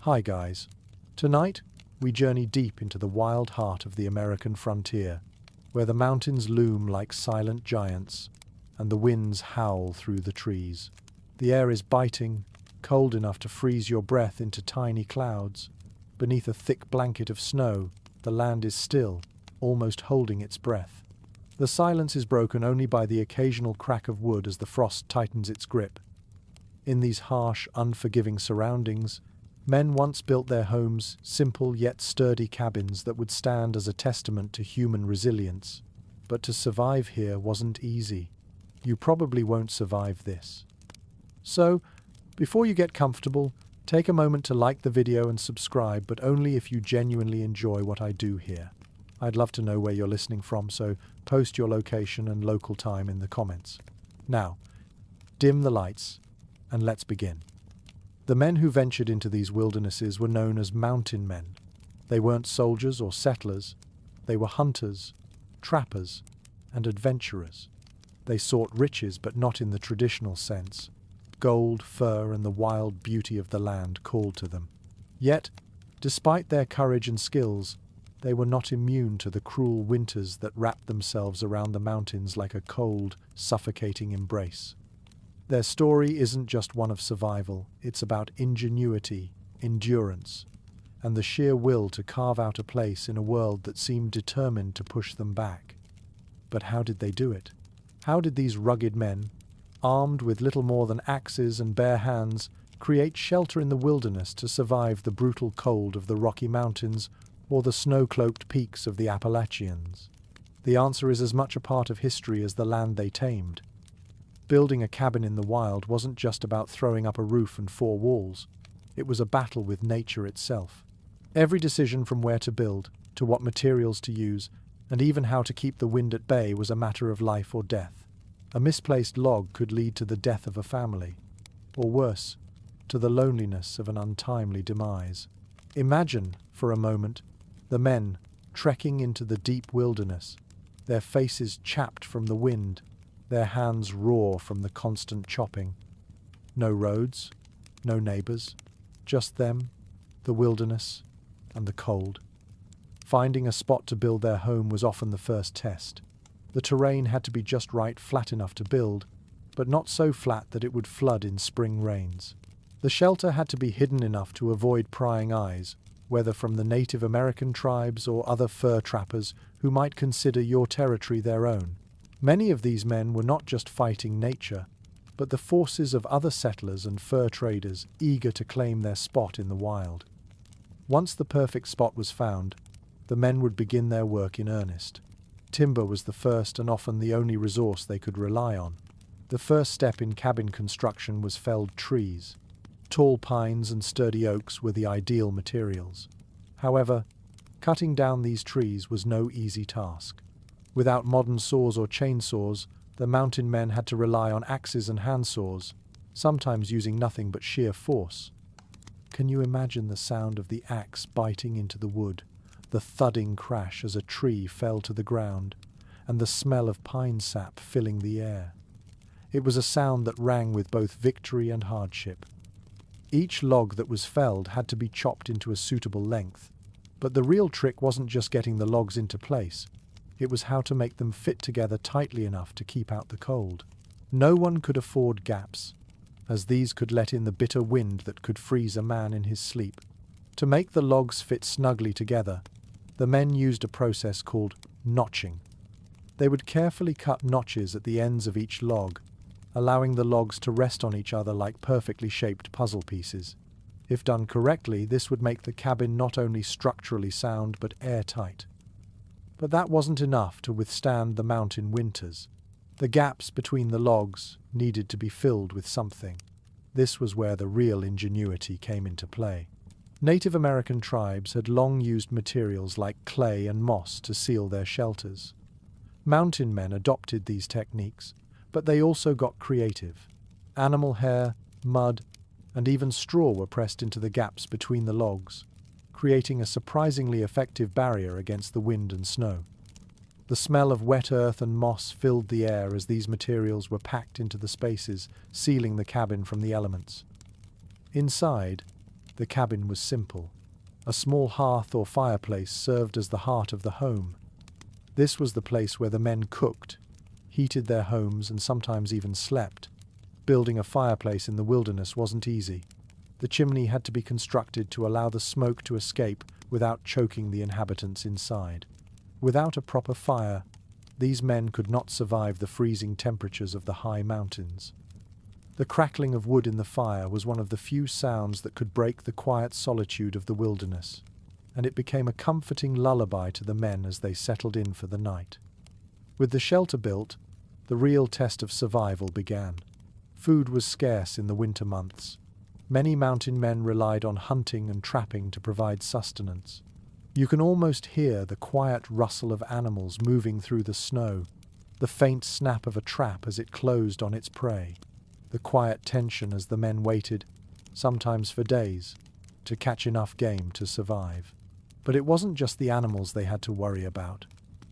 Hi guys. Tonight, we journey deep into the wild heart of the American frontier, where the mountains loom like silent giants and the winds howl through the trees. The air is biting, cold enough to freeze your breath into tiny clouds. Beneath a thick blanket of snow, the land is still, almost holding its breath. The silence is broken only by the occasional crack of wood as the frost tightens its grip. In these harsh, unforgiving surroundings, men once built their homes, simple yet sturdy cabins that would stand as a testament to human resilience. But to survive here wasn't easy. You probably won't survive this. So, before you get comfortable, take a moment to like the video and subscribe, but only if you genuinely enjoy what I do here. I'd love to know where you're listening from, so post your location and local time in the comments. Now, dim the lights, and let's begin. The men who ventured into these wildernesses were known as mountain men. They weren't soldiers or settlers. They were hunters, trappers, and adventurers. They sought riches, but not in the traditional sense. Gold, fur, and the wild beauty of the land called to them. Yet, despite their courage and skills, they were not immune to the cruel winters that wrapped themselves around the mountains like a cold, suffocating embrace. Their story isn't just one of survival, it's about ingenuity, endurance, and the sheer will to carve out a place in a world that seemed determined to push them back. But how did they do it? How did these rugged men, armed with little more than axes and bare hands, create shelter in the wilderness to survive the brutal cold of the Rocky Mountains or the snow-cloaked peaks of the Appalachians? The answer is as much a part of history as the land they tamed. Building a cabin in the wild wasn't just about throwing up a roof and four walls. It was a battle with nature itself. Every decision from where to build, to what materials to use, and even how to keep the wind at bay was a matter of life or death. A misplaced log could lead to the death of a family, or worse, to the loneliness of an untimely demise. Imagine, for a moment, the men trekking into the deep wilderness, their faces chapped from the wind, their hands raw from the constant chopping. No roads, no neighbors, just them, the wilderness, and the cold. Finding a spot to build their home was often the first test. The terrain had to be just right, flat enough to build, but not so flat that it would flood in spring rains. The shelter had to be hidden enough to avoid prying eyes, whether from the Native American tribes or other fur trappers who might consider your territory their own. Many of these men were not just fighting nature, but the forces of other settlers and fur traders eager to claim their spot in the wild. Once the perfect spot was found, the men would begin their work in earnest. Timber was the first and often the only resource they could rely on. The first step in cabin construction was felled trees. Tall pines and sturdy oaks were the ideal materials. However, cutting down these trees was no easy task. Without modern saws or chainsaws, the mountain men had to rely on axes and handsaws, sometimes using nothing but sheer force. Can you imagine the sound of the axe biting into the wood, the thudding crash as a tree fell to the ground, and the smell of pine sap filling the air? It was a sound that rang with both victory and hardship. Each log that was felled had to be chopped into a suitable length, but the real trick wasn't just getting the logs into place. It was how to make them fit together tightly enough to keep out the cold. No one could afford gaps, as these could let in the bitter wind that could freeze a man in his sleep. To make the logs fit snugly together, the men used a process called notching. They would carefully cut notches at the ends of each log, allowing the logs to rest on each other like perfectly shaped puzzle pieces. If done correctly, this would make the cabin not only structurally sound but airtight. But that wasn't enough to withstand the mountain winters. The gaps between the logs needed to be filled with something. This was where the real ingenuity came into play. Native American tribes had long used materials like clay and moss to seal their shelters. Mountain men adopted these techniques, but they also got creative. Animal hair, mud, and even straw were pressed into the gaps between the logs, creating a surprisingly effective barrier against the wind and snow. The smell of wet earth and moss filled the air as these materials were packed into the spaces, sealing the cabin from the elements. Inside, The cabin was simple. A small hearth or fireplace served as the heart of the home. This was the place where the men cooked, heated their homes, and sometimes even slept. Building a fireplace in the wilderness wasn't easy. The chimney had to be constructed to allow the smoke to escape without choking the inhabitants inside. Without a proper fire, these men could not survive the freezing temperatures of the high mountains. The crackling of wood in the fire was one of the few sounds that could break the quiet solitude of the wilderness, and it became a comforting lullaby to the men as they settled in for the night. With the shelter built, the real test of survival began. Food was scarce in the winter months. Many mountain men relied on hunting and trapping to provide sustenance. You can almost hear the quiet rustle of animals moving through the snow, the faint snap of a trap as it closed on its prey, the quiet tension as the men waited, sometimes for days, to catch enough game to survive. But it wasn't just the animals they had to worry about.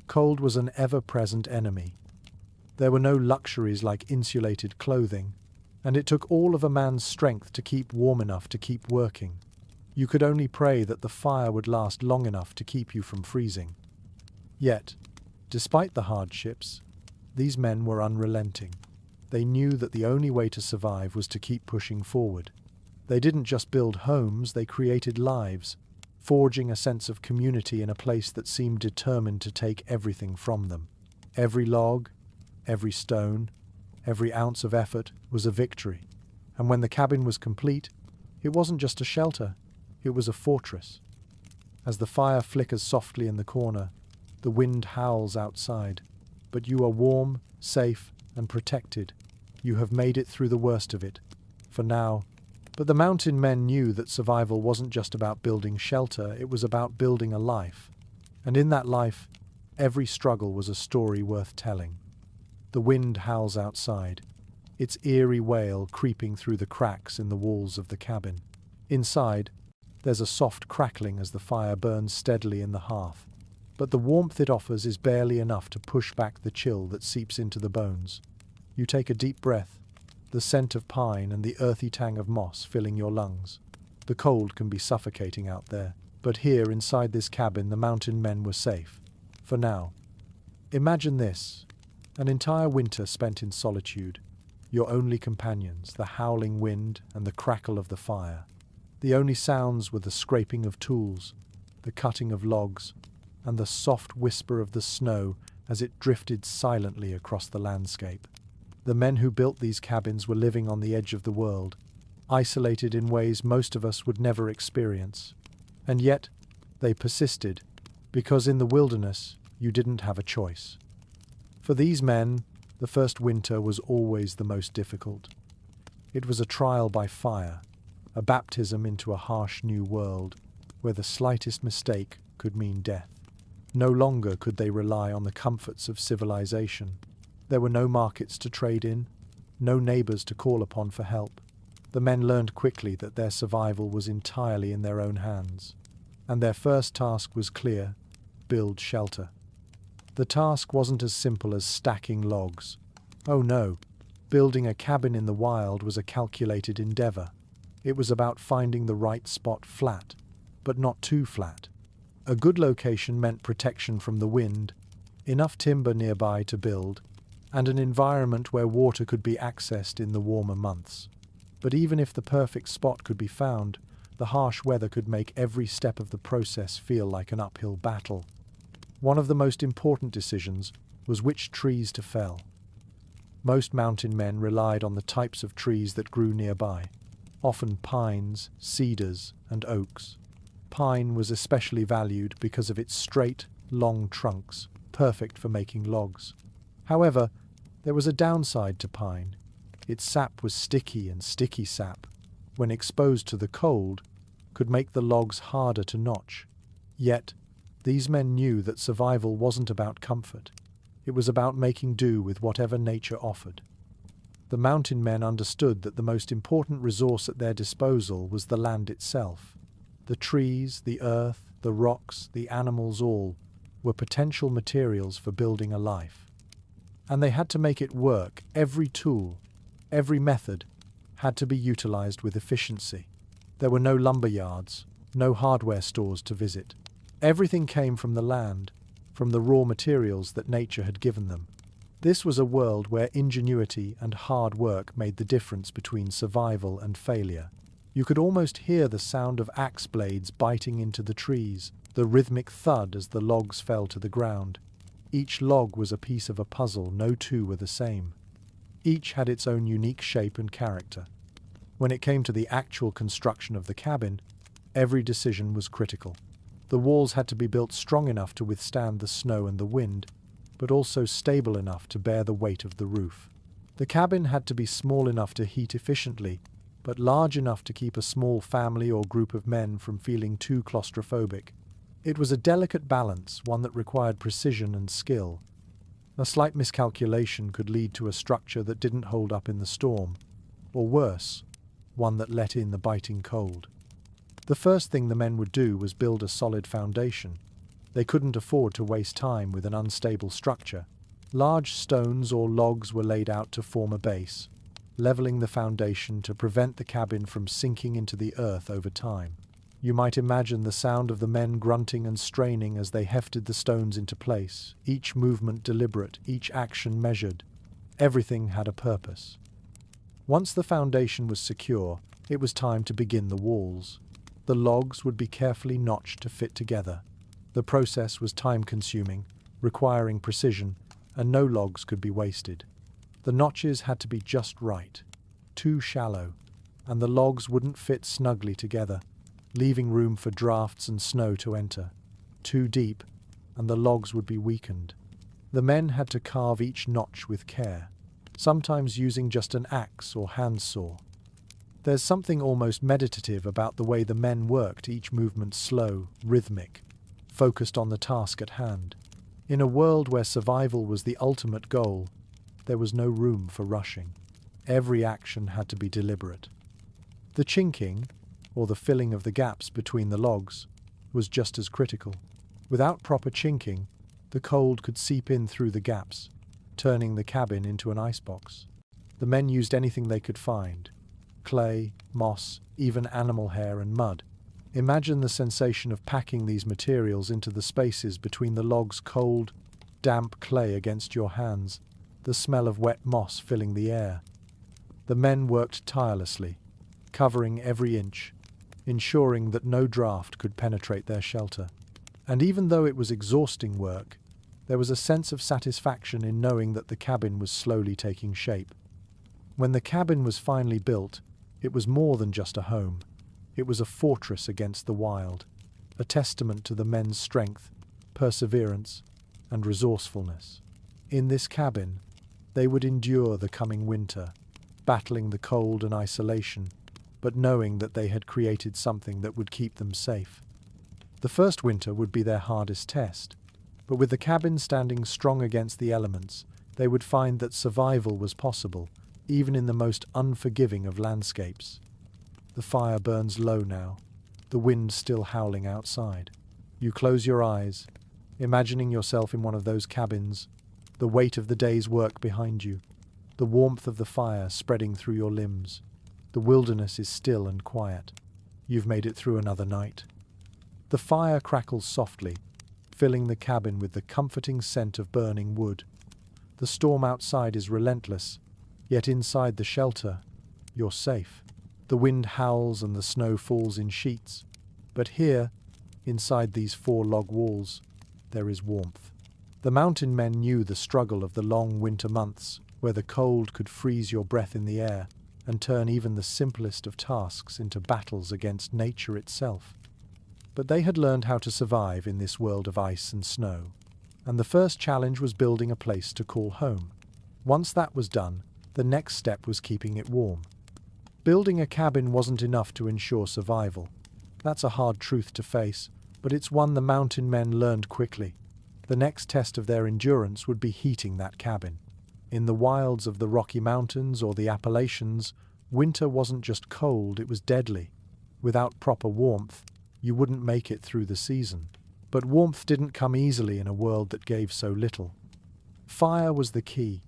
Cold was an ever-present enemy. There were no luxuries like insulated clothing, and it took all of a man's strength to keep warm enough to keep working. You could only pray that the fire would last long enough to keep you from freezing. Yet, despite the hardships, these men were unrelenting. They knew that the only way to survive was to keep pushing forward. They didn't just build homes, they created lives, forging a sense of community in a place that seemed determined to take everything from them. Every log, every stone, every ounce of effort was a victory. And when the cabin was complete, it wasn't just a shelter, it was a fortress. As the fire flickers softly in the corner, the wind howls outside, but you are warm, safe, and protected. You have made it through the worst of it, for now. But the mountain men knew that survival wasn't just about building shelter, it was about building a life. And in that life, every struggle was a story worth telling. The wind howls outside, its eerie wail creeping through the cracks in the walls of the cabin. Inside, there's a soft crackling as the fire burns steadily in the hearth. But the warmth it offers is barely enough to push back the chill that seeps into the bones. You take a deep breath, the scent of pine and the earthy tang of moss filling your lungs. The cold can be suffocating out there, but here inside this cabin the mountain men were safe. For now. Imagine this, an entire winter spent in solitude, your only companions, the howling wind and the crackle of the fire. The only sounds were the scraping of tools, the cutting of logs, and the soft whisper of the snow as it drifted silently across the landscape. The men who built these cabins were living on the edge of the world, isolated in ways most of us would never experience. And yet, they persisted, because in the wilderness, you didn't have a choice. For these men, the first winter was always the most difficult. It was a trial by fire, a baptism into a harsh new world, where the slightest mistake could mean death. No longer could they rely on the comforts of civilization. There were no markets to trade in, no neighbors to call upon for help. The men learned quickly that their survival was entirely in their own hands. And their first task was clear: build shelter. The task wasn't as simple as stacking logs. Oh no, building a cabin in the wild was a calculated endeavor. It was about finding the right spot flat, but not too flat. A good location meant protection from the wind, enough timber nearby to build, and an environment where water could be accessed in the warmer months. But even if the perfect spot could be found, the harsh weather could make every step of the process feel like an uphill battle. One of the most important decisions was which trees to fell. Most mountain men relied on the types of trees that grew nearby, often pines, cedars, and oaks. Pine was especially valued because of its straight, long trunks, perfect for making logs. However, there was a downside to pine. Its sap was sticky, and sticky sap, when exposed to the cold, could make the logs harder to notch. Yet, these men knew that survival wasn't about comfort. It was about making do with whatever nature offered. The mountain men understood that the most important resource at their disposal was the land itself. The trees, the earth, the rocks, the animals, all were potential materials for building a life. And they had to make it work. Every tool, every method had to be utilized with efficiency. There were no lumber yards, no hardware stores to visit. Everything came from the land, from the raw materials that nature had given them. This was a world where ingenuity and hard work made the difference between survival and failure. You could almost hear the sound of axe blades biting into the trees, the rhythmic thud as the logs fell to the ground. Each log was a piece of a puzzle, no two were the same. Each had its own unique shape and character. When it came to the actual construction of the cabin, every decision was critical. The walls had to be built strong enough to withstand the snow and the wind, but also stable enough to bear the weight of the roof. The cabin had to be small enough to heat efficiently, but large enough to keep a small family or group of men from feeling too claustrophobic. It was a delicate balance, one that required precision and skill. A slight miscalculation could lead to a structure that didn't hold up in the storm, or worse, one that let in the biting cold. The first thing the men would do was build a solid foundation. They couldn't afford to waste time with an unstable structure. Large stones or logs were laid out to form a base, leveling the foundation to prevent the cabin from sinking into the earth over time. You might imagine the sound of the men grunting and straining as they hefted the stones into place, each movement deliberate, each action measured. Everything had a purpose. Once the foundation was secure, it was time to begin the walls. The logs would be carefully notched to fit together. The process was time-consuming, requiring precision, and no logs could be wasted. The notches had to be just right, too shallow, and the logs wouldn't fit snugly together, leaving room for drafts and snow to enter. Too deep, and the logs would be weakened. The men had to carve each notch with care, sometimes using just an axe or handsaw. There's something almost meditative about the way the men worked, each movement slow, rhythmic, focused on the task at hand. In a world where survival was the ultimate goal, there was no room for rushing. Every action had to be deliberate. The chinking, or the filling of the gaps between the logs, was just as critical. Without proper chinking, the cold could seep in through the gaps, turning the cabin into an icebox. The men used anything they could find: clay, moss, even animal hair and mud. Imagine the sensation of packing these materials into the spaces between the logs, cold, damp clay against your hands, the smell of wet moss filling the air. The men worked tirelessly, covering every inch, ensuring that no draft could penetrate their shelter. And even though it was exhausting work, there was a sense of satisfaction in knowing that the cabin was slowly taking shape. When the cabin was finally built, it was more than just a home. It was a fortress against the wild, a testament to the men's strength, perseverance, and resourcefulness. In this cabin, they would endure the coming winter, battling the cold and isolation, but knowing that they had created something that would keep them safe. The first winter would be their hardest test, but with the cabin standing strong against the elements, they would find that survival was possible, even in the most unforgiving of landscapes. The fire burns low now, the wind still howling outside. You close your eyes, imagining yourself in one of those cabins, the weight of the day's work behind you, the warmth of the fire spreading through your limbs. The wilderness is still and quiet. You've made it through another night. The fire crackles softly, filling the cabin with the comforting scent of burning wood. The storm outside is relentless, yet inside the shelter, you're safe. The wind howls and the snow falls in sheets, but here, inside these 4 log walls, there is warmth. The mountain men knew the struggle of the long winter months, where the cold could freeze your breath in the air and turn even the simplest of tasks into battles against nature itself. But they had learned how to survive in this world of ice and snow, and the first challenge was building a place to call home. Once that was done, the next step was keeping it warm. Building a cabin wasn't enough to ensure survival. That's a hard truth to face, but it's one the mountain men learned quickly. The next test of their endurance would be heating that cabin. In the wilds of the Rocky Mountains or the Appalachians, winter wasn't just cold, it was deadly. Without proper warmth, you wouldn't make it through the season. But warmth didn't come easily in a world that gave so little. Fire was the key,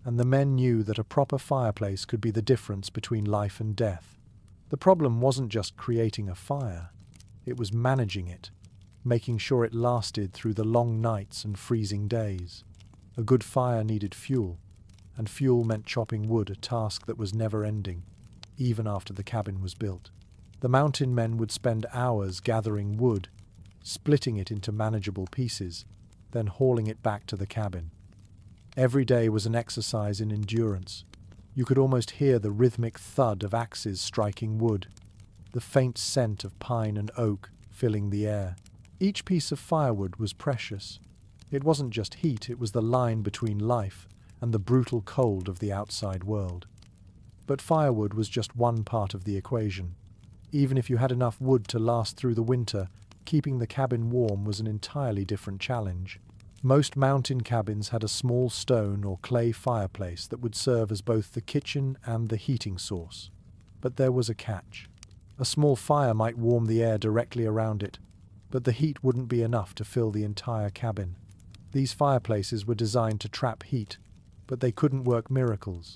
and the men knew that a proper fireplace could be the difference between life and death. The problem wasn't just creating a fire, it was managing it, making sure it lasted through the long nights and freezing days. A good fire needed fuel, and fuel meant chopping wood, a task that was never-ending, even after the cabin was built. The mountain men would spend hours gathering wood, splitting it into manageable pieces, then hauling it back to the cabin. Every day was an exercise in endurance. You could almost hear the rhythmic thud of axes striking wood, the faint scent of pine and oak filling the air. Each piece of firewood was precious. It wasn't just heat, it was the line between life and the brutal cold of the outside world. But firewood was just one part of the equation. Even if you had enough wood to last through the winter, keeping the cabin warm was an entirely different challenge. Most mountain cabins had a small stone or clay fireplace that would serve as both the kitchen and the heating source. But there was a catch. A small fire might warm the air directly around it, but the heat wouldn't be enough to fill the entire cabin. These fireplaces were designed to trap heat, but they couldn't work miracles.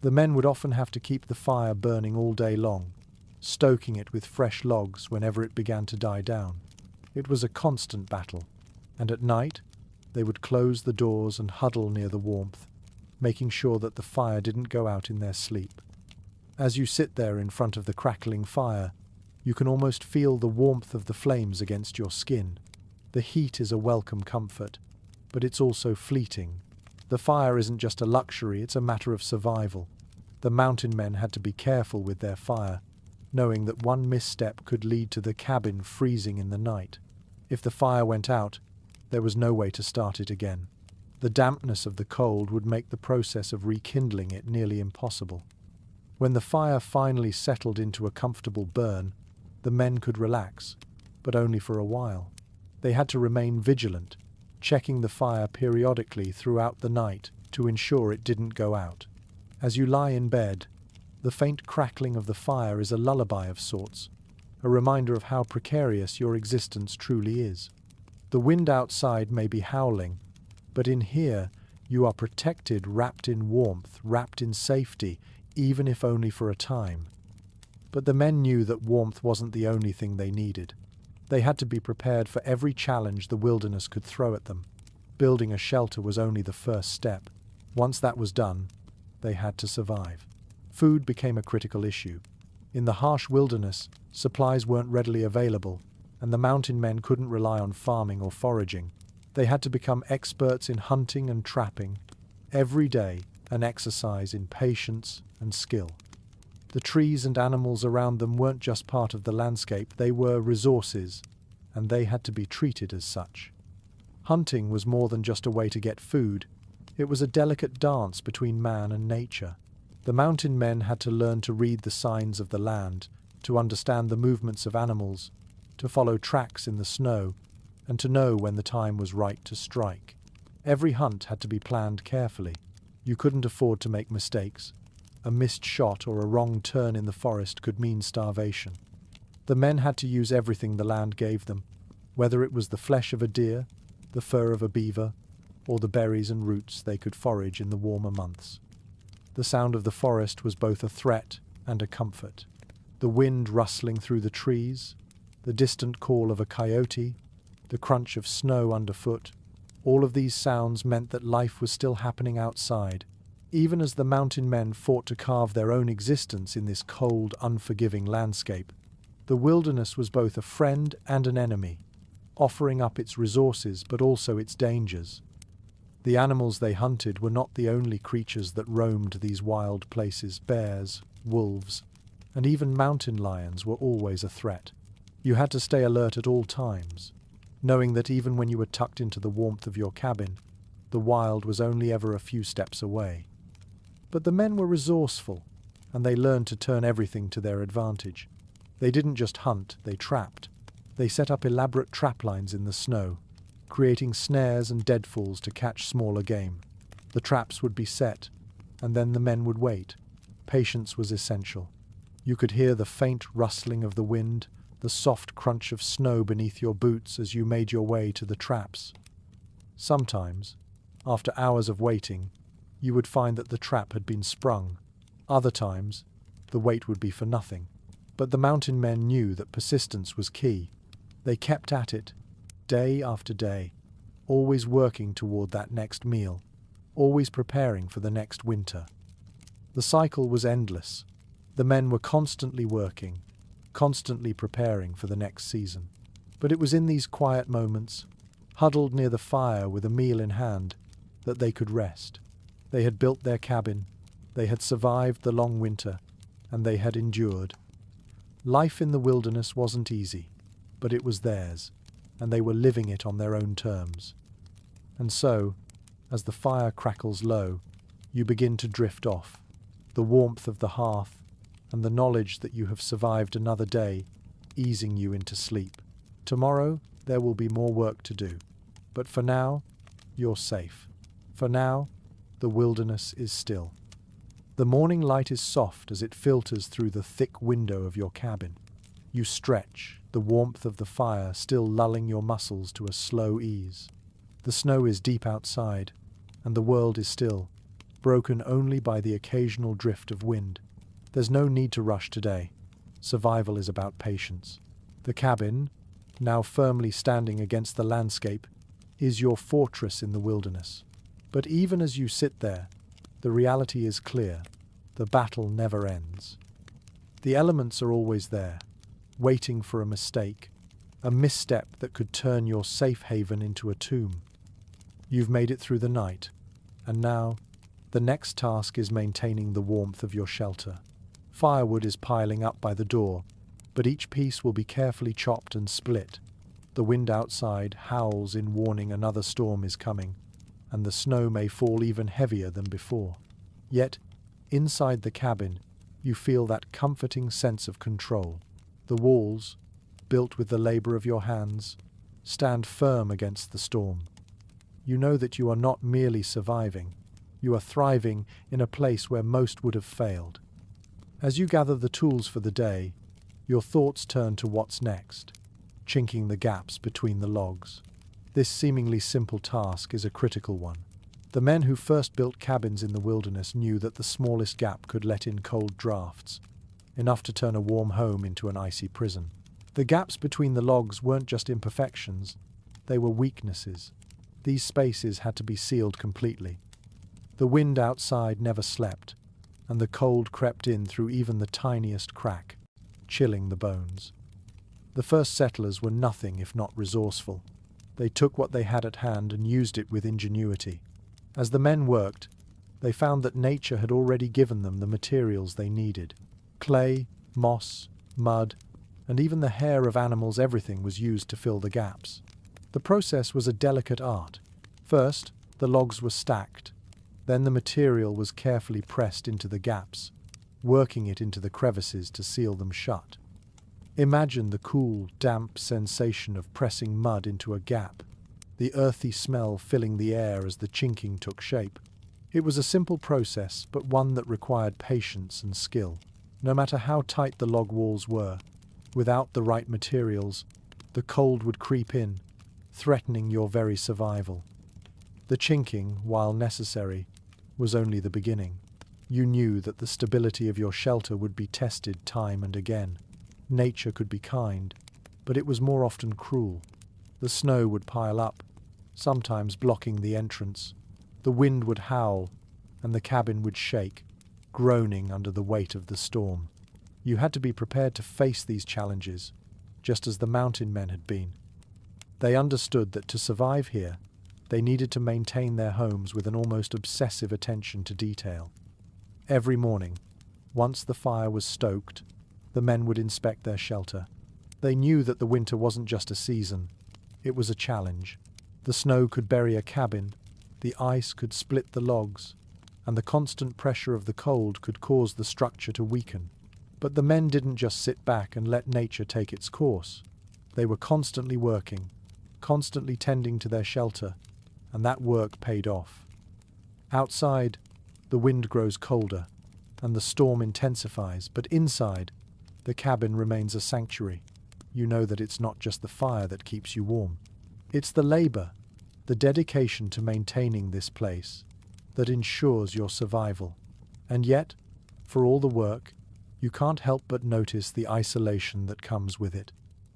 The men would often have to keep the fire burning all day long, stoking it with fresh logs whenever it began to die down. It was a constant battle, and at night they would close the doors and huddle near the warmth, making sure that the fire didn't go out in their sleep. As you sit there in front of the crackling fire, you can almost feel the warmth of the flames against your skin. The heat is a welcome comfort, but it's also fleeting. The fire isn't just a luxury, it's a matter of survival. The mountain men had to be careful with their fire, knowing that one misstep could lead to the cabin freezing in the night. If the fire went out, there was no way to start it again. The dampness of the cold would make the process of rekindling it nearly impossible. When the fire finally settled into a comfortable burn, the men could relax, but only for a while. They had to remain vigilant, checking the fire periodically throughout the night to ensure it didn't go out. As you lie in bed, the faint crackling of the fire is a lullaby of sorts, a reminder of how precarious your existence truly is. The wind outside may be howling, but in here you are protected, wrapped in warmth, wrapped in safety, even if only for a time. But the men knew that warmth wasn't the only thing they needed. They had to be prepared for every challenge the wilderness could throw at them. Building a shelter was only the first step. Once that was done, they had to survive. Food became a critical issue. In the harsh wilderness, supplies weren't readily available, and the mountain men couldn't rely on farming or foraging. They had to become experts in hunting and trapping, every day an exercise in patience and skill. The trees and animals around them weren't just part of the landscape, they were resources, and they had to be treated as such. Hunting was more than just a way to get food, it was a delicate dance between man and nature. The mountain men had to learn to read the signs of the land, to understand the movements of animals, to follow tracks in the snow, and to know when the time was right to strike. Every hunt had to be planned carefully. You couldn't afford to make mistakes. A missed shot or a wrong turn in the forest could mean starvation. The men had to use everything the land gave them, whether it was the flesh of a deer, the fur of a beaver, or the berries and roots they could forage in the warmer months. The sound of the forest was both a threat and a comfort. The wind rustling through the trees, the distant call of a coyote, the crunch of snow underfoot, all of these sounds meant that life was still happening outside, even as the mountain men fought to carve their own existence in this cold, unforgiving landscape. The wilderness was both a friend and an enemy, offering up its resources but also its dangers. The animals they hunted were not the only creatures that roamed these wild places. Bears, wolves, and even mountain lions were always a threat. You had to stay alert at all times, knowing that even when you were tucked into the warmth of your cabin, the wild was only ever a few steps away. But the men were resourceful, and they learned to turn everything to their advantage. They didn't just hunt, they trapped. They set up elaborate trap lines in the snow, creating snares and deadfalls to catch smaller game. The traps would be set, and then the men would wait. Patience was essential. You could hear the faint rustling of the wind, the soft crunch of snow beneath your boots as you made your way to the traps. Sometimes, after hours of waiting, you would find that the trap had been sprung. Other times, the wait would be for nothing. But the mountain men knew that persistence was key. They kept at it, day after day, always working toward that next meal, always preparing for the next winter. The cycle was endless. The men were constantly working, constantly preparing for the next season. But it was in these quiet moments, huddled near the fire with a meal in hand, that they could rest. They had built their cabin, they had survived the long winter, and they had endured. Life in the wilderness wasn't easy, but it was theirs, and they were living it on their own terms. And so, as the fire crackles low, you begin to drift off, the warmth of the hearth and the knowledge that you have survived another day easing you into sleep. Tomorrow, there will be more work to do, but for now, you're safe. For now, the wilderness is still. The morning light is soft as it filters through the thick window of your cabin. You stretch, the warmth of the fire still lulling your muscles to a slow ease. The snow is deep outside, and the world is still, broken only by the occasional drift of wind. There's no need to rush today. Survival is about patience. The cabin, now firmly standing against the landscape, is your fortress in the wilderness. But even as you sit there, the reality is clear. The battle never ends. The elements are always there, waiting for a mistake, a misstep that could turn your safe haven into a tomb. You've made it through the night, and now, the next task is maintaining the warmth of your shelter. Firewood is piling up by the door, but each piece will be carefully chopped and split. The wind outside howls in warning another storm is coming, and the snow may fall even heavier than before. Yet, inside the cabin, you feel that comforting sense of control. The walls, built with the labor of your hands, stand firm against the storm. You know that you are not merely surviving, you are thriving in a place where most would have failed. As you gather the tools for the day, your thoughts turn to what's next, chinking the gaps between the logs. This seemingly simple task is a critical one. The men who first built cabins in the wilderness knew that the smallest gap could let in cold drafts, enough to turn a warm home into an icy prison. The gaps between the logs weren't just imperfections, they were weaknesses. These spaces had to be sealed completely. The wind outside never slept, and the cold crept in through even the tiniest crack, chilling the bones. The first settlers were nothing if not resourceful. They took what they had at hand and used it with ingenuity. As the men worked, they found that nature had already given them the materials they needed. Clay, moss, mud, and even the hair of animals, everything was used to fill the gaps. The process was a delicate art. First, the logs were stacked. Then the material was carefully pressed into the gaps, working it into the crevices to seal them shut. Imagine the cool, damp sensation of pressing mud into a gap, the earthy smell filling the air as the chinking took shape. It was a simple process, but one that required patience and skill. No matter how tight the log walls were, without the right materials, the cold would creep in, threatening your very survival. The chinking, while necessary, was only the beginning. You knew that the stability of your shelter would be tested time and again. Nature could be kind, but it was more often cruel. The snow would pile up, sometimes blocking the entrance. The wind would howl, and the cabin would shake, groaning under the weight of the storm. You had to be prepared to face these challenges, just as the mountain men had been. They understood that to survive here, they needed to maintain their homes with an almost obsessive attention to detail. Every morning, once the fire was stoked, the men would inspect their shelter. They knew that the winter wasn't just a season, it was a challenge. The snow could bury a cabin, the ice could split the logs, and the constant pressure of the cold could cause the structure to weaken. But the men didn't just sit back and let nature take its course. They were constantly working, constantly tending to their shelter, and that work paid off. Outside, the wind grows colder, and the storm intensifies, but inside, the cabin remains a sanctuary. You know that it's not just the fire that keeps you warm. It's the labor, the dedication to maintaining this place, that ensures your survival. And yet, for all the work, you can't help but notice the isolation that comes with it.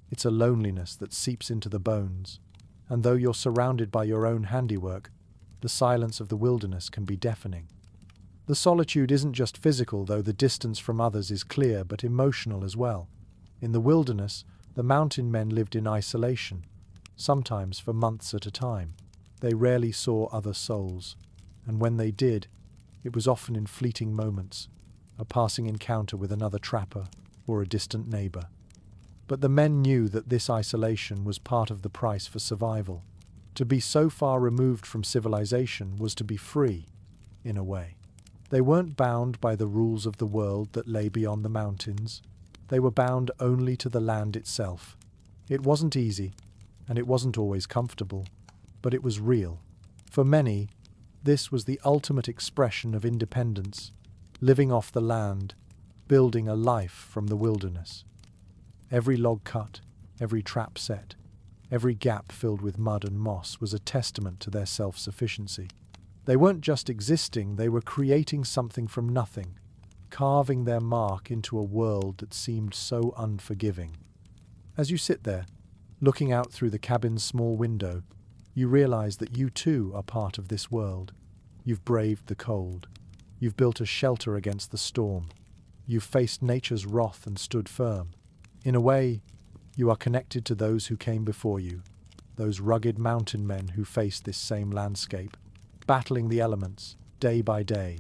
It's a loneliness that seeps into the bones, and though you're surrounded by your own handiwork, the silence of the wilderness can be deafening. The solitude isn't just physical, though the distance from others is clear, but emotional as well. In the wilderness, the mountain men lived in isolation, sometimes for months at a time. They rarely saw other souls, and when they did, it was often in fleeting moments, a passing encounter with another trapper or a distant neighbor. But the men knew that this isolation was part of the price for survival. To be so far removed from civilization was to be free, in a way. They weren't bound by the rules of the world that lay beyond the mountains. They were bound only to the land itself. It wasn't easy, and it wasn't always comfortable, but it was real. For many, this was the ultimate expression of independence, living off the land, building a life from the wilderness. Every log cut, every trap set, every gap filled with mud and moss was a testament to their self-sufficiency. They weren't just existing, they were creating something from nothing, carving their mark into a world that seemed so unforgiving. As you sit there, looking out through the cabin's small window, you realize that you too are part of this world. You've braved the cold. You've built a shelter against the storm. You've faced nature's wrath and stood firm. In a way, you are connected to those who came before you, those rugged mountain men who faced this same landscape, battling the elements, day by day,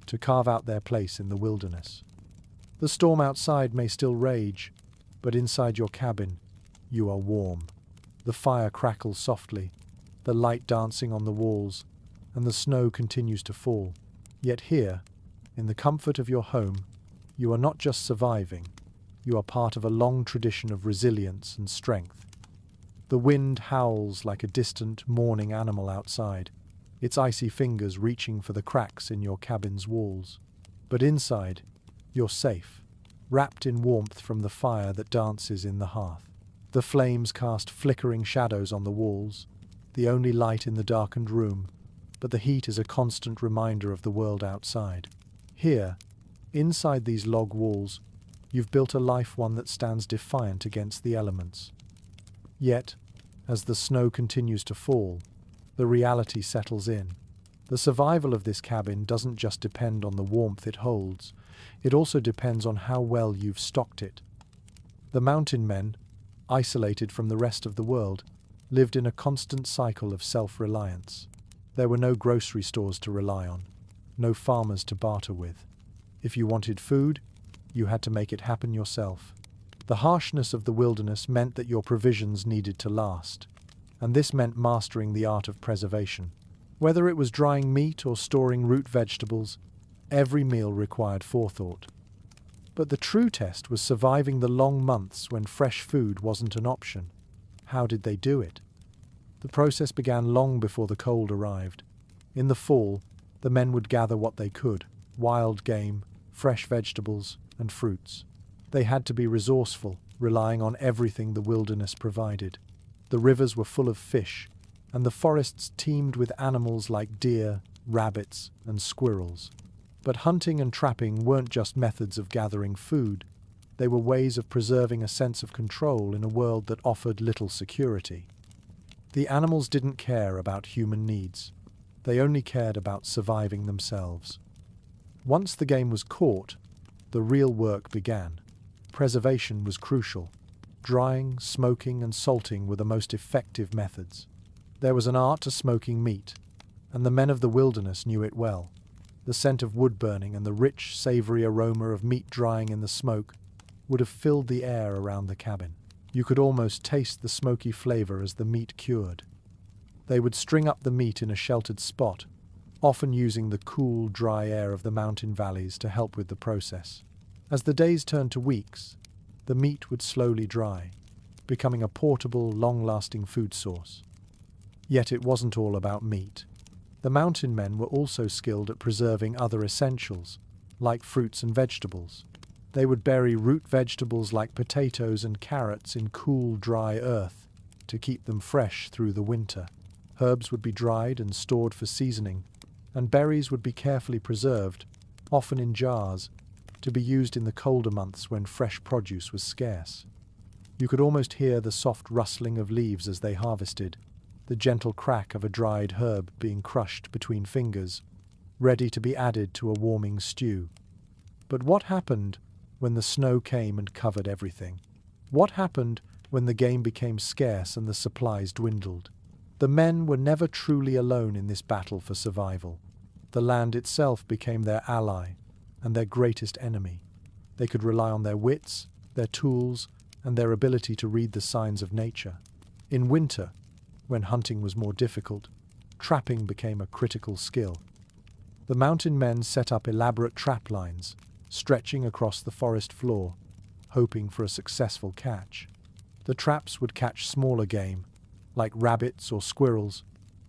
to carve out their place in the wilderness. The storm outside may still rage, but inside your cabin, you are warm. The fire crackles softly, the light dancing on the walls, and the snow continues to fall. Yet here, in the comfort of your home, you are not just surviving, you are part of a long tradition of resilience and strength. The wind howls like a distant, mourning animal outside, its icy fingers reaching for the cracks in your cabin's walls. But inside, you're safe, wrapped in warmth from the fire that dances in the hearth. The flames cast flickering shadows on the walls, the only light in the darkened room, but the heat is a constant reminder of the world outside. Here, inside these log walls, you've built a life, one that stands defiant against the elements. Yet, as the snow continues to fall, the reality settles in. The survival of this cabin doesn't just depend on the warmth it holds, it also depends on how well you've stocked it. The mountain men, isolated from the rest of the world, lived in a constant cycle of self-reliance. There were no grocery stores to rely on, no farmers to barter with. If you wanted food, you had to make it happen yourself. The harshness of the wilderness meant that your provisions needed to last, and this meant mastering the art of preservation. Whether it was drying meat or storing root vegetables, every meal required forethought. But the true test was surviving the long months when fresh food wasn't an option. How did they do it? The process began long before the cold arrived. In the fall, the men would gather what they could: wild game, fresh vegetables, and fruits. They had to be resourceful, relying on everything the wilderness provided. The rivers were full of fish, and the forests teemed with animals like deer, rabbits, and squirrels. But hunting and trapping weren't just methods of gathering food. They were ways of preserving a sense of control in a world that offered little security. The animals didn't care about human needs. They only cared about surviving themselves. Once the game was caught, the real work began. Preservation was crucial. Drying, smoking, and salting were the most effective methods. There was an art to smoking meat, and the men of the wilderness knew it well. The scent of wood burning and the rich, savory aroma of meat drying in the smoke would have filled the air around the cabin. You could almost taste the smoky flavor as the meat cured. They would string up the meat in a sheltered spot, often using the cool, dry air of the mountain valleys to help with the process. As the days turned to weeks, the meat would slowly dry, becoming a portable, long-lasting food source. Yet it wasn't all about meat. The mountain men were also skilled at preserving other essentials, like fruits and vegetables. They would bury root vegetables like potatoes and carrots in cool, dry earth to keep them fresh through the winter. Herbs would be dried and stored for seasoning, and berries would be carefully preserved, often in jars, to be used in the colder months when fresh produce was scarce. You could almost hear the soft rustling of leaves as they harvested, the gentle crack of a dried herb being crushed between fingers, ready to be added to a warming stew. But what happened when the snow came and covered everything? What happened when the game became scarce and the supplies dwindled? The men were never truly alone in this battle for survival. The land itself became their ally and their greatest enemy. They could rely on their wits, their tools, and their ability to read the signs of nature. In winter, when hunting was more difficult, trapping became a critical skill. The mountain men set up elaborate trap lines, stretching across the forest floor, hoping for a successful catch. The traps would catch smaller game, like rabbits or squirrels,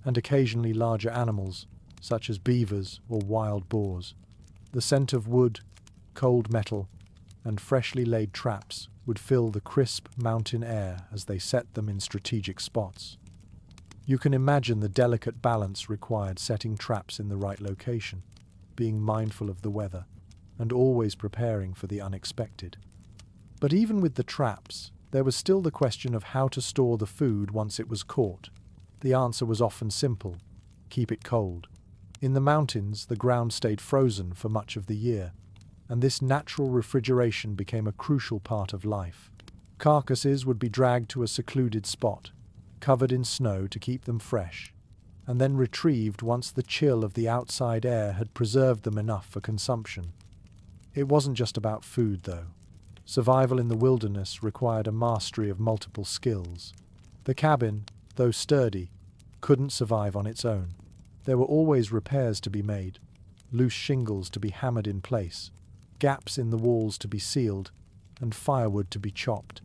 and occasionally larger animals, such as beavers or wild boars. The scent of wood, cold metal, and freshly laid traps would fill the crisp mountain air as they set them in strategic spots. You can imagine the delicate balance required setting traps in the right location, being mindful of the weather, and always preparing for the unexpected. But even with the traps, there was still the question of how to store the food once it was caught. The answer was often simple: keep it cold. In the mountains, the ground stayed frozen for much of the year, and this natural refrigeration became a crucial part of life. Carcasses would be dragged to a secluded spot, covered in snow to keep them fresh, and then retrieved once the chill of the outside air had preserved them enough for consumption. It wasn't just about food, though. Survival in the wilderness required a mastery of multiple skills. The cabin, though sturdy, couldn't survive on its own. There were always repairs to be made, loose shingles to be hammered in place, gaps in the walls to be sealed, and firewood to be chopped.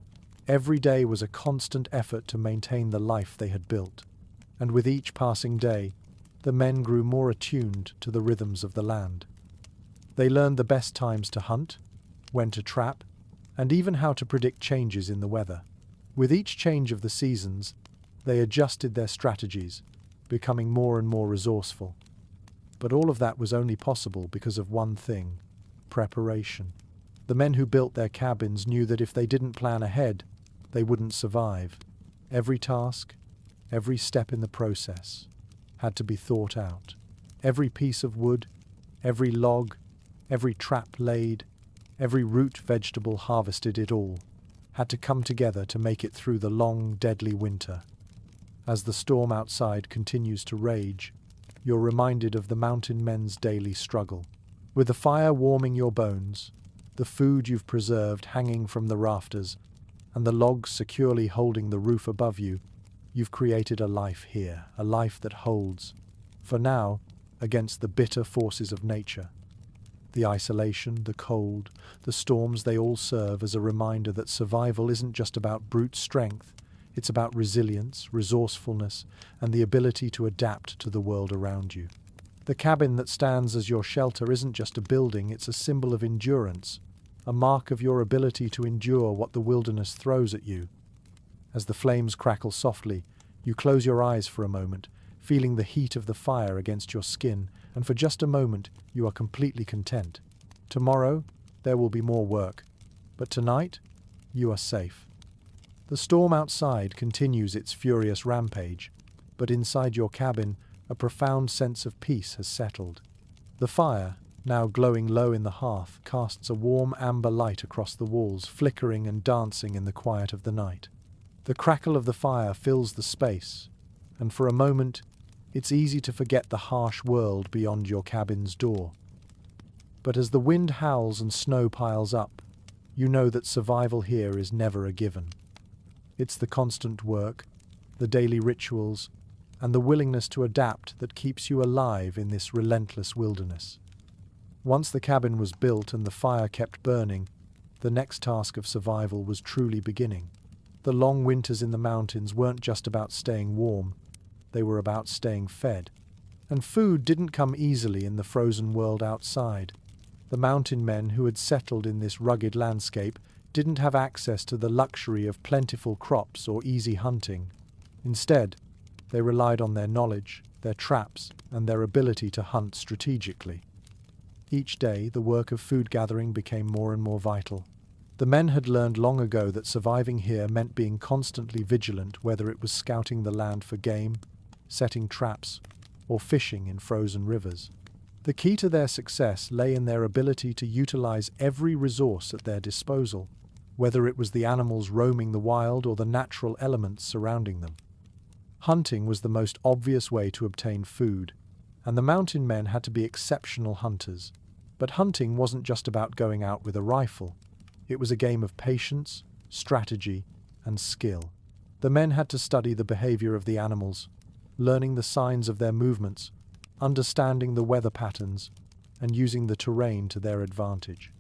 Every day was a constant effort to maintain the life they had built, and with each passing day, the men grew more attuned to the rhythms of the land. They learned the best times to hunt, when to trap, and even how to predict changes in the weather. With each change of the seasons, they adjusted their strategies, becoming more and more resourceful. But all of that was only possible because of one thing: preparation. The men who built their cabins knew that if they didn't plan ahead, they wouldn't survive. Every task, every step in the process, had to be thought out. Every piece of wood, every log, every trap laid, every root vegetable harvested, it all had to come together to make it through the long, deadly winter. As the storm outside continues to rage, you're reminded of the mountain men's daily struggle. With the fire warming your bones, the food you've preserved hanging from the rafters, and the logs securely holding the roof above you, you've created a life here, a life that holds, for now, against the bitter forces of nature. The isolation, the cold, the storms, they all serve as a reminder that survival isn't just about brute strength. It's about resilience, resourcefulness, and the ability to adapt to the world around you. The cabin that stands as your shelter isn't just a building, it's a symbol of endurance, a mark of your ability to endure what the wilderness throws at you. As the flames crackle softly, you close your eyes for a moment, feeling the heat of the fire against your skin, and for just a moment you are completely content. Tomorrow, there will be more work, but tonight, you are safe. The storm outside continues its furious rampage, but inside your cabin, a profound sense of peace has settled. The fire, now glowing low in the hearth, casts a warm amber light across the walls, flickering and dancing in the quiet of the night. The crackle of the fire fills the space, and for a moment, it's easy to forget the harsh world beyond your cabin's door. But as the wind howls and snow piles up, you know that survival here is never a given. It's the constant work, the daily rituals, and the willingness to adapt that keeps you alive in this relentless wilderness. Once the cabin was built and the fire kept burning, the next task of survival was truly beginning. The long winters in the mountains weren't just about staying warm, they were about staying fed. And food didn't come easily in the frozen world outside. The mountain men who had settled in this rugged landscape didn't have access to the luxury of plentiful crops or easy hunting. Instead, they relied on their knowledge, their traps, and their ability to hunt strategically. Each day, the work of food gathering became more and more vital. The men had learned long ago that surviving here meant being constantly vigilant, whether it was scouting the land for game, setting traps, or fishing in frozen rivers. The key to their success lay in their ability to utilize every resource at their disposal, whether it was the animals roaming the wild or the natural elements surrounding them. Hunting was the most obvious way to obtain food, and the mountain men had to be exceptional hunters. But hunting wasn't just about going out with a rifle. It was a game of patience, strategy, and skill. The men had to study the behavior of the animals, learning the signs of their movements, understanding the weather patterns, and using the terrain to their advantage.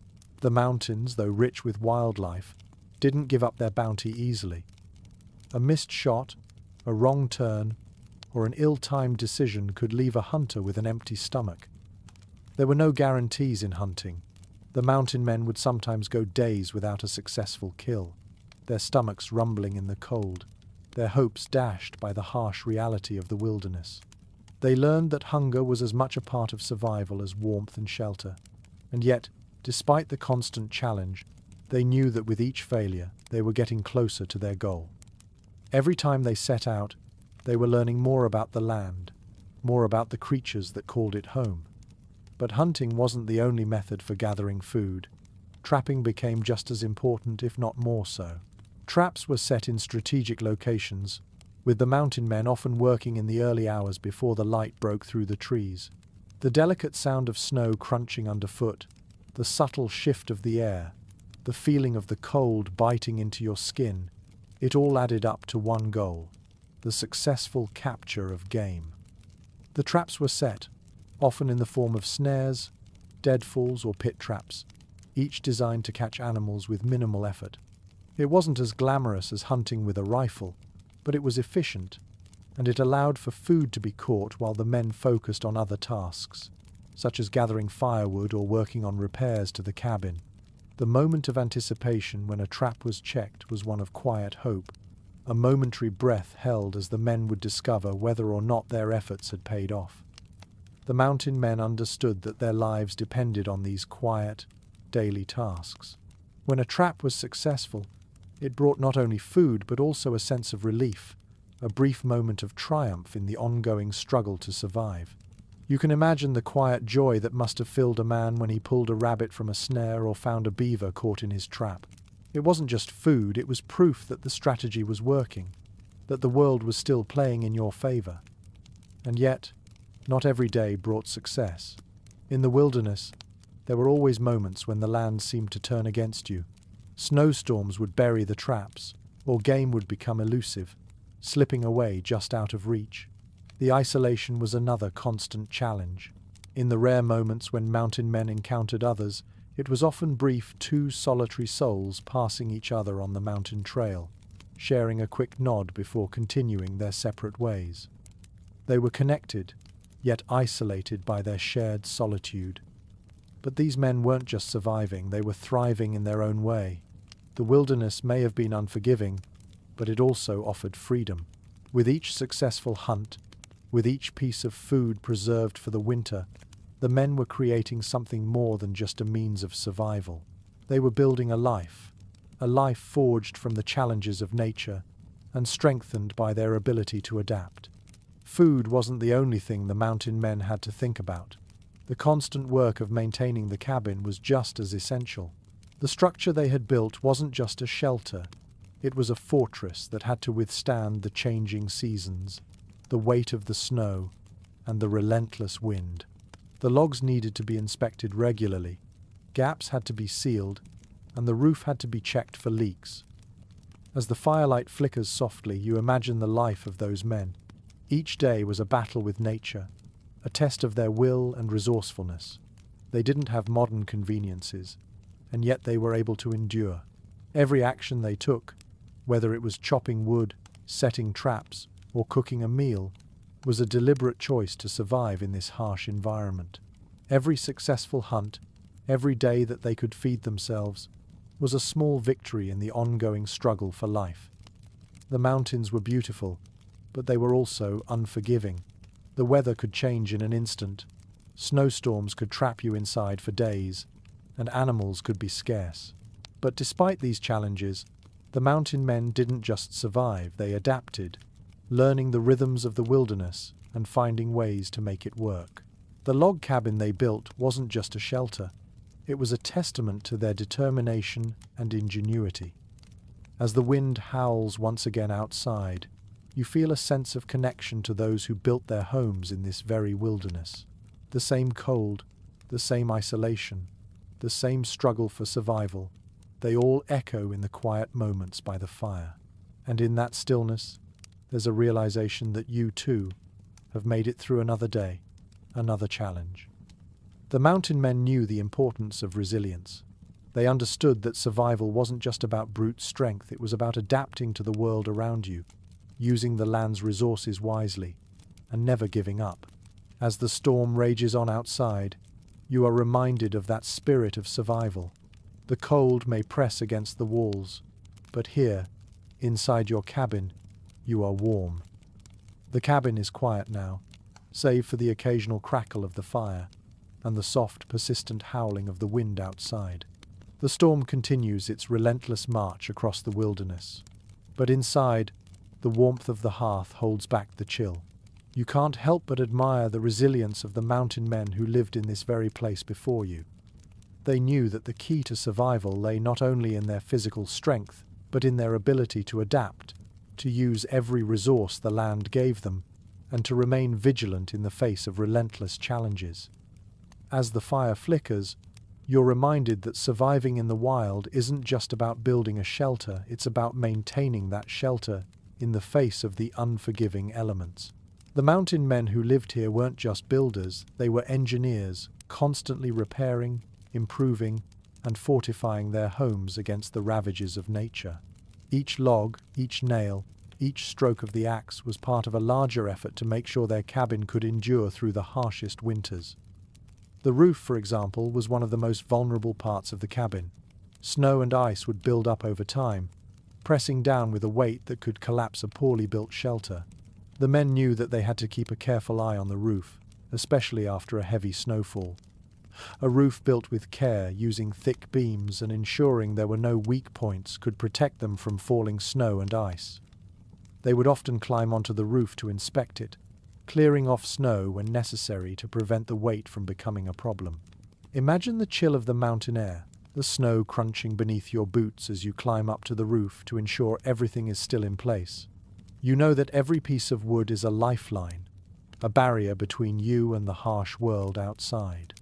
The mountains, though rich with wildlife, didn't give up their bounty easily. A missed shot, a wrong turn, or an ill-timed decision could leave a hunter with an empty stomach. There were no guarantees in hunting. The mountain men would sometimes go days without a successful kill, their stomachs rumbling in the cold, their hopes dashed by the harsh reality of the wilderness. They learned that hunger was as much a part of survival as warmth and shelter. And yet, despite the constant challenge, they knew that with each failure, they were getting closer to their goal. Every time they set out, they were learning more about the land, more about the creatures that called it home. But hunting wasn't the only method for gathering food. Trapping became just as important, if not more so. Traps were set in strategic locations, with the mountain men often working in the early hours before the light broke through the trees. The delicate sound of snow crunching underfoot, the subtle shift of the air, the feeling of the cold biting into your skin, it all added up to one goal: the successful capture of game. The traps were set, often in the form of snares, deadfalls, or pit traps, each designed to catch animals with minimal effort. It wasn't as glamorous as hunting with a rifle, but it was efficient, and it allowed for food to be caught while the men focused on other tasks, such as gathering firewood or working on repairs to the cabin. The moment of anticipation when a trap was checked was one of quiet hope, a momentary breath held as the men would discover whether or not their efforts had paid off. The mountain men understood that their lives depended on these quiet, daily tasks. When a trap was successful, it brought not only food but also a sense of relief, a brief moment of triumph in the ongoing struggle to survive. You can imagine the quiet joy that must have filled a man when he pulled a rabbit from a snare or found a beaver caught in his trap. It wasn't just food, it was proof that the strategy was working, that the world was still playing in your favor. And yet, not every day brought success. In the wilderness, there were always moments when the land seemed to turn against you. Snowstorms would bury the traps, or game would become elusive, slipping away just out of reach. The isolation was another constant challenge. In the rare moments when mountain men encountered others, it was often brief, two solitary souls passing each other on the mountain trail, sharing a quick nod before continuing their separate ways. They were connected, yet isolated by their shared solitude. But these men weren't just surviving, they were thriving in their own way. The wilderness may have been unforgiving, but it also offered freedom. With each successful hunt, with each piece of food preserved for the winter, the men were creating something more than just a means of survival. They were building a life forged from the challenges of nature and strengthened by their ability to adapt. Food wasn't the only thing the mountain men had to think about. The constant work of maintaining the cabin was just as essential. The structure they had built wasn't just a shelter, it was a fortress that had to withstand the changing seasons, the weight of the snow, and the relentless wind. The logs needed to be inspected regularly, gaps had to be sealed, and the roof had to be checked for leaks. As the firelight flickers softly, you imagine the life of those men. Each day was a battle with nature, a test of their will and resourcefulness. They didn't have modern conveniences, and yet they were able to endure. Every action they took, whether it was chopping wood, setting traps, or cooking a meal, was a deliberate choice to survive in this harsh environment. Every successful hunt, every day that they could feed themselves, was a small victory in the ongoing struggle for life. The mountains were beautiful, but they were also unforgiving. The weather could change in an instant, Snowstorms could trap you inside for days, and animals could be scarce. But despite these challenges, the mountain men didn't just survive, they adapted, learning the rhythms of the wilderness and finding ways to make it work. The log cabin they built wasn't just a shelter, it was a testament to their determination and ingenuity. As the wind howls once again outside, you feel a sense of connection to those who built their homes in this very wilderness. The same cold, the same isolation, the same struggle for survival, they all echo in the quiet moments by the fire. And in that stillness, there's a realization that you too have made it through another day, another challenge. The mountain men knew the importance of resilience. They understood that survival wasn't just about brute strength, it was about adapting to the world around you, using the land's resources wisely, and never giving up. As the storm rages on outside, you are reminded of that spirit of survival. The cold may press against the walls, but here, inside your cabin, you are warm. The cabin is quiet now, save for the occasional crackle of the fire and the soft, persistent howling of the wind outside. The storm continues its relentless march across the wilderness, but inside, the warmth of the hearth holds back the chill. You can't help but admire the resilience of the mountain men who lived in this very place before you. They knew that the key to survival lay not only in their physical strength, but in their ability to adapt, to use every resource the land gave them, and to remain vigilant in the face of relentless challenges. As the fire flickers, you're reminded that surviving in the wild isn't just about building a shelter, it's about maintaining that shelter in the face of the unforgiving elements. The mountain men who lived here weren't just builders, they were engineers, constantly repairing, improving, and fortifying their homes against the ravages of nature. Each log, each nail, each stroke of the axe was part of a larger effort to make sure their cabin could endure through the harshest winters. The roof, for example, was one of the most vulnerable parts of the cabin. Snow and ice would build up over time, pressing down with a weight that could collapse a poorly built shelter. The men knew that they had to keep a careful eye on the roof, especially after a heavy snowfall. A roof built with care, using thick beams and ensuring there were no weak points, could protect them from falling snow and ice. They would often climb onto the roof to inspect it, clearing off snow when necessary to prevent the weight from becoming a problem. Imagine the chill of the mountain air, the snow crunching beneath your boots as you climb up to the roof to ensure everything is still in place. You know that every piece of wood is a lifeline, a barrier between you and the harsh world outside.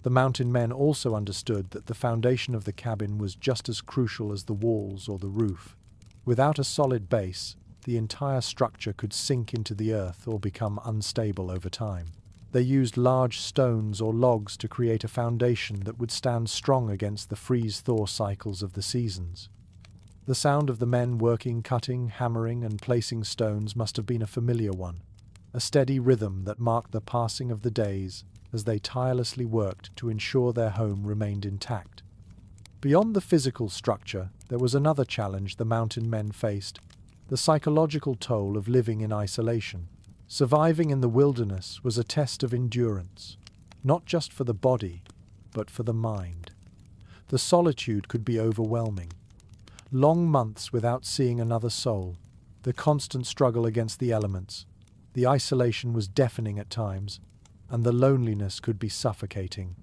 The mountain men also understood that the foundation of the cabin was just as crucial as the walls or the roof. Without a solid base, the entire structure could sink into the earth or become unstable over time. They used large stones or logs to create a foundation that would stand strong against the freeze-thaw cycles of the seasons. The sound of the men working, cutting, hammering, and placing stones must have been a familiar one, a steady rhythm that marked the passing of the days as they tirelessly worked to ensure their home remained intact. Beyond the physical structure, there was another challenge the mountain men faced: the psychological toll of living in isolation. Surviving in the wilderness was a test of endurance, not just for the body, but for the mind. The solitude could be overwhelming. Long months without seeing another soul, the constant struggle against the elements, the isolation was deafening at times, and the loneliness could be suffocating.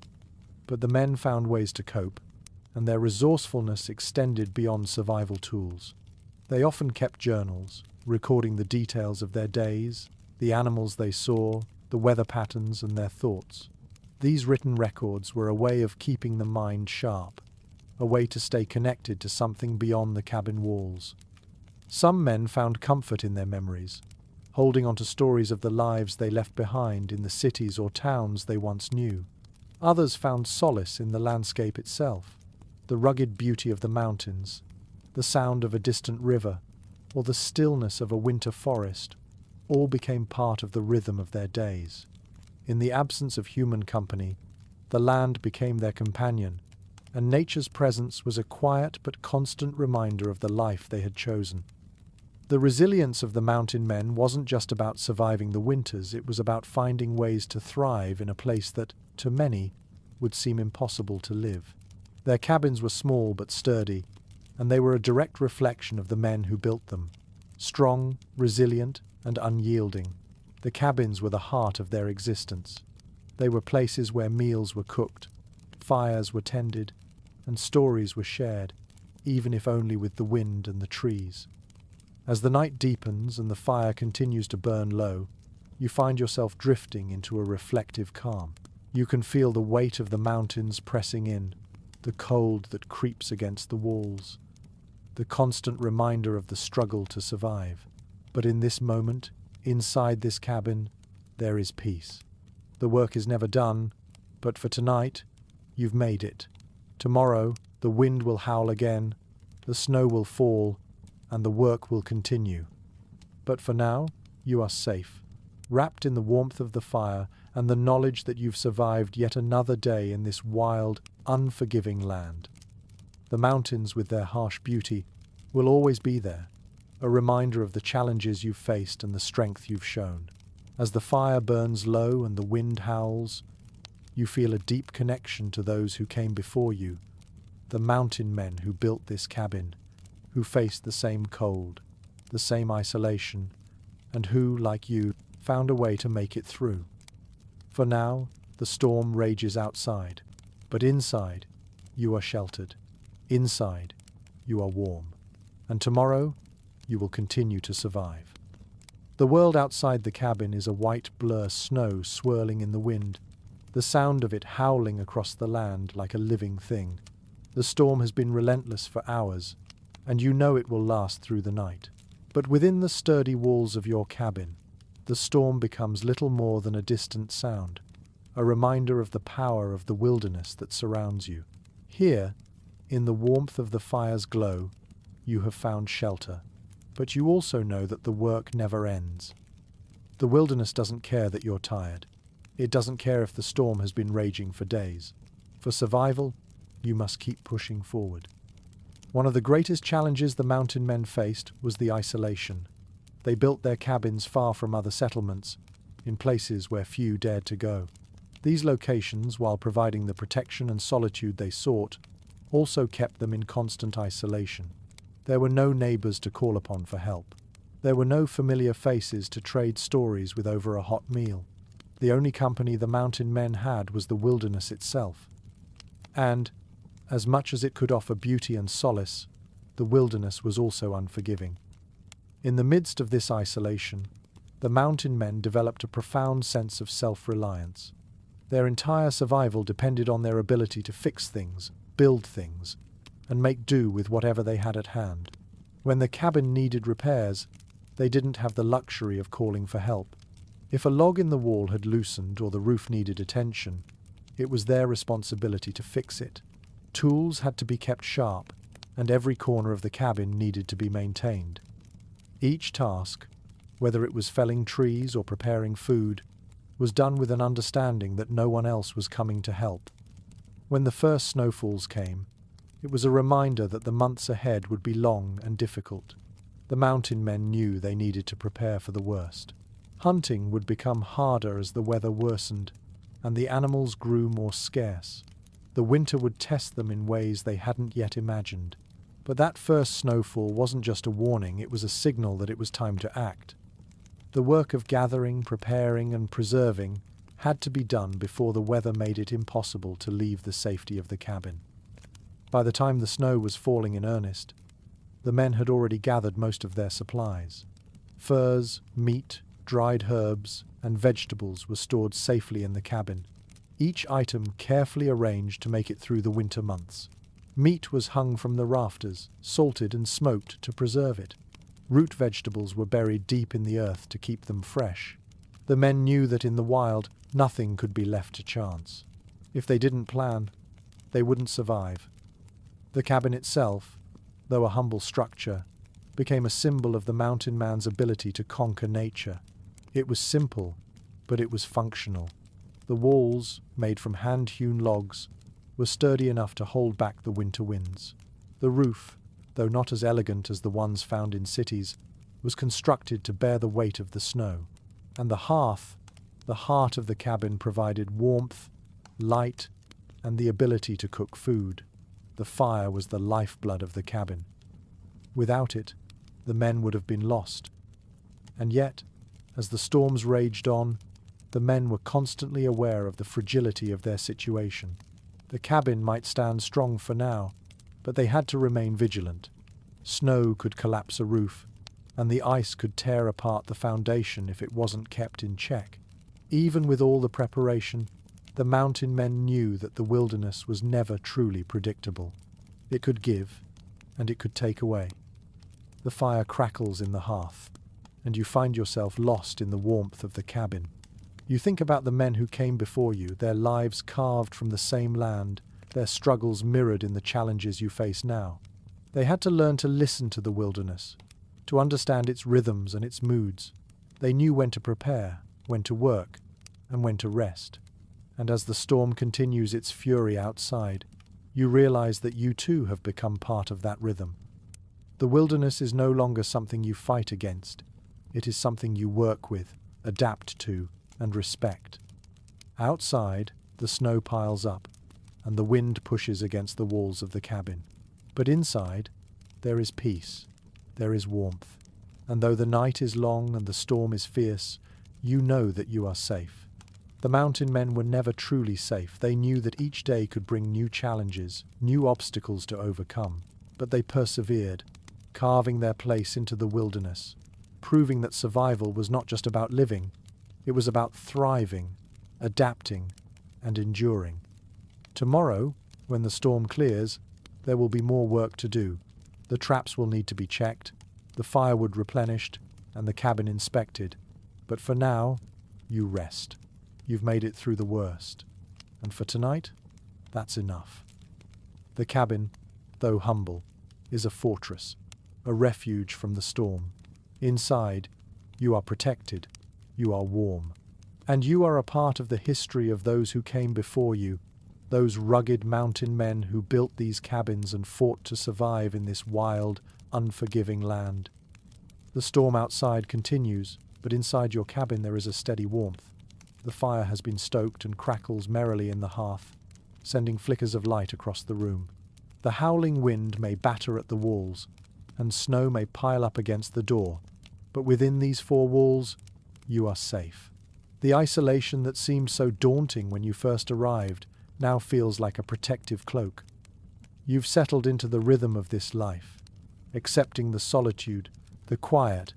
But the men found ways to cope, and their resourcefulness extended beyond survival tools. They often kept journals, recording the details of their days, the animals they saw, the weather patterns, and their thoughts. These written records were a way of keeping the mind sharp, a way to stay connected to something beyond the cabin walls. Some men found comfort in their memories, holding on to stories of the lives they left behind in the cities or towns they once knew. Others found solace in the landscape itself, the rugged beauty of the mountains, the sound of a distant river, or the stillness of a winter forest, all became part of the rhythm of their days. In the absence of human company, the land became their companion, and nature's presence was a quiet but constant reminder of the life they had chosen. The resilience of the mountain men wasn't just about surviving the winters, it was about finding ways to thrive in a place that, to many, would seem impossible to live. Their cabins were small but sturdy, and they were a direct reflection of the men who built them. Strong, resilient, and unyielding, the cabins were the heart of their existence. They were places where meals were cooked, fires were tended, and stories were shared, even if only with the wind and the trees. As the night deepens and the fire continues to burn low, you find yourself drifting into a reflective calm. You can feel the weight of the mountains pressing in, the cold that creeps against the walls, the constant reminder of the struggle to survive. But in this moment, inside this cabin, there is peace. The work is never done, but for tonight, you've made it. Tomorrow, the wind will howl again, the snow will fall, and the work will continue. But for now, you are safe, wrapped in the warmth of the fire and the knowledge that you've survived yet another day in this wild, unforgiving land. The mountains, with their harsh beauty, will always be there, a reminder of the challenges you've faced and the strength you've shown. As the fire burns low and the wind howls, you feel a deep connection to those who came before you, the mountain men who built this cabin, who faced the same cold, the same isolation, and who, like you, found a way to make it through. For now, the storm rages outside, but inside, you are sheltered. Inside, you are warm. And tomorrow, you will continue to survive. The world outside the cabin is a white blur, snow swirling in the wind, the sound of it howling across the land like a living thing. The storm has been relentless for hours, and you know it will last through the night. But within the sturdy walls of your cabin, the storm becomes little more than a distant sound, a reminder of the power of the wilderness that surrounds you. Here, in the warmth of the fire's glow, you have found shelter, but you also know that the work never ends. The wilderness doesn't care that you're tired. It doesn't care if the storm has been raging for days. For survival, you must keep pushing forward. One of the greatest challenges the mountain men faced was the isolation. They built their cabins far from other settlements, in places where few dared to go. These locations, while providing the protection and solitude they sought, also kept them in constant isolation. There were no neighbors to call upon for help. There were no familiar faces to trade stories with over a hot meal. The only company the mountain men had was the wilderness itself. And, as much as it could offer beauty and solace, the wilderness was also unforgiving. In the midst of this isolation, the mountain men developed a profound sense of self-reliance. Their entire survival depended on their ability to fix things, build things, and make do with whatever they had at hand. When the cabin needed repairs, they didn't have the luxury of calling for help. If a log in the wall had loosened or the roof needed attention, it was their responsibility to fix it. Tools had to be kept sharp, and every corner of the cabin needed to be maintained. Each task, whether it was felling trees or preparing food, was done with an understanding that no one else was coming to help. When the first snowfalls came, it was a reminder that the months ahead would be long and difficult. The mountain men knew they needed to prepare for the worst. Hunting would become harder as the weather worsened, and the animals grew more scarce. The winter would test them in ways they hadn't yet imagined. But that first snowfall wasn't just a warning, it was a signal that it was time to act. The work of gathering, preparing, and preserving had to be done before the weather made it impossible to leave the safety of the cabin. By the time the snow was falling in earnest, the men had already gathered most of their supplies. Furs, meat, dried herbs, and vegetables were stored safely in the cabin, each item carefully arranged to make it through the winter months. Meat was hung from the rafters, salted and smoked to preserve it. Root vegetables were buried deep in the earth to keep them fresh. The men knew that in the wild, nothing could be left to chance. If they didn't plan, they wouldn't survive. The cabin itself, though a humble structure, became a symbol of the mountain man's ability to conquer nature. It was simple, but it was functional. The walls, made from hand-hewn logs, were sturdy enough to hold back the winter winds. The roof, though not as elegant as the ones found in cities, was constructed to bear the weight of the snow, and the hearth, the heart of the cabin, provided warmth, light, and the ability to cook food. The fire was the lifeblood of the cabin. Without it, the men would have been lost. And yet, as the storms raged on, the men were constantly aware of the fragility of their situation. The cabin might stand strong for now, but they had to remain vigilant. Snow could collapse a roof, and the ice could tear apart the foundation if it wasn't kept in check. Even with all the preparation, the mountain men knew that the wilderness was never truly predictable. It could give, and it could take away. The fire crackles in the hearth, and you find yourself lost in the warmth of the cabin. You think about the men who came before you, their lives carved from the same land, their struggles mirrored in the challenges you face now. They had to learn to listen to the wilderness, to understand its rhythms and its moods. They knew when to prepare, when to work, and when to rest. And as the storm continues its fury outside, you realize that you too have become part of that rhythm. The wilderness is no longer something you fight against. It is something you work with, adapt to, and respect. Outside, the snow piles up, and the wind pushes against the walls of the cabin. But inside, there is peace, there is warmth. And though the night is long and the storm is fierce, you know that you are safe. The mountain men were never truly safe. They knew that each day could bring new challenges, new obstacles to overcome. But they persevered, carving their place into the wilderness, proving that survival was not just about living, it was about thriving, adapting, and enduring. Tomorrow, when the storm clears, there will be more work to do. The traps will need to be checked, the firewood replenished, and the cabin inspected. But for now, you rest. You've made it through the worst. And for tonight, that's enough. The cabin, though humble, is a fortress, a refuge from the storm. Inside, you are protected, you are warm, and you are a part of the history of those who came before you, those rugged mountain men who built these cabins and fought to survive in this wild, unforgiving land. The storm outside continues, but inside your cabin there is a steady warmth. The fire has been stoked and crackles merrily in the hearth, sending flickers of light across the room. The howling wind may batter at the walls, and snow may pile up against the door, but within these four walls, you are safe. The isolation that seemed so daunting when you first arrived now feels like a protective cloak. You've settled into the rhythm of this life, accepting the solitude, the quiet,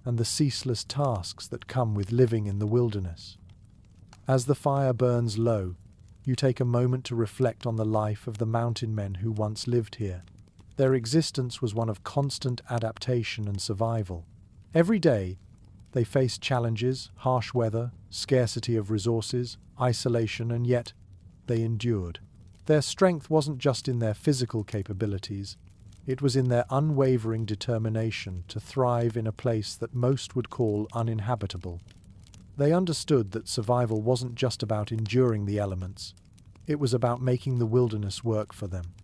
and the ceaseless tasks that come with living in the wilderness. As the fire burns low, you take a moment to reflect on the life of the mountain men who once lived here. Their existence was one of constant adaptation and survival. Every day, they faced challenges, harsh weather, scarcity of resources, isolation, and yet they endured. Their strength wasn't just in their physical capabilities, it was in their unwavering determination to thrive in a place that most would call uninhabitable. They understood that survival wasn't just about enduring the elements, it was about making the wilderness work for them.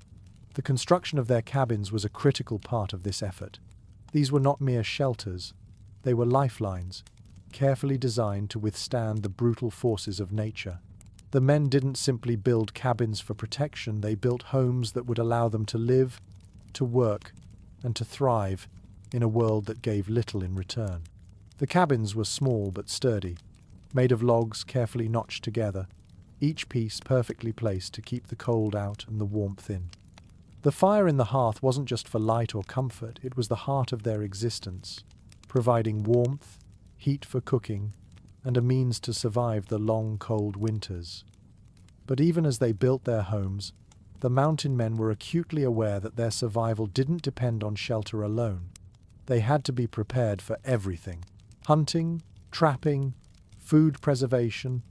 The construction of their cabins was a critical part of this effort. These were not mere shelters, they were lifelines, carefully designed to withstand the brutal forces of nature. The men didn't simply build cabins for protection, they built homes that would allow them to live, to work, and to thrive in a world that gave little in return. The cabins were small but sturdy, made of logs carefully notched together, each piece perfectly placed to keep the cold out and the warmth in. The fire in the hearth wasn't just for light or comfort, it was the heart of their existence, providing warmth, heat for cooking, and a means to survive the long, cold winters. But even as they built their homes, the mountain men were acutely aware that their survival didn't depend on shelter alone. They had to be prepared for everything. Hunting, trapping, food preservation,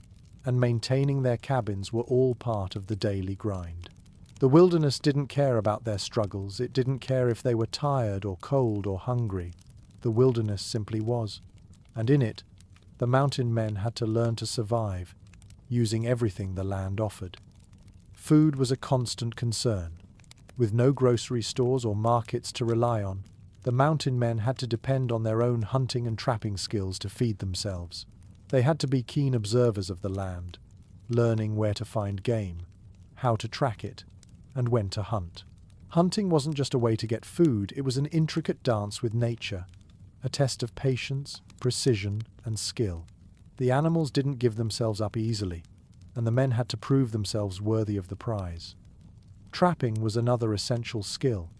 and maintaining their cabins were all part of the daily grind. The wilderness didn't care about their struggles, it didn't care if they were tired or cold or hungry. The wilderness simply was, and in it, the mountain men had to learn to survive, using everything the land offered. Food was a constant concern. With no grocery stores or markets to rely on, The mountain men had to depend on their own hunting and trapping skills to feed themselves. They had to be keen observers of the land, learning where to find game, how to track it, and when to hunt. Hunting wasn't just a way to get food, it was an intricate dance with nature, a test of patience, precision, and skill. The animals didn't give themselves up easily, and the men had to prove themselves worthy of the prize. Trapping was another essential skill.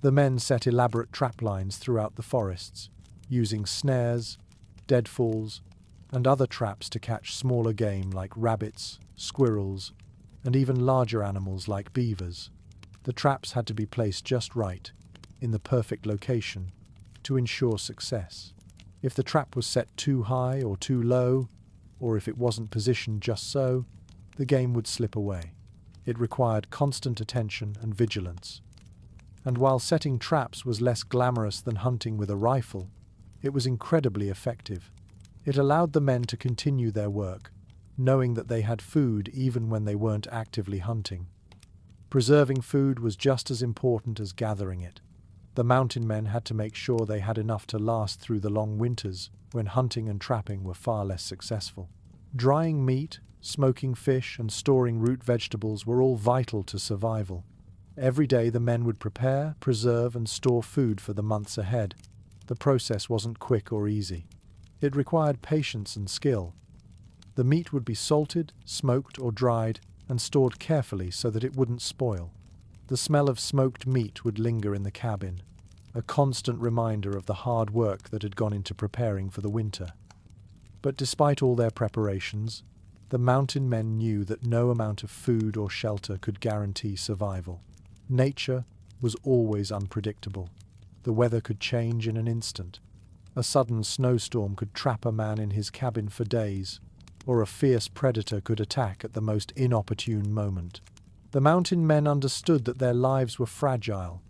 The men set elaborate trap lines throughout the forests, using snares, deadfalls, and other traps to catch smaller game like rabbits, squirrels, and even larger animals like beavers. The traps had to be placed just right, in the perfect location, to ensure success. If the trap was set too high or too low, or if it wasn't positioned just so, the game would slip away. It required constant attention and vigilance. And while setting traps was less glamorous than hunting with a rifle, it was incredibly effective. It allowed the men to continue their work, knowing that they had food even when they weren't actively hunting. Preserving food was just as important as gathering it. The mountain men had to make sure they had enough to last through the long winters when hunting and trapping were far less successful. Drying meat, smoking fish, and storing root vegetables were all vital to survival. Every day the men would prepare, preserve, and store food for the months ahead. The process wasn't quick or easy. It required patience and skill. The meat would be salted, smoked, or dried, and stored carefully so that it wouldn't spoil. The smell of smoked meat would linger in the cabin, a constant reminder of the hard work that had gone into preparing for the winter. But despite all their preparations, the mountain men knew that no amount of food or shelter could guarantee survival. Nature was always unpredictable. The weather could change in an instant. A sudden snowstorm could trap a man in his cabin for days, or a fierce predator could attack at the most inopportune moment. The mountain men understood that their lives were fragile,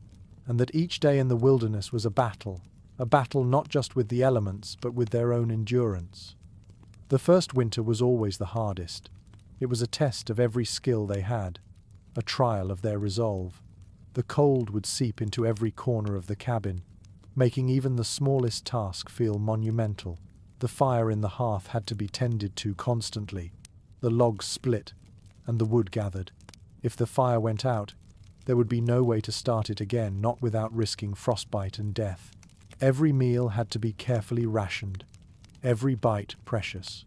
and that each day in the wilderness was a battle not just with the elements, but with their own endurance. The first winter was always the hardest. It was a test of every skill they had, a trial of their resolve. The cold would seep into every corner of the cabin, making even the smallest task feel monumental. The fire in the hearth had to be tended to constantly. The logs split, and the wood gathered. If the fire went out, there would be no way to start it again, not without risking frostbite and death. Every meal had to be carefully rationed, every bite precious.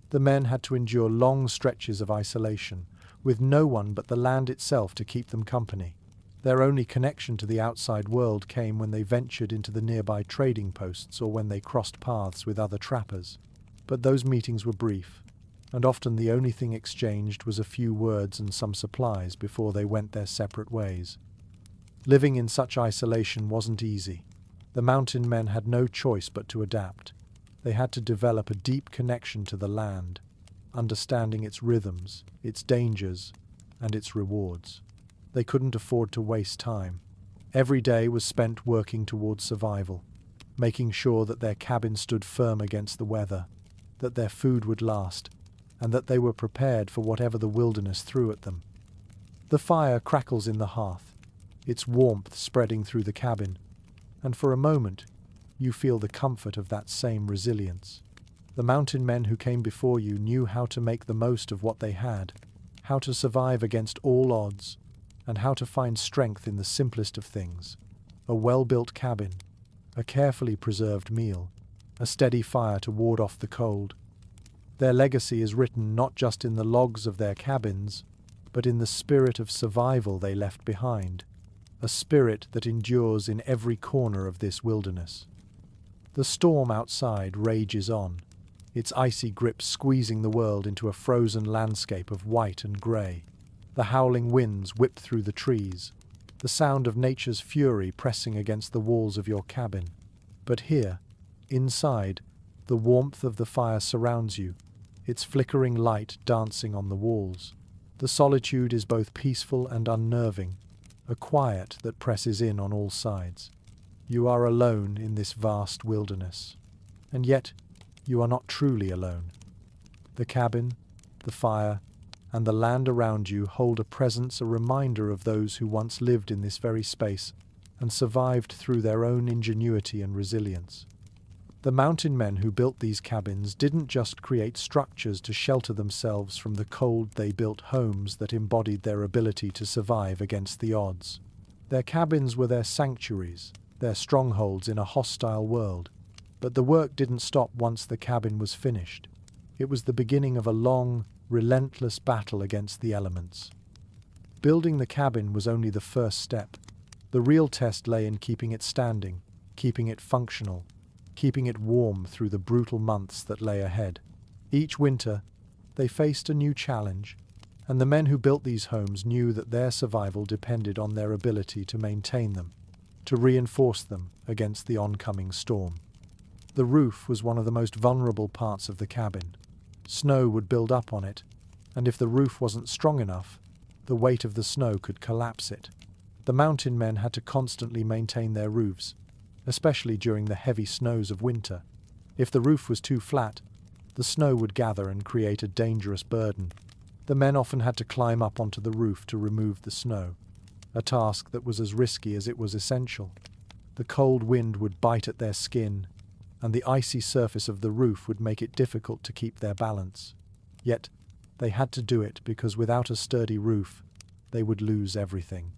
The men had to endure long stretches of isolation, with no one but the land itself to keep them company. Their only connection to the outside world came when they ventured into the nearby trading posts or when they crossed paths with other trappers. But those meetings were brief, and often the only thing exchanged was a few words and some supplies before they went their separate ways. Living in such isolation wasn't easy. The mountain men had no choice but to adapt. They had to develop a deep connection to the land, understanding its rhythms, its dangers, and its rewards. They couldn't afford to waste time. Every day was spent working towards survival, making sure that their cabin stood firm against the weather, that their food would last, and that they were prepared for whatever the wilderness threw at them. The fire crackles in the hearth, its warmth spreading through the cabin, and for a moment you feel the comfort of that same resilience. The mountain men who came before you knew how to make the most of what they had, how to survive against all odds, and how to find strength in the simplest of things: a well-built cabin, a carefully preserved meal, a steady fire to ward off the cold. Their legacy is written not just in the logs of their cabins, but in the spirit of survival they left behind, a spirit that endures in every corner of this wilderness. The storm outside rages on, its icy grip squeezing the world into a frozen landscape of white and grey. The howling winds whip through the trees, the sound of nature's fury pressing against the walls of your cabin. But here, inside, the warmth of the fire surrounds you, its flickering light dancing on the walls. The solitude is both peaceful and unnerving, a quiet that presses in on all sides. You are alone in this vast wilderness, and yet you are not truly alone. The cabin, the fire, and the land around you hold a presence, a reminder of those who once lived in this very space and survived through their own ingenuity and resilience. The mountain men who built these cabins didn't just create structures to shelter themselves from the cold, they built homes that embodied their ability to survive against the odds. Their cabins were their sanctuaries, their strongholds in a hostile world. But the work didn't stop once the cabin was finished. It was the beginning of a long, relentless battle against the elements. Building the cabin was only the first step. The real test lay in keeping it standing, keeping it functional, keeping it warm through the brutal months that lay ahead. Each winter, they faced a new challenge, and the men who built these homes knew that their survival depended on their ability to maintain them, to reinforce them against the oncoming storm. The roof was one of the most vulnerable parts of the cabin. Snow would build up on it, and if the roof wasn't strong enough, the weight of the snow could collapse it. The mountain men had to constantly maintain their roofs, especially during the heavy snows of winter. If the roof was too flat, the snow would gather and create a dangerous burden. The men often had to climb up onto the roof to remove the snow, a task that was as risky as it was essential. The cold wind would bite at their skin, and the icy surface of the roof would make it difficult to keep their balance. Yet, they had to do it because without a sturdy roof, they would lose everything.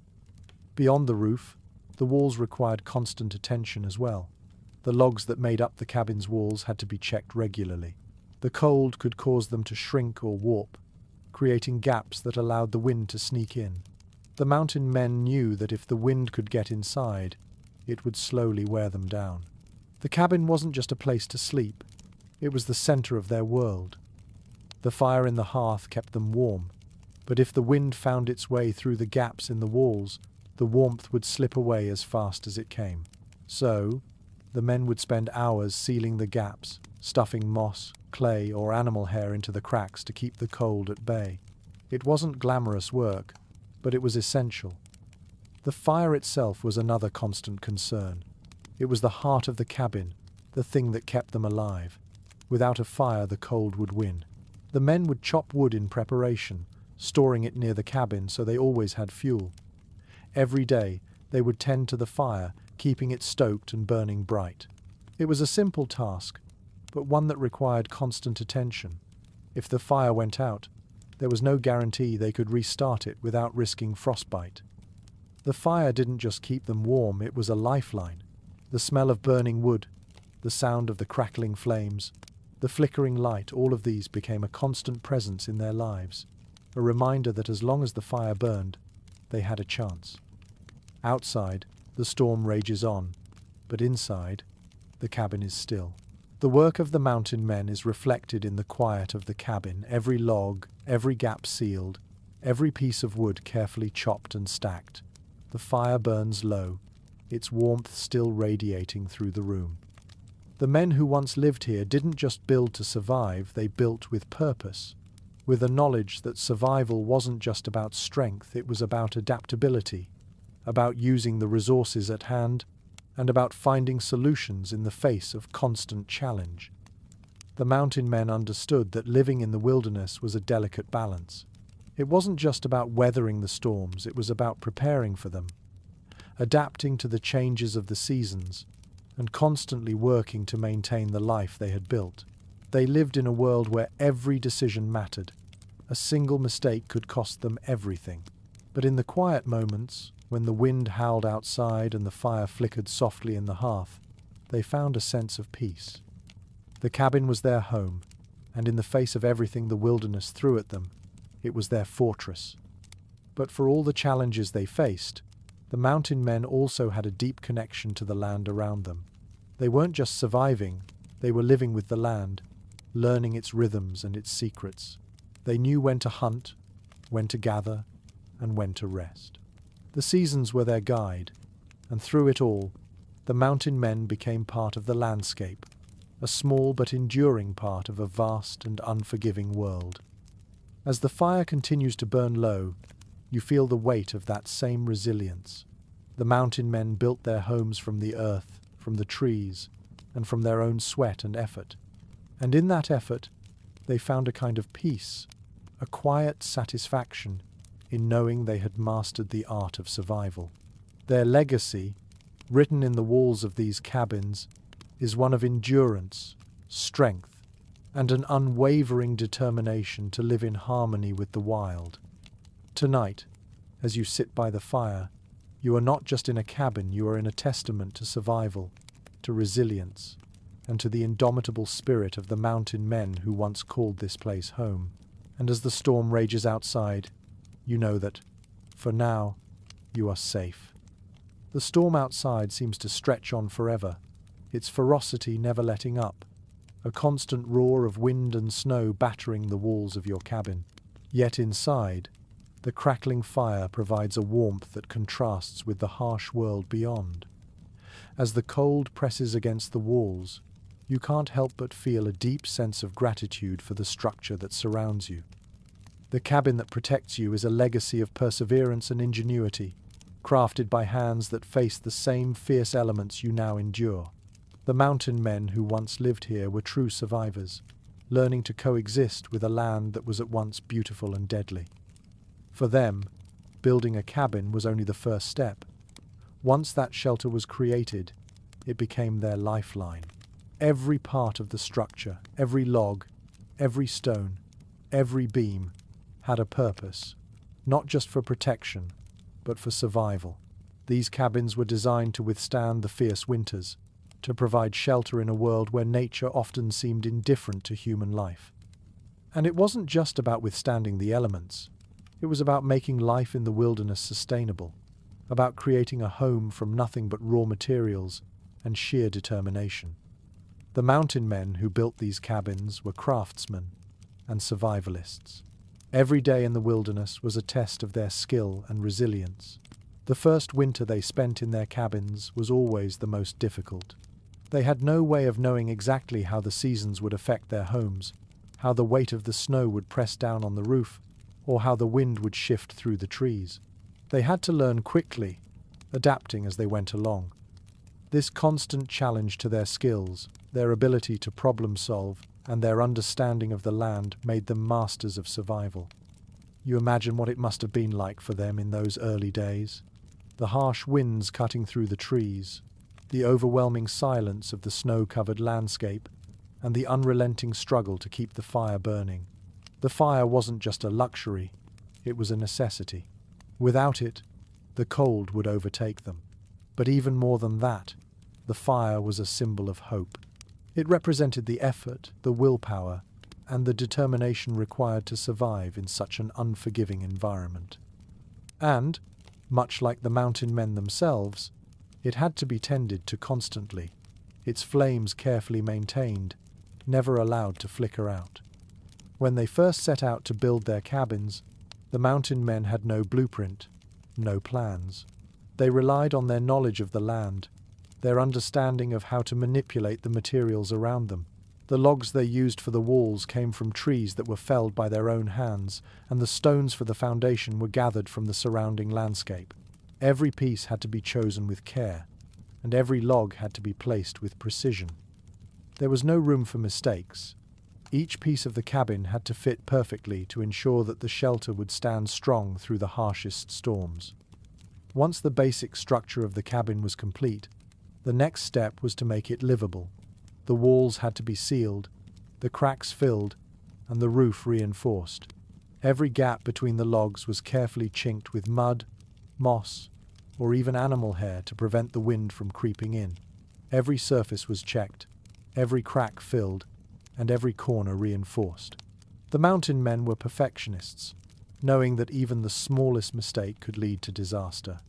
Beyond the roof, the walls required constant attention as well. The logs that made up the cabin's walls had to be checked regularly. The cold could cause them to shrink or warp, creating gaps that allowed the wind to sneak in. The mountain men knew that if the wind could get inside, it would slowly wear them down. The cabin wasn't just a place to sleep, it was the center of their world. The fire in the hearth kept them warm, but if the wind found its way through the gaps in the walls, the warmth would slip away as fast as it came. So, the men would spend hours sealing the gaps, stuffing moss, clay, or animal hair into the cracks to keep the cold at bay. It wasn't glamorous work, but it was essential. The fire itself was another constant concern. It was the heart of the cabin, the thing that kept them alive. Without a fire, the cold would win. The men would chop wood in preparation, storing it near the cabin so they always had fuel. Every day, they would tend to the fire, keeping it stoked and burning bright. It was a simple task, but one that required constant attention. If the fire went out, there was no guarantee they could restart it without risking frostbite. The fire didn't just keep them warm, it was a lifeline. The smell of burning wood, the sound of the crackling flames, the flickering light, all of these became a constant presence in their lives, a reminder that as long as the fire burned, they had a chance. Outside, the storm rages on, but inside, the cabin is still. The work of the mountain men is reflected in the quiet of the cabin, every log, every gap sealed, every piece of wood carefully chopped and stacked. The fire burns low, its warmth still radiating through the room. The men who once lived here didn't just build to survive, they built with purpose, with the knowledge that survival wasn't just about strength, it was about adaptability, about using the resources at hand, and about finding solutions in the face of constant challenge. The mountain men understood that living in the wilderness was a delicate balance. It wasn't just about weathering the storms, it was about preparing for them, adapting to the changes of the seasons, and constantly working to maintain the life they had built. They lived in a world where every decision mattered. A single mistake could cost them everything. But in the quiet moments, when the wind howled outside and the fire flickered softly in the hearth, they found a sense of peace. The cabin was their home, and in the face of everything the wilderness threw at them, it was their fortress. But for all the challenges they faced, the mountain men also had a deep connection to the land around them. They weren't just surviving, they were living with the land, learning its rhythms and its secrets. They knew when to hunt, when to gather, and when to rest. The seasons were their guide, and through it all, the mountain men became part of the landscape, a small but enduring part of a vast and unforgiving world. As the fire continues to burn low, you feel the weight of that same resilience. The mountain men built their homes from the earth, from the trees, and from their own sweat and effort. And in that effort, they found a kind of peace, a quiet satisfaction in knowing they had mastered the art of survival. Their legacy, Written in the walls of these cabins is one of endurance, strength, and an unwavering determination to live in harmony with the wild. Tonight, as you sit by the fire, you are not just in a cabin, you are in a testament to survival, to resilience, and to the indomitable spirit of the mountain men who once called this place home. And as the storm rages outside, you know that, for now, you are safe. The storm outside seems to stretch on forever, its ferocity never letting up, a constant roar of wind and snow battering the walls of your cabin. Yet inside, the crackling fire provides a warmth that contrasts with the harsh world beyond. As the cold presses against the walls, you can't help but feel a deep sense of gratitude for the structure that surrounds you. The cabin that protects you is a legacy of perseverance and ingenuity, crafted by hands that face the same fierce elements you now endure. The mountain men who once lived here were true survivors, learning to coexist with a land that was at once beautiful and deadly. For them, building a cabin was only the first step. Once that shelter was created, it became their lifeline. Every part of the structure, every log, every stone, every beam, had a purpose, not just for protection, but for survival. These cabins were designed to withstand the fierce winters, to provide shelter in a world where nature often seemed indifferent to human life. And it wasn't just about withstanding the elements. It was about making life in the wilderness sustainable, about creating a home from nothing but raw materials and sheer determination. The mountain men who built these cabins were craftsmen and survivalists. Every day in the wilderness was a test of their skill and resilience. The first winter they spent in their cabins was always the most difficult. They had no way of knowing exactly how the seasons would affect their homes, how the weight of the snow would press down on the roof, or how the wind would shift through the trees. They had to learn quickly, adapting as they went along. This constant challenge to their skills, their ability to problem solve, and their understanding of the land made them masters of survival. You imagine what it must have been like for them in those early days. The harsh winds cutting through the trees, the overwhelming silence of the snow-covered landscape, and the unrelenting struggle to keep the fire burning. The fire wasn't just a luxury, it was a necessity. Without it, the cold would overtake them. But even more than that, the fire was a symbol of hope. It represented the effort, the willpower, and the determination required to survive in such an unforgiving environment. And, much like the mountain men themselves, it had to be tended to constantly, its flames carefully maintained, never allowed to flicker out. When they first set out to build their cabins, the mountain men had no blueprint, no plans. They relied on their knowledge of the land, their understanding of how to manipulate the materials around them. The logs they used for the walls came from trees that were felled by their own hands, and the stones for the foundation were gathered from the surrounding landscape. Every piece had to be chosen with care, and every log had to be placed with precision. There was no room for mistakes. Each piece of the cabin had to fit perfectly to ensure that the shelter would stand strong through the harshest storms. Once the basic structure of the cabin was complete, the next step was to make it livable. The walls had to be sealed, the cracks filled, and the roof reinforced. Every gap between the logs was carefully chinked with mud, moss, or even animal hair to prevent the wind from creeping in. Every surface was checked, every crack filled, and every corner reinforced. The mountain men were perfectionists, knowing that even the smallest mistake could lead to disaster.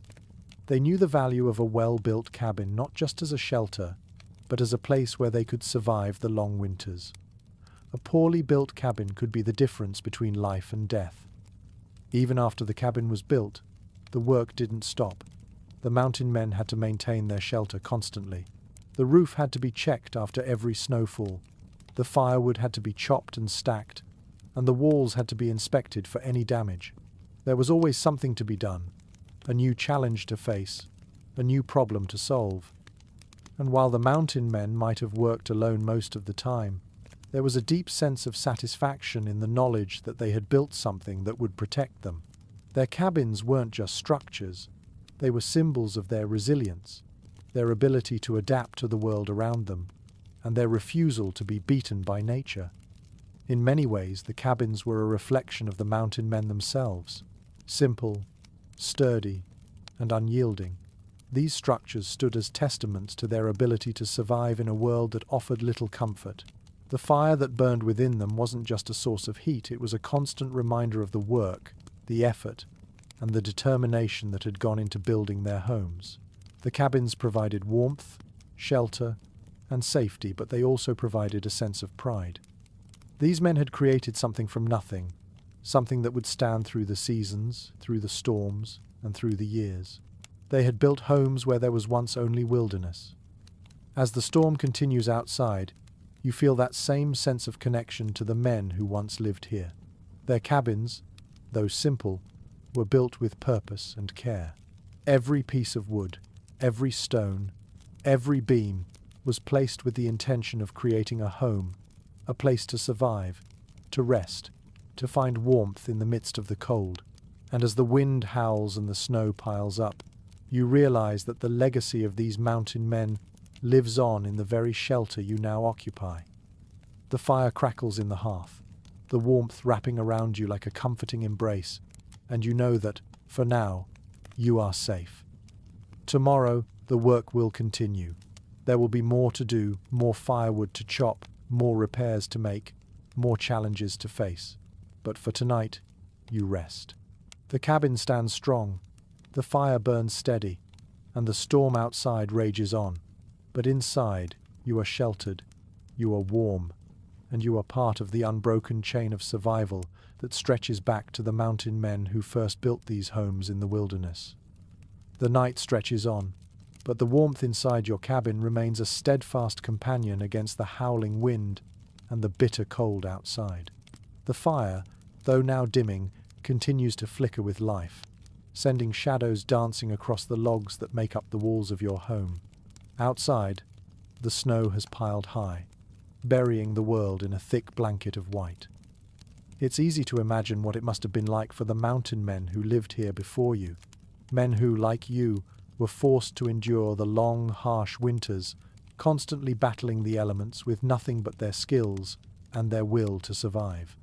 They knew the value of a well-built cabin not just as a shelter, but as a place where they could survive the long winters. A poorly built cabin could be the difference between life and death. Even after the cabin was built, the work didn't stop. The mountain men had to maintain their shelter constantly. The roof had to be checked after every snowfall. The firewood had to be chopped and stacked, and the walls had to be inspected for any damage. There was always something to be done, a new challenge to face, a new problem to solve. And while the mountain men might have worked alone most of the time, there was a deep sense of satisfaction in the knowledge that they had built something that would protect them. Their cabins weren't just structures, they were symbols of their resilience, their ability to adapt to the world around them, and their refusal to be beaten by nature. In many ways, the cabins were a reflection of the mountain men themselves. Simple, sturdy, and unyielding, these structures stood as testaments to their ability to survive in a world that offered little comfort. The fire that burned within them wasn't just a source of heat, it was a constant reminder of the work, the effort, and the determination that had gone into building their homes. The cabins provided warmth, shelter, and safety, but they also provided a sense of pride. These men had created something from nothing, something that would stand through the seasons, through the storms, and through the years. They had built homes where there was once only wilderness. As the storm continues outside, you feel that same sense of connection to the men who once lived here. Their cabins, though simple, were built with purpose and care. Every piece of wood, every stone, every beam was placed with the intention of creating a home, a place to survive, to rest, to find warmth in the midst of the cold. And as the wind howls and the snow piles up, you realize that the legacy of these mountain men lives on in the very shelter you now occupy. The fire crackles in the hearth, the warmth wrapping around you like a comforting embrace, and you know that, for now, you are safe. Tomorrow, the work will continue. There will be more to do, more firewood to chop, more repairs to make, more challenges to face. But for tonight, you rest. The cabin stands strong, the fire burns steady, and the storm outside rages on. But inside, you are sheltered, you are warm, and you are part of the unbroken chain of survival that stretches back to the mountain men who first built these homes in the wilderness. The night stretches on, but the warmth inside your cabin remains a steadfast companion against the howling wind and the bitter cold outside. The fire, though now dimming, continues to flicker with life, sending shadows dancing across the logs that make up the walls of your home. Outside, the snow has piled high, burying the world in a thick blanket of white. It's easy to imagine what it must have been like for the mountain men who lived here before you, men who, like you, were forced to endure the long, harsh winters, constantly battling the elements with nothing but their skills and their will to survive.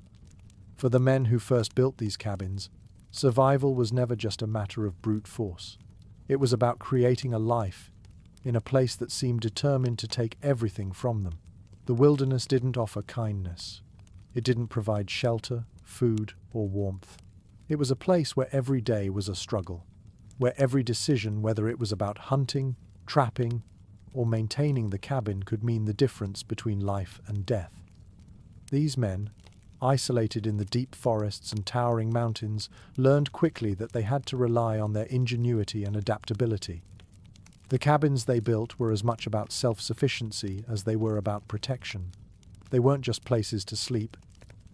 For the men who first built these cabins, survival was never just a matter of brute force. It was about creating a life in a place that seemed determined to take everything from them. The wilderness didn't offer kindness. It didn't provide shelter, food, or warmth. It was a place where every day was a struggle, where every decision, whether it was about hunting, trapping, or maintaining the cabin, could mean the difference between life and death. These men, isolated in the deep forests and towering mountains, learned quickly that they had to rely on their ingenuity and adaptability. The cabins they built were as much about self-sufficiency as they were about protection. They weren't just places to sleep,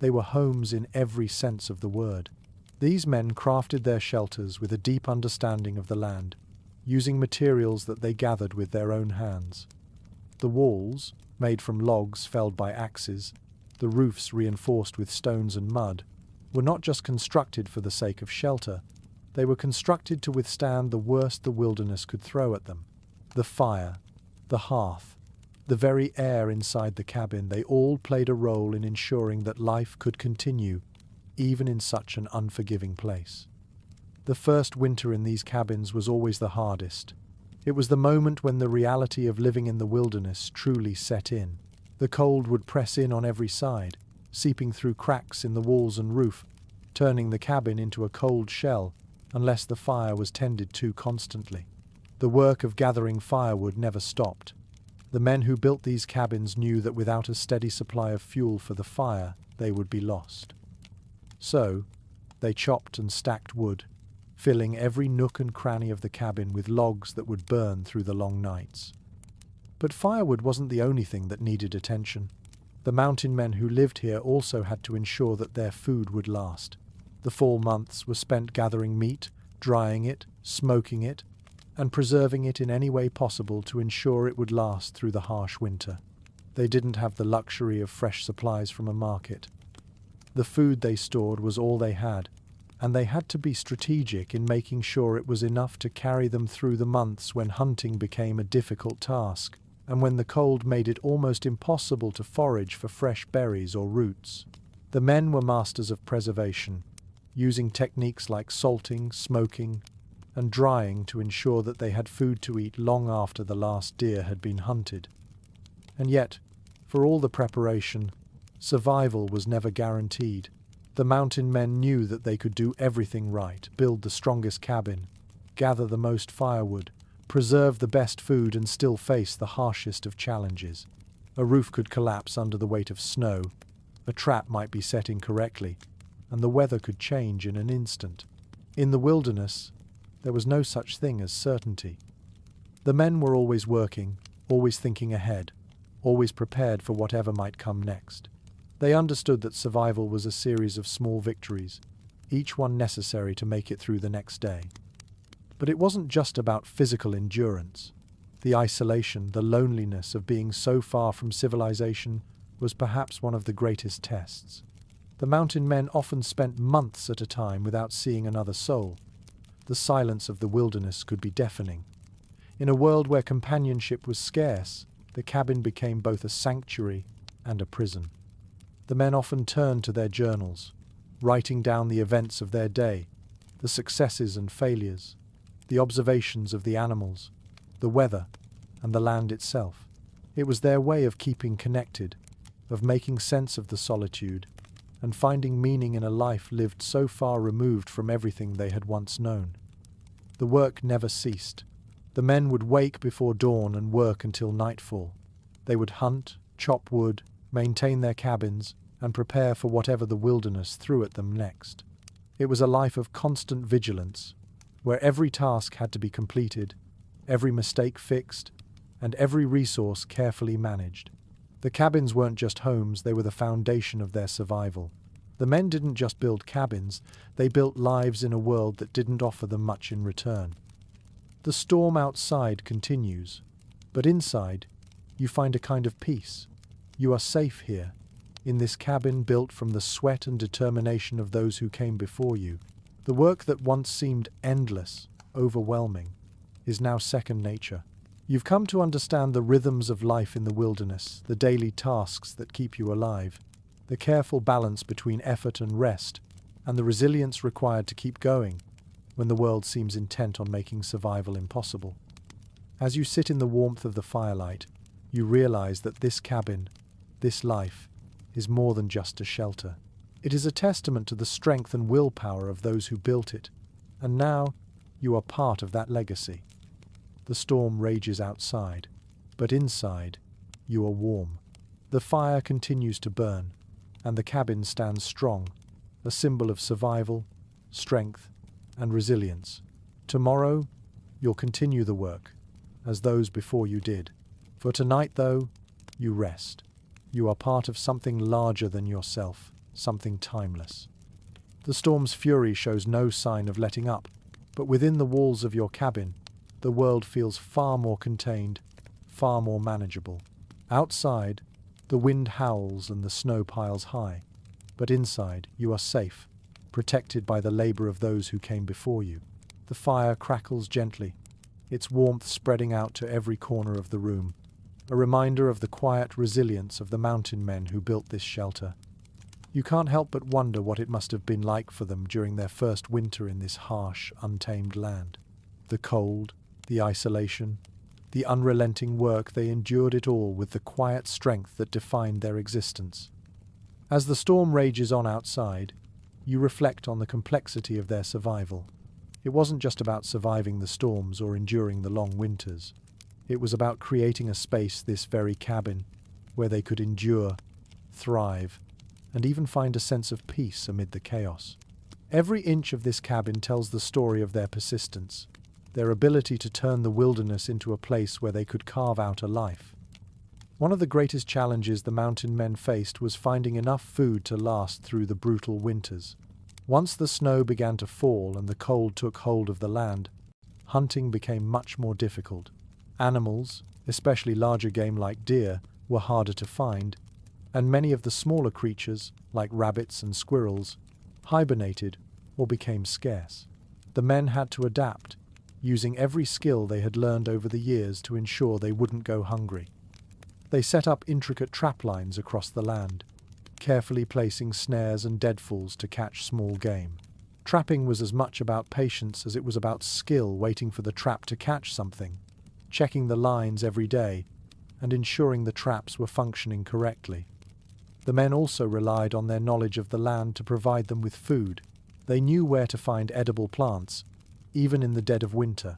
they were homes in every sense of the word. These men crafted their shelters with a deep understanding of the land, using materials that they gathered with their own hands. The walls, made from logs felled by axes, the roofs reinforced with stones and mud, were not just constructed for the sake of shelter, they were constructed to withstand the worst the wilderness could throw at them. The fire, the hearth, the very air inside the cabin, they all played a role in ensuring that life could continue, even in such an unforgiving place. The first winter in these cabins was always the hardest. It was the moment when the reality of living in the wilderness truly set in. The cold would press in on every side, seeping through cracks in the walls and roof, turning the cabin into a cold shell unless the fire was tended to constantly. The work of gathering firewood never stopped. The men who built these cabins knew that without a steady supply of fuel for the fire, they would be lost. So, they chopped and stacked wood, filling every nook and cranny of the cabin with logs that would burn through the long nights. But firewood wasn't the only thing that needed attention. The mountain men who lived here also had to ensure that their food would last. The fall months were spent gathering meat, drying it, smoking it, and preserving it in any way possible to ensure it would last through the harsh winter. They didn't have the luxury of fresh supplies from a market. The food they stored was all they had, and they had to be strategic in making sure it was enough to carry them through the months when hunting became a difficult task, and when the cold made it almost impossible to forage for fresh berries or roots. The men were masters of preservation, using techniques like salting, smoking, and drying to ensure that they had food to eat long after the last deer had been hunted. And yet, for all the preparation, survival was never guaranteed. The mountain men knew that they could do everything right, build the strongest cabin, gather the most firewood, preserve the best food, and still face the harshest of challenges. A roof could collapse under the weight of snow, a trap might be set incorrectly, and the weather could change in an instant. In the wilderness, there was no such thing as certainty. The men were always working, always thinking ahead, always prepared for whatever might come next. They understood that survival was a series of small victories, each one necessary to make it through the next day. But it wasn't just about physical endurance. The isolation, the loneliness of being so far from civilization was perhaps one of the greatest tests. The mountain men often spent months at a time without seeing another soul. The silence of the wilderness could be deafening. In a world where companionship was scarce, the cabin became both a sanctuary and a prison. The men often turned to their journals, writing down the events of their day, the successes and failures, the observations of the animals, the weather, and the land itself. It was their way of keeping connected, of making sense of the solitude, and finding meaning in a life lived so far removed from everything they had once known. The work never ceased. The men would wake before dawn and work until nightfall. They would hunt, chop wood, maintain their cabins, and prepare for whatever the wilderness threw at them next. It was a life of constant vigilance, where every task had to be completed, every mistake fixed, and every resource carefully managed. The cabins weren't just homes, they were the foundation of their survival. The men didn't just build cabins, they built lives in a world that didn't offer them much in return. The storm outside continues, but inside, you find a kind of peace. You are safe here, in this cabin built from the sweat and determination of those who came before you. The work that once seemed endless, overwhelming, is now second nature. You've come to understand the rhythms of life in the wilderness, the daily tasks that keep you alive, the careful balance between effort and rest, and the resilience required to keep going when the world seems intent on making survival impossible. As you sit in the warmth of the firelight, you realize that this cabin, this life, is more than just a shelter. It is a testament to the strength and willpower of those who built it, and now you are part of that legacy. The storm rages outside, but inside you are warm. The fire continues to burn, and the cabin stands strong, a symbol of survival, strength, and resilience. Tomorrow, you'll continue the work, as those before you did. For tonight, though, you rest. You are part of something larger than yourself, something timeless. The storm's fury shows no sign of letting up, but within the walls of your cabin, the world feels far more contained, far more manageable. Outside, the wind howls and the snow piles high, but inside, you are safe, protected by the labor of those who came before you. The fire crackles gently, its warmth spreading out to every corner of the room, a reminder of the quiet resilience of the mountain men who built this shelter. You can't help but wonder what it must have been like for them during their first winter in this harsh, untamed land. The cold, the isolation, the unrelenting work, they endured it all with the quiet strength that defined their existence. As the storm rages on outside, you reflect on the complexity of their survival. It wasn't just about surviving the storms or enduring the long winters. It was about creating a space, this very cabin, where they could endure, thrive, and even find a sense of peace amid the chaos. Every inch of this cabin tells the story of their persistence, their ability to turn the wilderness into a place where they could carve out a life. One of the greatest challenges the mountain men faced was finding enough food to last through the brutal winters. Once the snow began to fall and the cold took hold of the land, hunting became much more difficult. Animals, especially larger game like deer, were harder to find, and many of the smaller creatures, like rabbits and squirrels, hibernated or became scarce. The men had to adapt, using every skill they had learned over the years to ensure they wouldn't go hungry. They set up intricate trap lines across the land, carefully placing snares and deadfalls to catch small game. Trapping was as much about patience as it was about skill, waiting for the trap to catch something, checking the lines every day, and ensuring the traps were functioning correctly. The men also relied on their knowledge of the land to provide them with food. They knew where to find edible plants, even in the dead of winter,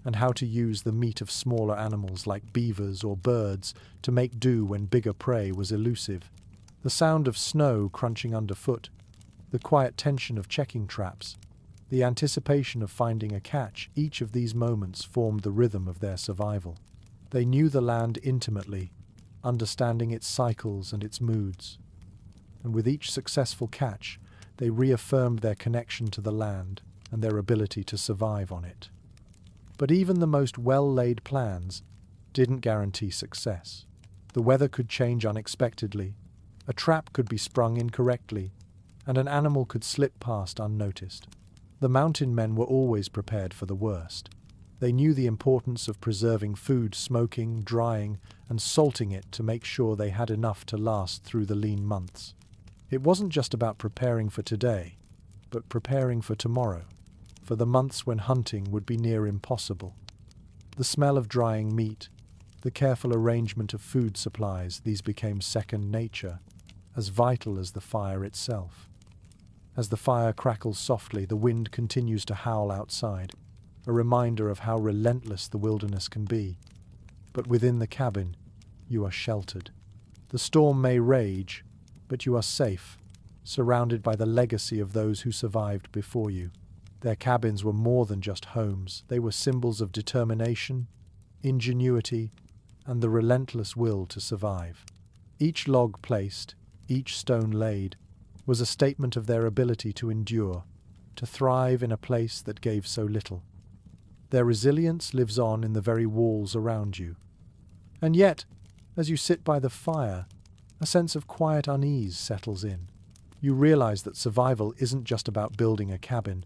and how to use the meat of smaller animals like beavers or birds to make do when bigger prey was elusive. The sound of snow crunching underfoot, the quiet tension of checking traps, the anticipation of finding a catch, each of these moments formed the rhythm of their survival. They knew the land intimately, understanding its cycles and its moods. And with each successful catch, they reaffirmed their connection to the land and their ability to survive on it. But even the most well-laid plans didn't guarantee success. The weather could change unexpectedly, a trap could be sprung incorrectly, and an animal could slip past unnoticed. The mountain men were always prepared for the worst. They knew the importance of preserving food, smoking, drying, and salting it to make sure they had enough to last through the lean months. It wasn't just about preparing for today, but preparing for tomorrow, for the months when hunting would be near impossible. The smell of drying meat, the careful arrangement of food supplies, these became second nature, as vital as the fire itself. As the fire crackles softly, the wind continues to howl outside, a reminder of how relentless the wilderness can be. But within the cabin, you are sheltered. The storm may rage, but you are safe, surrounded by the legacy of those who survived before you. Their cabins were more than just homes. They were symbols of determination, ingenuity, and the relentless will to survive. Each log placed, each stone laid, was a statement of their ability to endure, to thrive in a place that gave so little. Their resilience lives on in the very walls around you. And yet, as you sit by the fire, a sense of quiet unease settles in. You realize that survival isn't just about building a cabin,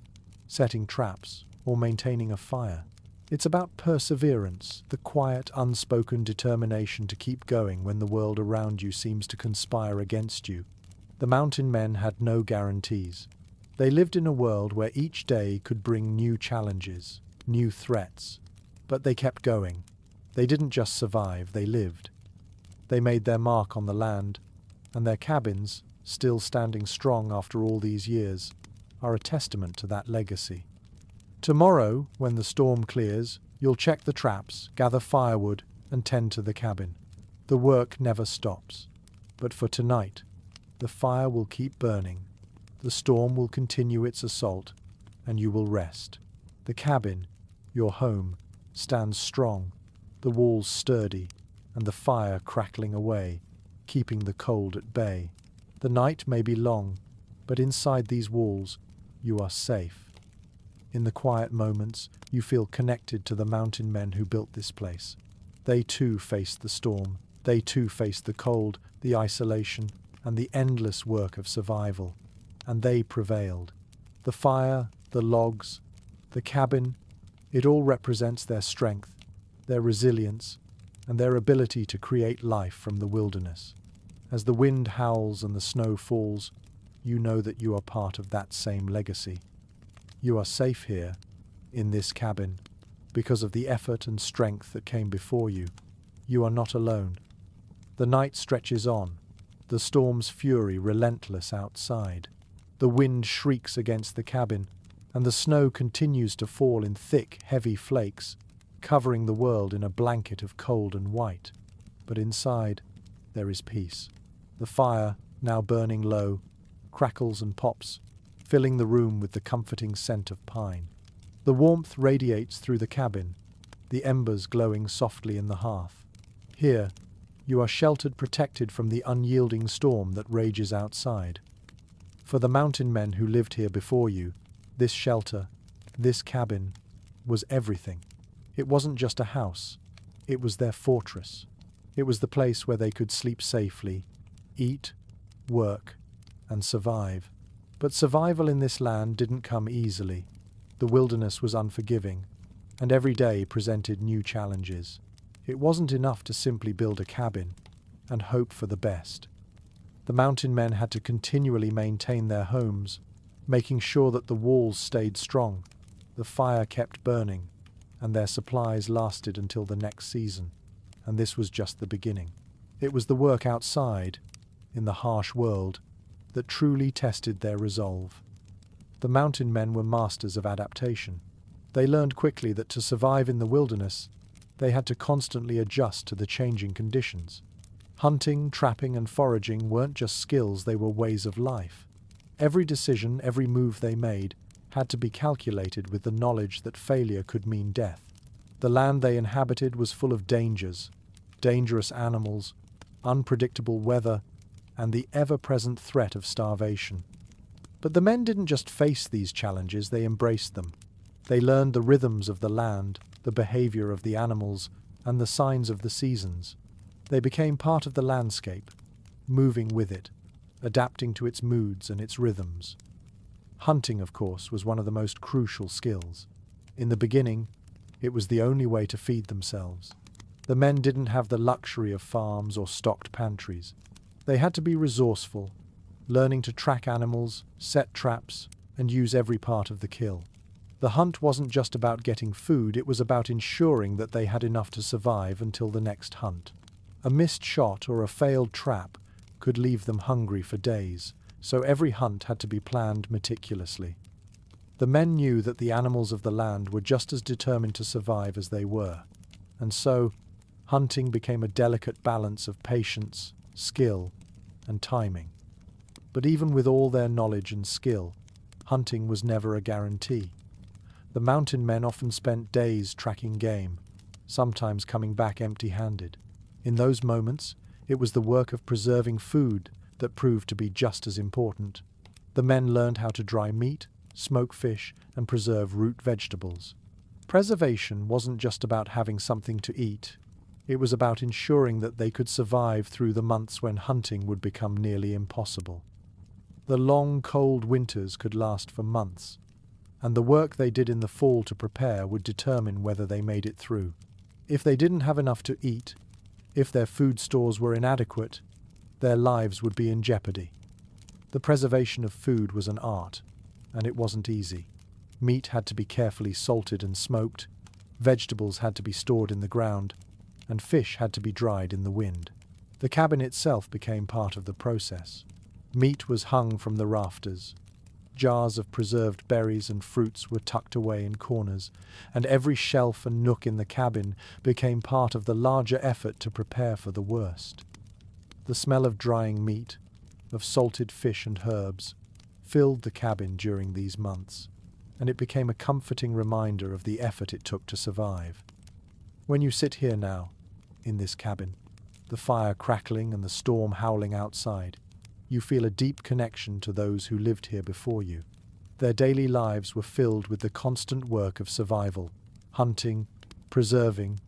setting traps, or maintaining a fire. It's about perseverance, the quiet, unspoken determination to keep going when the world around you seems to conspire against you. The mountain men had no guarantees. They lived in a world where each day could bring new challenges, new threats. But they kept going. They didn't just survive, they lived. They made their mark on the land, and their cabins, still standing strong after all these years, are a testament to that legacy. Tomorrow, when the storm clears, you'll check the traps, gather firewood, and tend to the cabin. The work never stops. But for tonight, the fire will keep burning, the storm will continue its assault, and you will rest. The cabin, your home, stands strong, the walls sturdy, and the fire crackling away, keeping the cold at bay. The night may be long, but inside these walls, you are safe. In the quiet moments, you feel connected to the mountain men who built this place. They too faced the storm. They too faced the cold, the isolation, and the endless work of survival. And they prevailed. The fire, the logs, the cabin, it all represents their strength, their resilience, and their ability to create life from the wilderness. As the wind howls and the snow falls, you know that you are part of that same legacy. You are safe here, in this cabin, because of the effort and strength that came before you. You are not alone. The night stretches on, the storm's fury relentless outside. The wind shrieks against the cabin, and the snow continues to fall in thick, heavy flakes, covering the world in a blanket of cold and white. But inside, there is peace. The fire, now burning low, crackles and pops, filling the room with the comforting scent of pine. The warmth radiates through the cabin, the embers glowing softly in the hearth. Here, you are sheltered, protected from the unyielding storm that rages outside. For the mountain men who lived here before you, this shelter, this cabin, was everything. It wasn't just a house, it was their fortress. It was the place where they could sleep safely, eat, work, and survive. But survival in this land didn't come easily. The wilderness was unforgiving, and every day presented new challenges. It wasn't enough to simply build a cabin and hope for the best. The mountain men had to continually maintain their homes, making sure that the walls stayed strong, the fire kept burning, and their supplies lasted until the next season. And this was just the beginning. It was the work outside, in the harsh world, that truly tested their resolve. The mountain men were masters of adaptation. They learned quickly that to survive in the wilderness, they had to constantly adjust to the changing conditions. Hunting, trapping, and foraging weren't just skills, they were ways of life. Every decision, every move they made, had to be calculated with the knowledge that failure could mean death. The land they inhabited was full of dangers, dangerous animals, unpredictable weather, and the ever-present threat of starvation. But the men didn't just face these challenges, they embraced them. They learned the rhythms of the land, the behavior of the animals, and the signs of the seasons. They became part of the landscape, moving with it, adapting to its moods and its rhythms. Hunting, of course, was one of the most crucial skills. In the beginning, it was the only way to feed themselves. The men didn't have the luxury of farms or stocked pantries. They had to be resourceful, learning to track animals, set traps, and use every part of the kill. The hunt wasn't just about getting food, it was about ensuring that they had enough to survive until the next hunt. A missed shot or a failed trap could leave them hungry for days, so every hunt had to be planned meticulously. The men knew that the animals of the land were just as determined to survive as they were, and so hunting became a delicate balance of patience, skill, and timing. But even with all their knowledge and skill, hunting was never a guarantee. The mountain men often spent days tracking game, sometimes coming back empty-handed. In those moments, it was the work of preserving food that proved to be just as important. The men learned how to dry meat, smoke fish, and preserve root vegetables. Preservation wasn't just about having something to eat. It was about ensuring that they could survive through the months when hunting would become nearly impossible. The long, cold winters could last for months, and the work they did in the fall to prepare would determine whether they made it through. If they didn't have enough to eat, if their food stores were inadequate, their lives would be in jeopardy. The preservation of food was an art, and it wasn't easy. Meat had to be carefully salted and smoked, vegetables had to be stored in the ground, and fish had to be dried in the wind. The cabin itself became part of the process. Meat was hung from the rafters. Jars of preserved berries and fruits were tucked away in corners, and every shelf and nook in the cabin became part of the larger effort to prepare for the worst. The smell of drying meat, of salted fish and herbs, filled the cabin during these months, and it became a comforting reminder of the effort it took to survive. When you sit here now, in this cabin, the fire crackling and the storm howling outside, you feel a deep connection to those who lived here before you. Their daily lives were filled with the constant work of survival, hunting, preserving,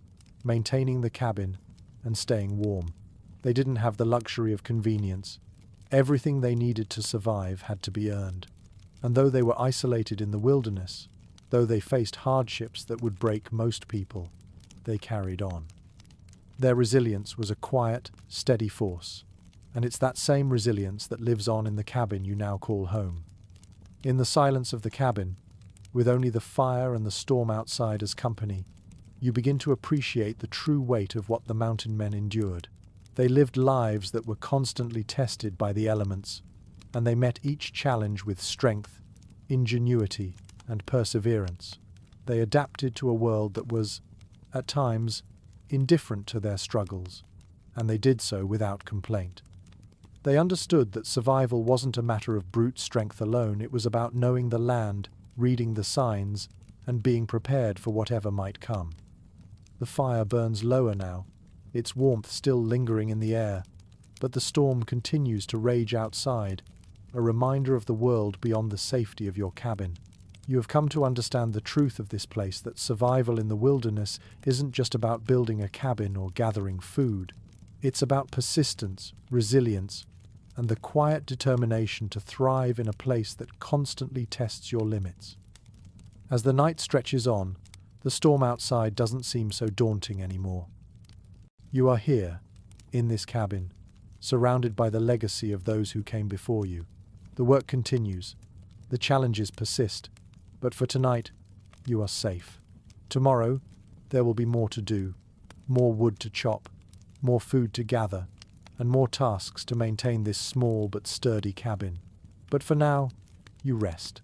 maintaining the cabin, and staying warm. They didn't have the luxury of convenience. Everything they needed to survive had to be earned. And though they were isolated in the wilderness, though they faced hardships that would break most people, they carried on. Their resilience was a quiet, steady force, and it's that same resilience that lives on in the cabin you now call home. In the silence of the cabin, with only the fire and the storm outside as company, you begin to appreciate the true weight of what the mountain men endured. They lived lives that were constantly tested by the elements, and they met each challenge with strength, ingenuity, and perseverance. They adapted to a world that was, at times, indifferent to their struggles, and they did so without complaint. They understood that survival wasn't a matter of brute strength alone, it was about knowing the land, reading the signs, and being prepared for whatever might come. The fire burns lower now, its warmth still lingering in the air, but the storm continues to rage outside, a reminder of the world beyond the safety of your cabin. You have come to understand the truth of this place, that survival in the wilderness isn't just about building a cabin or gathering food. It's about persistence, resilience, and the quiet determination to thrive in a place that constantly tests your limits. As the night stretches on, the storm outside doesn't seem so daunting anymore. You are here, in this cabin, surrounded by the legacy of those who came before you. The work continues, the challenges persist, but for tonight, you are safe. Tomorrow, there will be more to do, more wood to chop, more food to gather, and more tasks to maintain this small but sturdy cabin. But for now, you rest.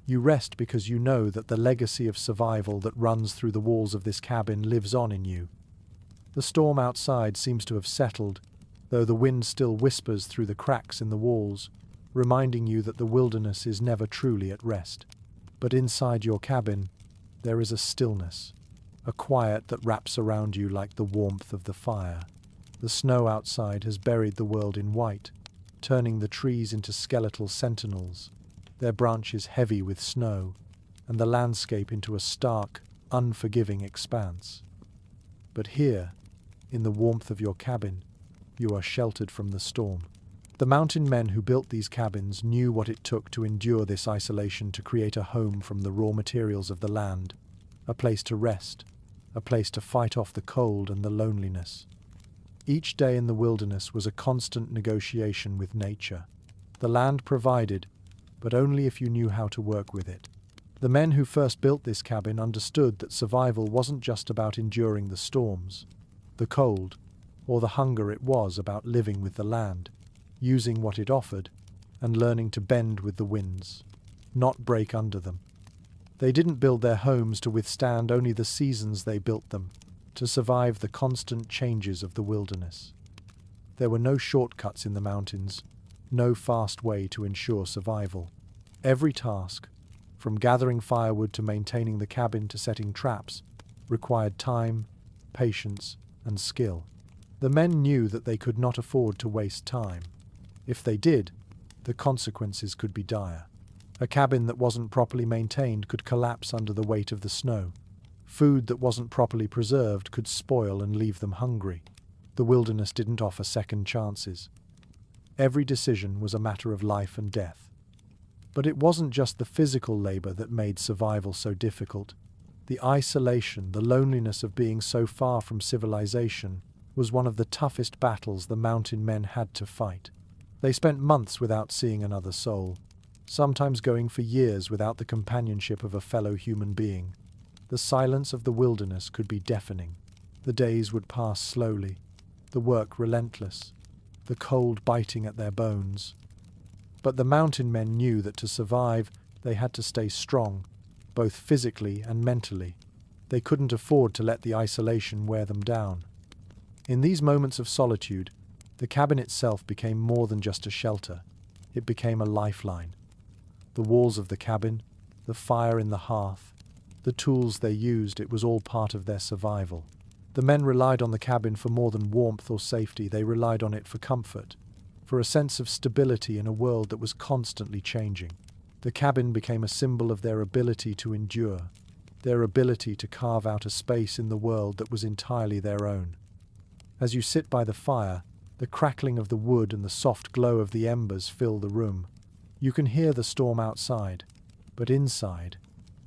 You rest because you know that the legacy of survival that runs through the walls of this cabin lives on in you. The storm outside seems to have settled, though the wind still whispers through the cracks in the walls, reminding you that the wilderness is never truly at rest. But inside your cabin, there is a stillness, a quiet that wraps around you like the warmth of the fire. The snow outside has buried the world in white, turning the trees into skeletal sentinels, their branches heavy with snow, and the landscape into a stark, unforgiving expanse. But here, in the warmth of your cabin, you are sheltered from the storm. The mountain men who built these cabins knew what it took to endure this isolation, to create a home from the raw materials of the land, a place to rest, a place to fight off the cold and the loneliness. Each day in the wilderness was a constant negotiation with nature. The land provided, but only if you knew how to work with it. The men who first built this cabin understood that survival wasn't just about enduring the storms, the cold, or the hunger. It was about living with the land, using what it offered, and learning to bend with the winds, not break under them. They didn't build their homes to withstand only the seasons, they built them to survive the constant changes of the wilderness. There were no shortcuts in the mountains, no fast way to ensure survival. Every task, from gathering firewood to maintaining the cabin to setting traps, required time, patience, and skill. The men knew that they could not afford to waste time. If they did, the consequences could be dire. A cabin that wasn't properly maintained could collapse under the weight of the snow. Food that wasn't properly preserved could spoil and leave them hungry. The wilderness didn't offer second chances. Every decision was a matter of life and death. But it wasn't just the physical labor that made survival so difficult. The isolation, the loneliness of being so far from civilization, was one of the toughest battles the mountain men had to fight. They spent months without seeing another soul, sometimes going for years without the companionship of a fellow human being. The silence of the wilderness could be deafening. The days would pass slowly, the work relentless, the cold biting at their bones. But the mountain men knew that to survive, they had to stay strong, both physically and mentally. They couldn't afford to let the isolation wear them down. In these moments of solitude, the cabin itself became more than just a shelter. It became a lifeline. The walls of the cabin, the fire in the hearth, the tools they used, it was all part of their survival. The men relied on the cabin for more than warmth or safety. They relied on it for comfort, for a sense of stability in a world that was constantly changing. The cabin became a symbol of their ability to endure, their ability to carve out a space in the world that was entirely their own. As you sit by the fire, the crackling of the wood and the soft glow of the embers fill the room. You can hear the storm outside, but inside,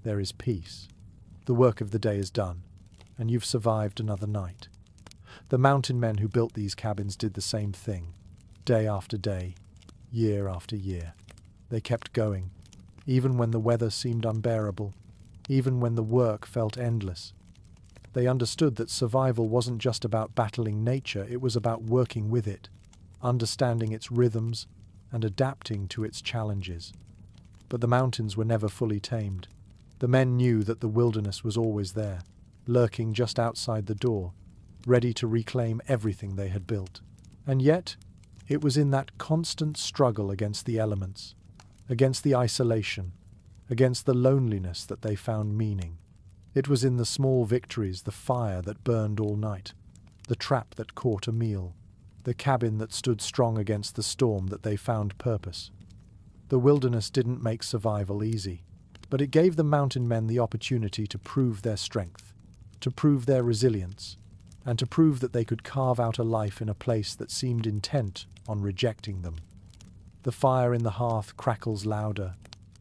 there is peace. The work of the day is done, and you've survived another night. The mountain men who built these cabins did the same thing, day after day, year after year. They kept going, even when the weather seemed unbearable, even when the work felt endless. They understood that survival wasn't just about battling nature, it was about working with it, understanding its rhythms, and adapting to its challenges. But the mountains were never fully tamed. The men knew that the wilderness was always there, lurking just outside the door, ready to reclaim everything they had built. And yet, it was in that constant struggle against the elements, against the isolation, against the loneliness that they found meaning. It was in the small victories, the fire that burned all night, the trap that caught a meal, the cabin that stood strong against the storm, that they found purpose. The wilderness didn't make survival easy, but it gave the mountain men the opportunity to prove their strength, to prove their resilience, and to prove that they could carve out a life in a place that seemed intent on rejecting them. The fire in the hearth crackles louder,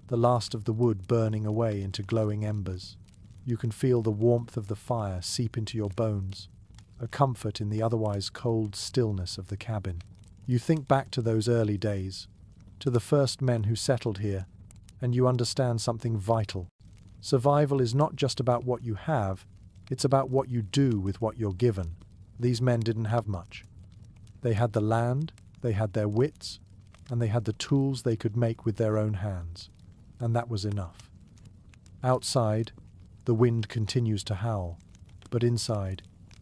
the last of the wood burning away into glowing embers. You can feel the warmth of the fire seep into your bones, a comfort in the otherwise cold stillness of the cabin. You think back to those early days, to the first men who settled here, and you understand something vital. Survival is not just about what you have, it's about what you do with what you're given. These men didn't have much. They had the land, they had their wits, and they had the tools they could make with their own hands. And that was enough. Outside, the wind continues to howl, but inside,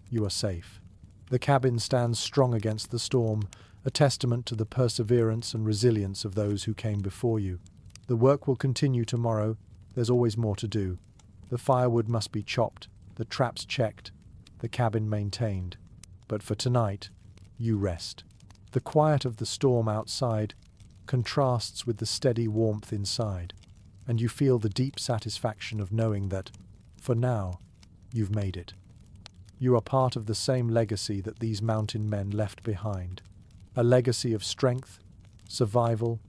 you are safe. The cabin stands strong against the storm, a testament to the perseverance and resilience of those who came before you. The work will continue tomorrow. There's always more to do. The firewood must be chopped, the traps checked, the cabin maintained. But for tonight, you rest. The quiet of the storm outside contrasts with the steady warmth inside, and you feel the deep satisfaction of knowing that, for now, you've made it. You are part of the same legacy that these mountain men left behind, a legacy of strength, survival,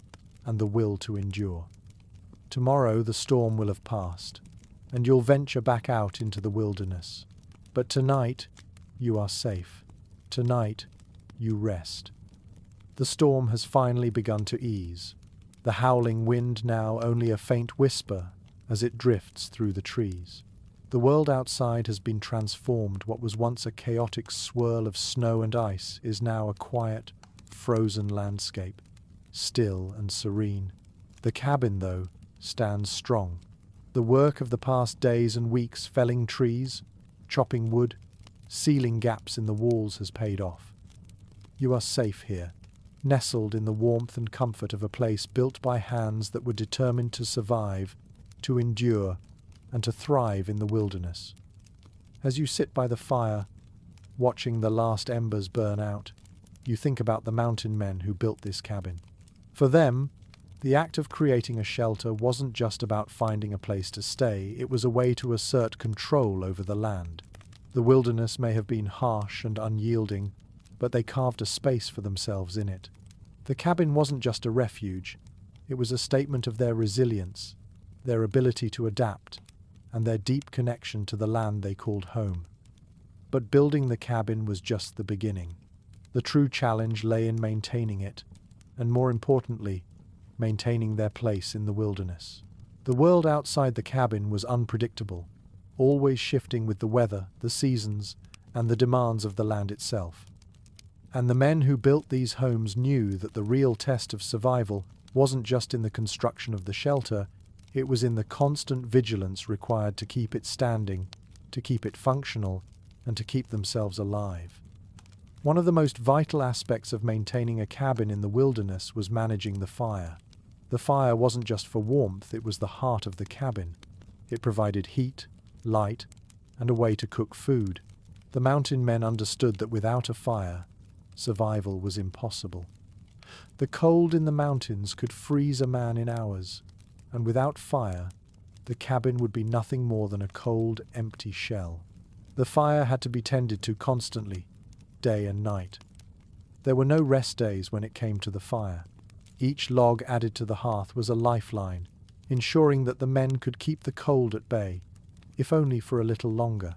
and the will to endure. Tomorrow the storm will have passed, and you'll venture back out into the wilderness. But tonight, you are safe. Tonight, you rest. The storm has finally begun to ease, the howling wind now only a faint whisper as it drifts through the trees. The world outside has been transformed. What was once a chaotic swirl of snow and ice is now a quiet, frozen landscape, still and serene. The cabin, though, stands strong. The work of the past days and weeks felling trees, chopping wood, sealing gaps in the walls has paid off. You are safe here, nestled in the warmth and comfort of a place built by hands that were determined to survive, to endure, and to thrive in the wilderness. As you sit by the fire, watching the last embers burn out, you think about the mountain men who built this cabin. For them, the act of creating a shelter wasn't just about finding a place to stay, it was a way to assert control over the land. The wilderness may have been harsh and unyielding, but they carved a space for themselves in it. The cabin wasn't just a refuge, it was a statement of their resilience, their ability to adapt, and their deep connection to the land they called home. But building the cabin was just the beginning. The true challenge lay in maintaining it, and more importantly, maintaining their place in the wilderness. The world outside the cabin was unpredictable, always shifting with the weather, the seasons, and the demands of the land itself. And the men who built these homes knew that the real test of survival wasn't just in the construction of the shelter, it was in the constant vigilance required to keep it standing, to keep it functional, and to keep themselves alive. One of the most vital aspects of maintaining a cabin in the wilderness was managing the fire. The fire wasn't just for warmth, it was the heart of the cabin. It provided heat, light, and a way to cook food. The mountain men understood that without a fire, survival was impossible. The cold in the mountains could freeze a man in hours, and without fire, the cabin would be nothing more than a cold, empty shell. The fire had to be tended to constantly, day and night. There were no rest days when it came to the fire. Each log added to the hearth was a lifeline, ensuring that the men could keep the cold at bay, if only for a little longer.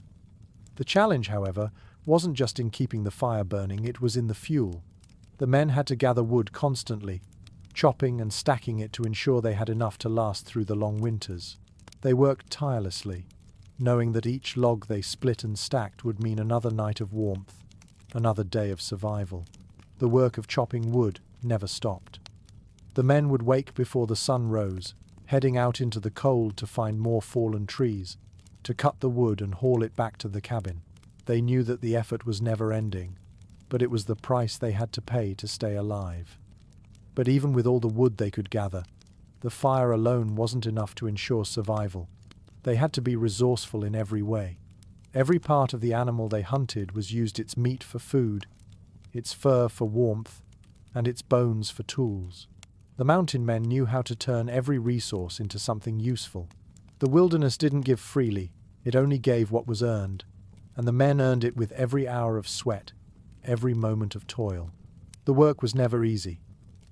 The challenge, however, wasn't just in keeping the fire burning, it was in the fuel. The men had to gather wood constantly, chopping and stacking it to ensure they had enough to last through the long winters. They worked tirelessly, knowing that each log they split and stacked would mean another night of warmth, another day of survival. The work of chopping wood never stopped. The men would wake before the sun rose, heading out into the cold to find more fallen trees, to cut the wood and haul it back to the cabin. They knew that the effort was never ending, but it was the price they had to pay to stay alive. But even with all the wood they could gather, the fire alone wasn't enough to ensure survival. They had to be resourceful in every way. Every part of the animal they hunted was used: its meat for food, its fur for warmth, and its bones for tools. The mountain men knew how to turn every resource into something useful. The wilderness didn't give freely, it only gave what was earned, and the men earned it with every hour of sweat, every moment of toil. The work was never easy,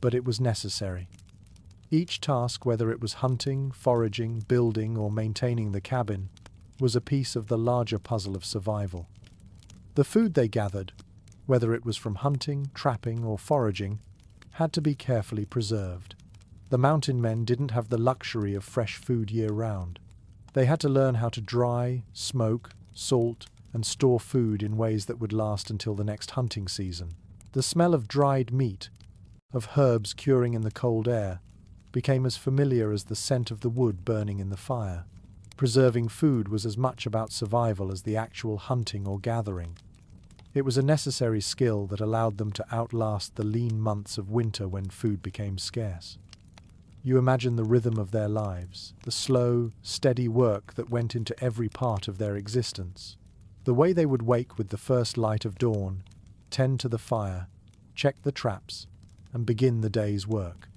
but it was necessary. Each task, whether it was hunting, foraging, building, or maintaining the cabin, was a piece of the larger puzzle of survival. The food they gathered, whether it was from hunting, trapping, or foraging, had to be carefully preserved. The mountain men didn't have the luxury of fresh food year-round. They had to learn how to dry, smoke, salt, and store food in ways that would last until the next hunting season. The smell of dried meat, of herbs curing in the cold air, became as familiar as the scent of the wood burning in the fire. Preserving food was as much about survival as the actual hunting or gathering. It was a necessary skill that allowed them to outlast the lean months of winter when food became scarce. You imagine the rhythm of their lives, the slow, steady work that went into every part of their existence. The way they would wake with the first light of dawn, tend to the fire, check the traps, and begin the day's work.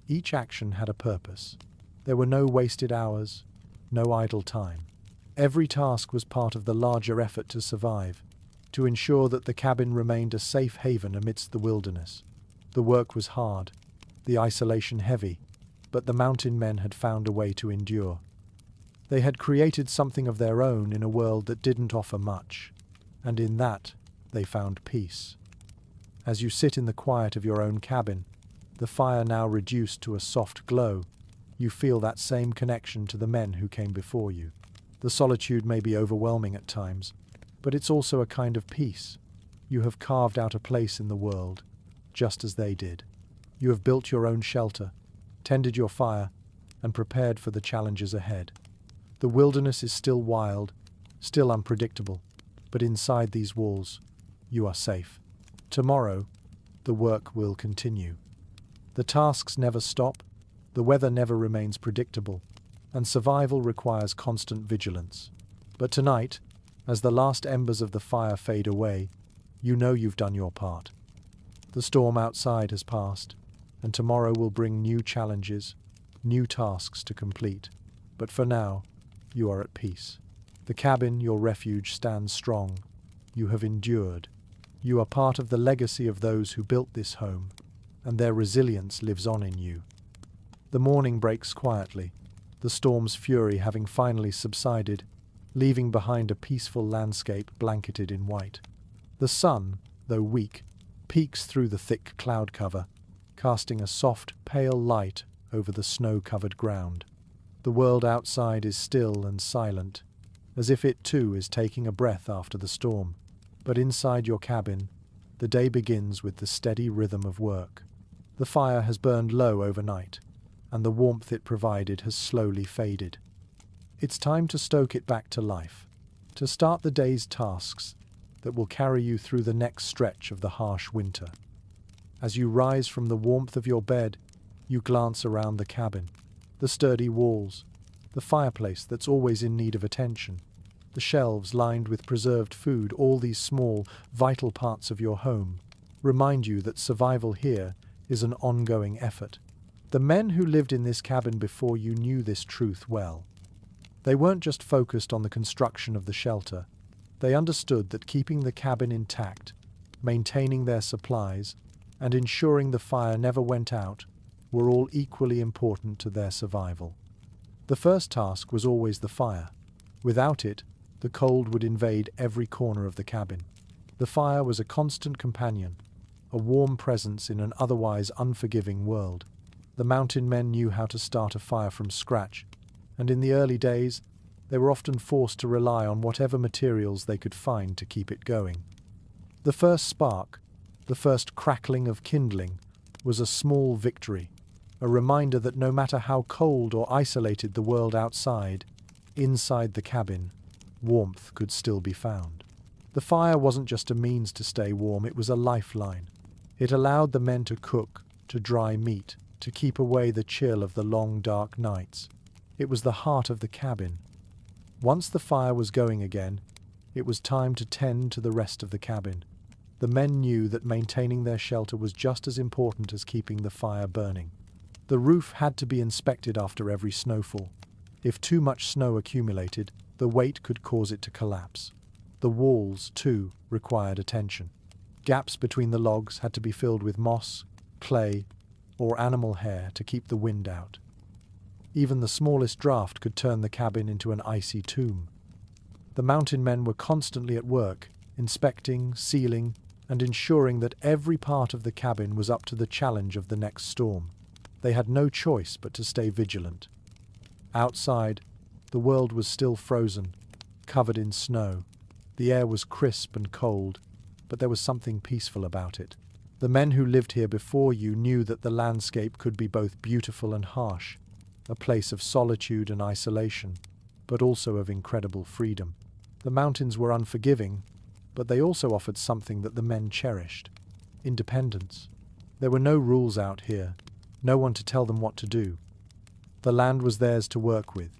Each action had a purpose. There were no wasted hours, no idle time. Every task was part of the larger effort to survive, to ensure that the cabin remained a safe haven amidst the wilderness. The work was hard, the isolation heavy, but the mountain men had found a way to endure. They had created something of their own in a world that didn't offer much, and in that they found peace. As you sit in the quiet of your own cabin, the fire now reduced to a soft glow, you feel that same connection to the men who came before you. The solitude may be overwhelming at times, but it's also a kind of peace. You have carved out a place in the world, just as they did. You have built your own shelter, tended your fire, and prepared for the challenges ahead. The wilderness is still wild, still unpredictable, but inside these walls, you are safe. Tomorrow, the work will continue. The tasks never stop, the weather never remains predictable, and survival requires constant vigilance. But tonight, as the last embers of the fire fade away, you know you've done your part. The storm outside has passed, and tomorrow will bring new challenges, new tasks to complete. But for now, you are at peace. The cabin, your refuge, stands strong. You have endured. You are part of the legacy of those who built this home, and their resilience lives on in you. The morning breaks quietly, the storm's fury having finally subsided, leaving behind a peaceful landscape blanketed in white. The sun, though weak, peeks through the thick cloud cover, casting a soft, pale light over the snow-covered ground. The world outside is still and silent, as if it too is taking a breath after the storm. But inside your cabin, the day begins with the steady rhythm of work. The fire has burned low overnight, and the warmth it provided has slowly faded. It's time to stoke it back to life, to start the day's tasks that will carry you through the next stretch of the harsh winter. As you rise from the warmth of your bed, you glance around the cabin, the sturdy walls, the fireplace that's always in need of attention, the shelves lined with preserved food. All these small, vital parts of your home remind you that survival here is an ongoing effort. The men who lived in this cabin before you knew this truth well. They weren't just focused on the construction of the shelter. They understood that keeping the cabin intact, maintaining their supplies, and ensuring the fire never went out were all equally important to their survival. The first task was always the fire. Without it, the cold would invade every corner of the cabin. The fire was a constant companion, a warm presence in an otherwise unforgiving world. The mountain men knew how to start a fire from scratch, and in the early days, they were often forced to rely on whatever materials they could find to keep it going. The first spark, the first crackling of kindling, was a small victory, a reminder that no matter how cold or isolated the world outside, inside the cabin, warmth could still be found. The fire wasn't just a means to stay warm, it was a lifeline. It allowed the men to cook, to dry meat, to keep away the chill of the long dark nights. It was the heart of the cabin. Once the fire was going again, it was time to tend to the rest of the cabin. The men knew that maintaining their shelter was just as important as keeping the fire burning. The roof had to be inspected after every snowfall. If too much snow accumulated, the weight could cause it to collapse. The walls, too, required attention. Gaps between the logs had to be filled with moss, clay, or animal hair to keep the wind out. Even the smallest draft could turn the cabin into an icy tomb. The mountain men were constantly at work, inspecting, sealing, and ensuring that every part of the cabin was up to the challenge of the next storm. They had no choice but to stay vigilant. Outside, the world was still frozen, covered in snow. The air was crisp and cold, but there was something peaceful about it. The men who lived here before you knew that the landscape could be both beautiful and harsh, a place of solitude and isolation, but also of incredible freedom. The mountains were unforgiving, but they also offered something that the men cherished: independence. There were no rules out here, no one to tell them what to do. The land was theirs to work with,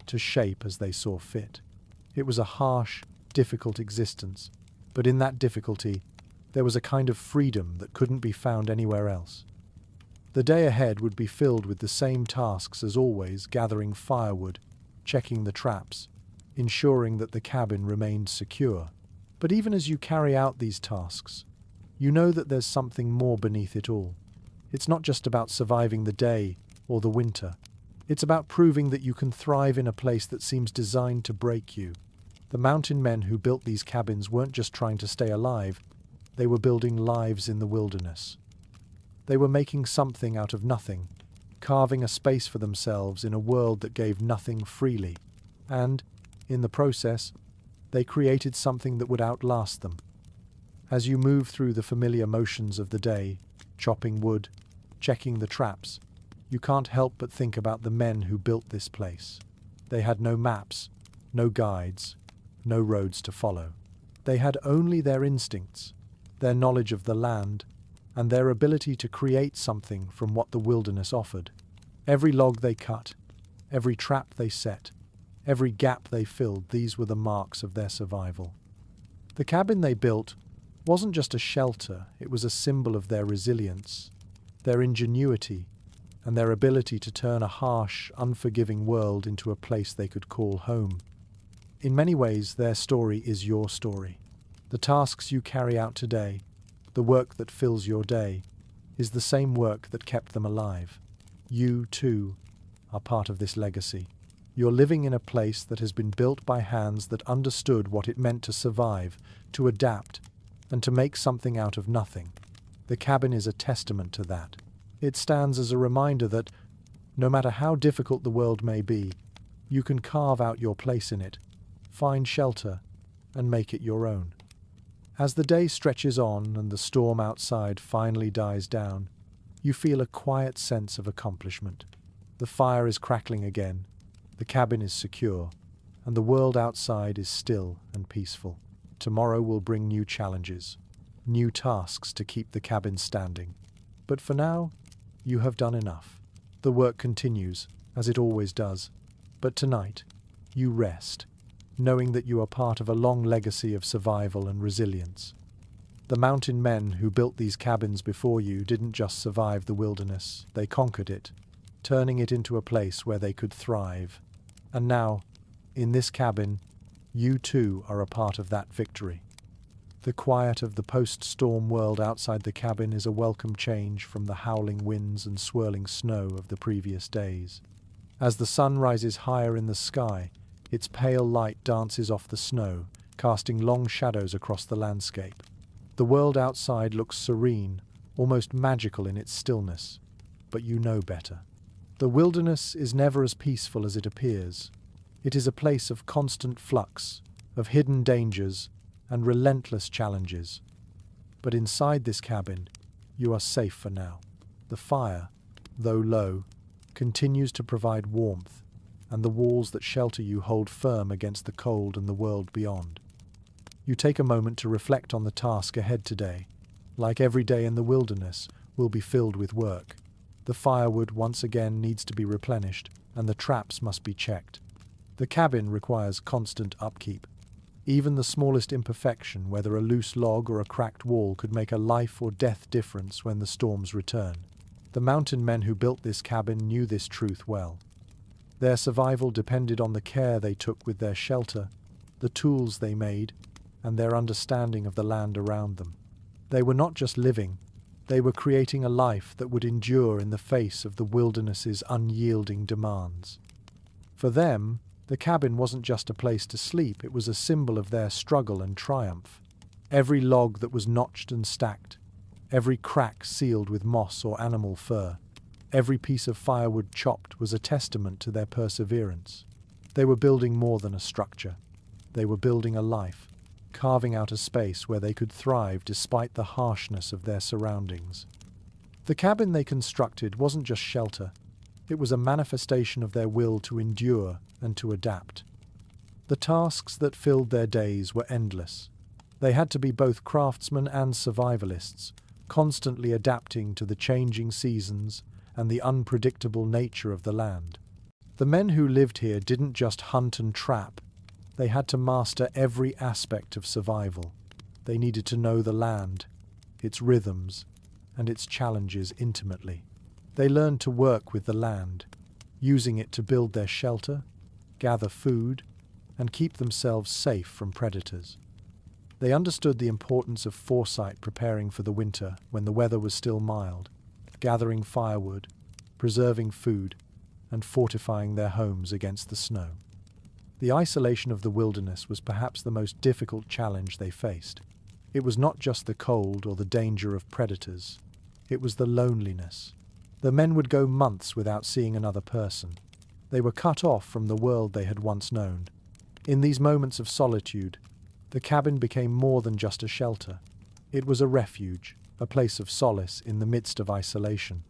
to shape as they saw fit. It was a harsh, difficult existence, but in that difficulty, there was a kind of freedom that couldn't be found anywhere else. The day ahead would be filled with the same tasks as always: gathering firewood, checking the traps, ensuring that the cabin remained secure. But even as you carry out these tasks, you know that there's something more beneath it all. It's not just about surviving the day or the winter. It's about proving that you can thrive in a place that seems designed to break you. The mountain men who built these cabins weren't just trying to stay alive, they were building lives in the wilderness. They were making something out of nothing, carving a space for themselves in a world that gave nothing freely. And, in the process, they created something that would outlast them. As you move through the familiar motions of the day, chopping wood, checking the traps, you can't help but think about the men who built this place. They had no maps, no guides, no roads to follow. They had only their instincts, their knowledge of the land, and their ability to create something from what the wilderness offered. Every log they cut, every trap they set, every gap they filled, these were the marks of their survival. The cabin they built wasn't just a shelter, it was a symbol of their resilience, their ingenuity, and their ability to turn a harsh, unforgiving world into a place they could call home. In many ways, their story is your story. The tasks you carry out today, the work that fills your day, is the same work that kept them alive. You, too, are part of this legacy. You're living in a place that has been built by hands that understood what it meant to survive, to adapt, and to make something out of nothing. The cabin is a testament to that. It stands as a reminder that, no matter how difficult the world may be, you can carve out your place in it, find shelter, and make it your own. As the day stretches on and the storm outside finally dies down, you feel a quiet sense of accomplishment. The fire is crackling again, the cabin is secure, and the world outside is still and peaceful. Tomorrow will bring new challenges, new tasks to keep the cabin standing. But for now, you have done enough. The work continues, as it always does. But tonight, you rest, knowing that you are part of a long legacy of survival and resilience. The mountain men who built these cabins before you didn't just survive the wilderness, they conquered it, turning it into a place where they could thrive. And now, in this cabin, you too are a part of that victory. The quiet of the post-storm world outside the cabin is a welcome change from the howling winds and swirling snow of the previous days. As the sun rises higher in the sky, its pale light dances off the snow, casting long shadows across the landscape. The world outside looks serene, almost magical in its stillness, but you know better. The wilderness is never as peaceful as it appears. It is a place of constant flux, of hidden dangers, and relentless challenges. But inside this cabin, you are safe for now. The fire, though low, continues to provide warmth, and the walls that shelter you hold firm against the cold and the world beyond. You take a moment to reflect on the task ahead today. Like every day in the wilderness, will be filled with work. The firewood once again needs to be replenished, and the traps must be checked. The cabin requires constant upkeep. Even the smallest imperfection, whether a loose log or a cracked wall, could make a life or death difference when the storms return. The mountain men who built this cabin knew this truth well. Their survival depended on the care they took with their shelter, the tools they made, and their understanding of the land around them. They were not just living, they were creating a life that would endure in the face of the wilderness's unyielding demands. For them, the cabin wasn't just a place to sleep, it was a symbol of their struggle and triumph. Every log that was notched and stacked, every crack sealed with moss or animal fur, every piece of firewood chopped was a testament to their perseverance. They were building more than a structure. They were building a life, carving out a space where they could thrive despite the harshness of their surroundings. The cabin they constructed wasn't just shelter, it was a manifestation of their will to endure and to adapt. The tasks that filled their days were endless. They had to be both craftsmen and survivalists, constantly adapting to the changing seasons and the unpredictable nature of the land. The men who lived here didn't just hunt and trap, they had to master every aspect of survival. They needed to know the land, its rhythms, and its challenges intimately. They learned to work with the land, using it to build their shelter, gather food, and keep themselves safe from predators. They understood the importance of foresight, preparing for the winter when the weather was still mild, gathering firewood, preserving food, and fortifying their homes against the snow. The isolation of the wilderness was perhaps the most difficult challenge they faced. It was not just the cold or the danger of predators, it was the loneliness. The men would go months without seeing another person. They were cut off from the world they had once known. In these moments of solitude, the cabin became more than just a shelter. It was a refuge, a place of solace in the midst of isolation.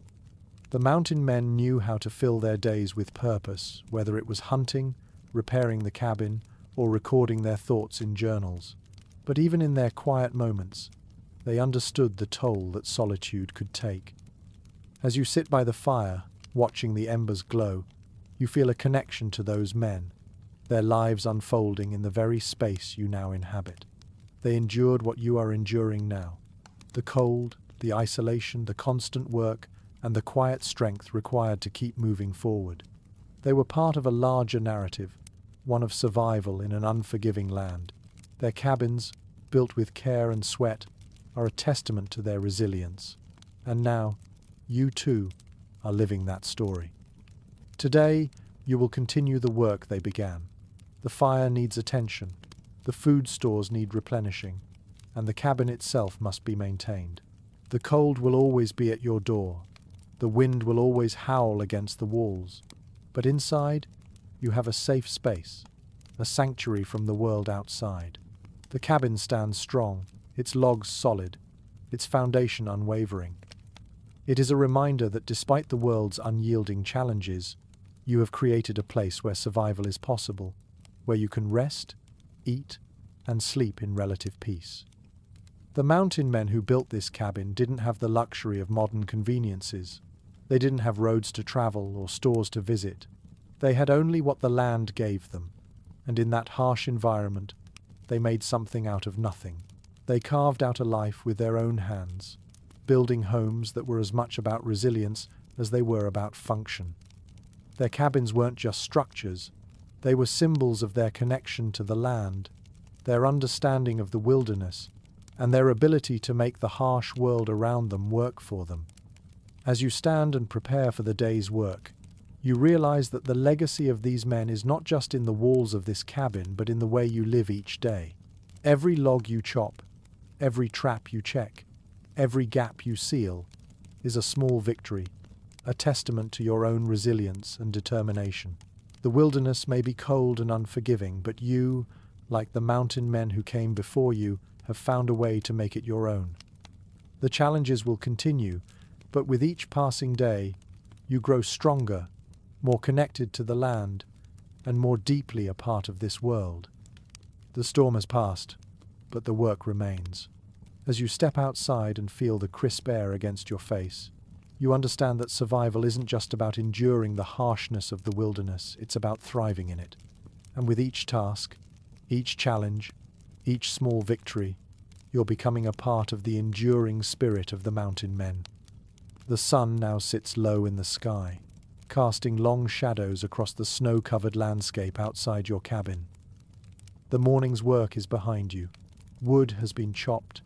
The mountain men knew how to fill their days with purpose, whether it was hunting, repairing the cabin, or recording their thoughts in journals. But even in their quiet moments, they understood the toll that solitude could take. As you sit by the fire, watching the embers glow, you feel a connection to those men, their lives unfolding in the very space you now inhabit. They endured what you are enduring now. The cold, the isolation, the constant work, and the quiet strength required to keep moving forward. They were part of a larger narrative, one of survival in an unforgiving land. Their cabins, built with care and sweat, are a testament to their resilience. And now, you too are living that story. Today, you will continue the work they began. The fire needs attention, the food stores need replenishing, and the cabin itself must be maintained. The cold will always be at your door. The wind will always howl against the walls. But inside, you have a safe space, a sanctuary from the world outside. The cabin stands strong, its logs solid, its foundation unwavering. It is a reminder that despite the world's unyielding challenges, you have created a place where survival is possible, where you can rest, eat, and sleep in relative peace. The mountain men who built this cabin didn't have the luxury of modern conveniences. They didn't have roads to travel or stores to visit. They had only what the land gave them, and in that harsh environment, they made something out of nothing. They carved out a life with their own hands, building homes that were as much about resilience as they were about function. Their cabins weren't just structures, they were symbols of their connection to the land, their understanding of the wilderness, and their ability to make the harsh world around them work for them. As you stand and prepare for the day's work, you realize that the legacy of these men is not just in the walls of this cabin, but in the way you live each day. Every log you chop, every trap you check, every gap you seal, is a small victory, a testament to your own resilience and determination. The wilderness may be cold and unforgiving, but you, like the mountain men who came before you, have found a way to make it your own. The challenges will continue, but with each passing day, you grow stronger, more connected to the land, and more deeply a part of this world. The storm has passed, but the work remains. As you step outside and feel the crisp air against your face, you understand that survival isn't just about enduring the harshness of the wilderness, it's about thriving in it. And with each task, each challenge, each small victory, you're becoming a part of the enduring spirit of the mountain men. The sun now sits low in the sky, casting long shadows across the snow-covered landscape outside your cabin. The morning's work is behind you, Wood has been chopped,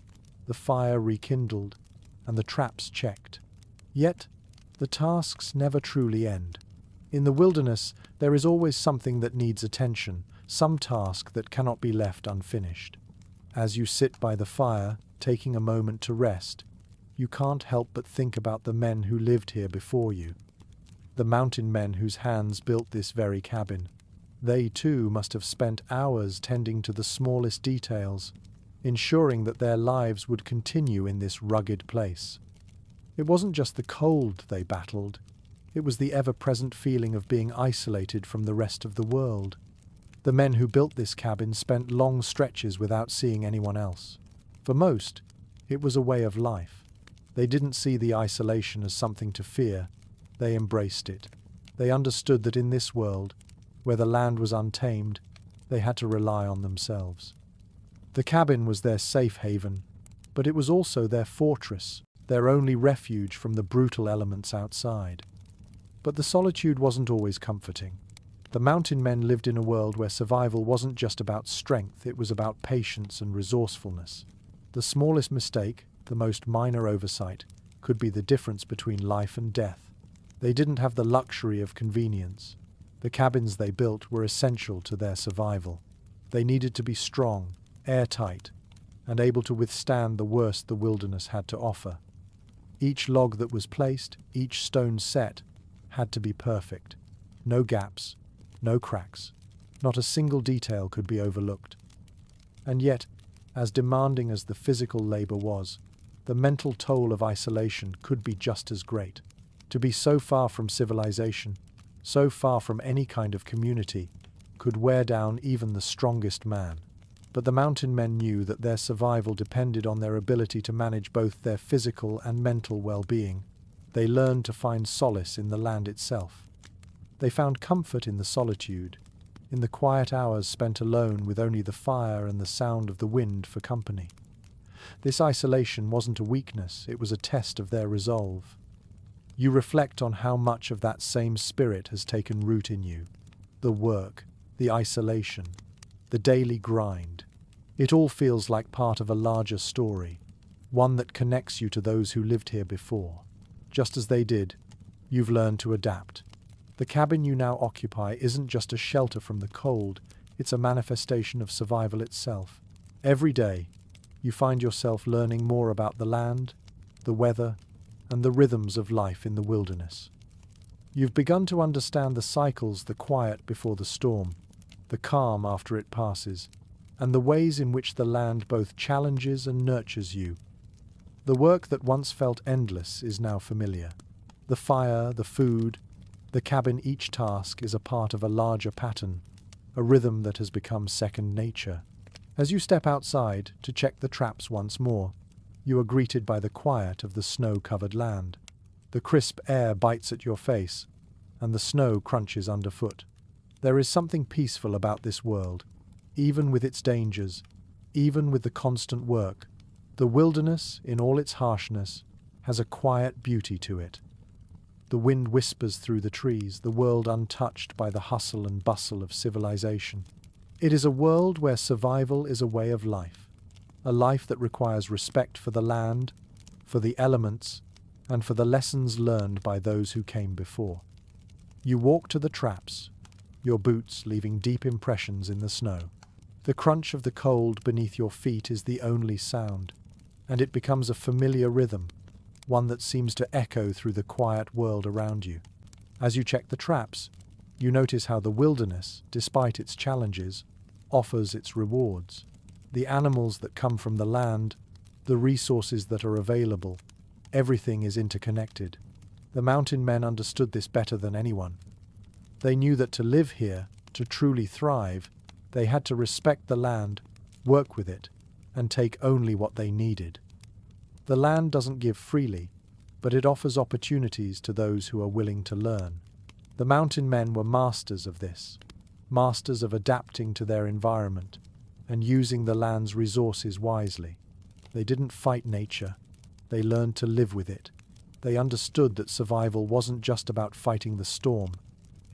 the fire rekindled, and the traps checked. Yet, the tasks never truly end. In the wilderness, there is always something that needs attention, some task that cannot be left unfinished. As you sit by the fire, taking a moment to rest, you can't help but think about the men who lived here before you. The mountain men whose hands built this very cabin. They too must have spent hours tending to the smallest details, ensuring that their lives would continue in this rugged place. It wasn't just the cold they battled, it was the ever-present feeling of being isolated from the rest of the world. The men who built this cabin spent long stretches without seeing anyone else. For most, it was a way of life. They didn't see the isolation as something to fear, they embraced it. They understood that in this world, where the land was untamed, they had to rely on themselves. The cabin was their safe haven, but it was also their fortress, their only refuge from the brutal elements outside. But the solitude wasn't always comforting. The mountain men lived in a world where survival wasn't just about strength, it was about patience and resourcefulness. The smallest mistake, the most minor oversight, could be the difference between life and death. They didn't have the luxury of convenience. The cabins they built were essential to their survival. They needed to be strong, airtight, and able to withstand the worst the wilderness had to offer. Each log that was placed, each stone set, had to be perfect. No gaps, no cracks. Not a single detail could be overlooked. And yet, as demanding as the physical labor was, the mental toll of isolation could be just as great. To be so far from civilization, so far from any kind of community, could wear down even the strongest man. But the mountain men knew that their survival depended on their ability to manage both their physical and mental well-being. They learned to find solace in the land itself. They found comfort in the solitude, in the quiet hours spent alone with only the fire and the sound of the wind for company. This isolation wasn't a weakness, it was a test of their resolve. You reflect on how much of that same spirit has taken root in you. The work, the isolation, the daily grind. It all feels like part of a larger story, one that connects you to those who lived here before. Just as they did, you've learned to adapt. The cabin you now occupy isn't just a shelter from the cold, it's a manifestation of survival itself. Every day, you find yourself learning more about the land, the weather, and the rhythms of life in the wilderness. You've begun to understand the cycles, the quiet before the storm, the calm after it passes, and the ways in which the land both challenges and nurtures you. The work that once felt endless is now familiar. The fire, the food, the cabin, each task is a part of a larger pattern, a rhythm that has become second nature. As you step outside to check the traps once more, you are greeted by the quiet of the snow-covered land. The crisp air bites at your face, and the snow crunches underfoot. There is something peaceful about this world, even with its dangers, even with the constant work. The wilderness, in all its harshness, has a quiet beauty to it. The wind whispers through the trees, the world untouched by the hustle and bustle of civilization. It is a world where survival is a way of life, a life that requires respect for the land, for the elements, and for the lessons learned by those who came before. You walk to the traps, your boots leaving deep impressions in the snow. The crunch of the cold beneath your feet is the only sound, and it becomes a familiar rhythm, one that seems to echo through the quiet world around you. As you check the traps, you notice how the wilderness, despite its challenges, offers its rewards. The animals that come from the land, the resources that are available, everything is interconnected. The mountain men understood this better than anyone. They knew that to live here, to truly thrive, they had to respect the land, work with it, and take only what they needed. The land doesn't give freely, but it offers opportunities to those who are willing to learn. The mountain men were masters of this, masters of adapting to their environment and using the land's resources wisely. They didn't fight nature, they learned to live with it. They understood that survival wasn't just about fighting the storm,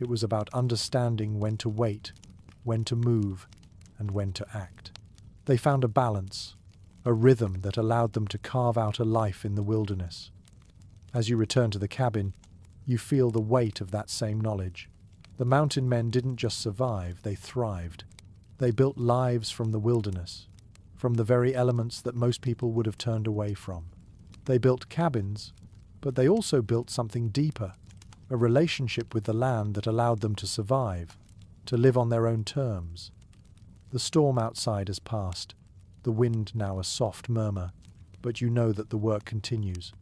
it was about understanding when to wait, when to move, and when to act. They found a balance, a rhythm that allowed them to carve out a life in the wilderness. As you return to the cabin, you feel the weight of that same knowledge. The mountain men didn't just survive, they thrived. They built lives from the wilderness, from the very elements that most people would have turned away from. They built cabins, but they also built something deeper, a relationship with the land that allowed them to survive, to live on their own terms. The storm outside has passed, the wind now a soft murmur, but you know that the work continues.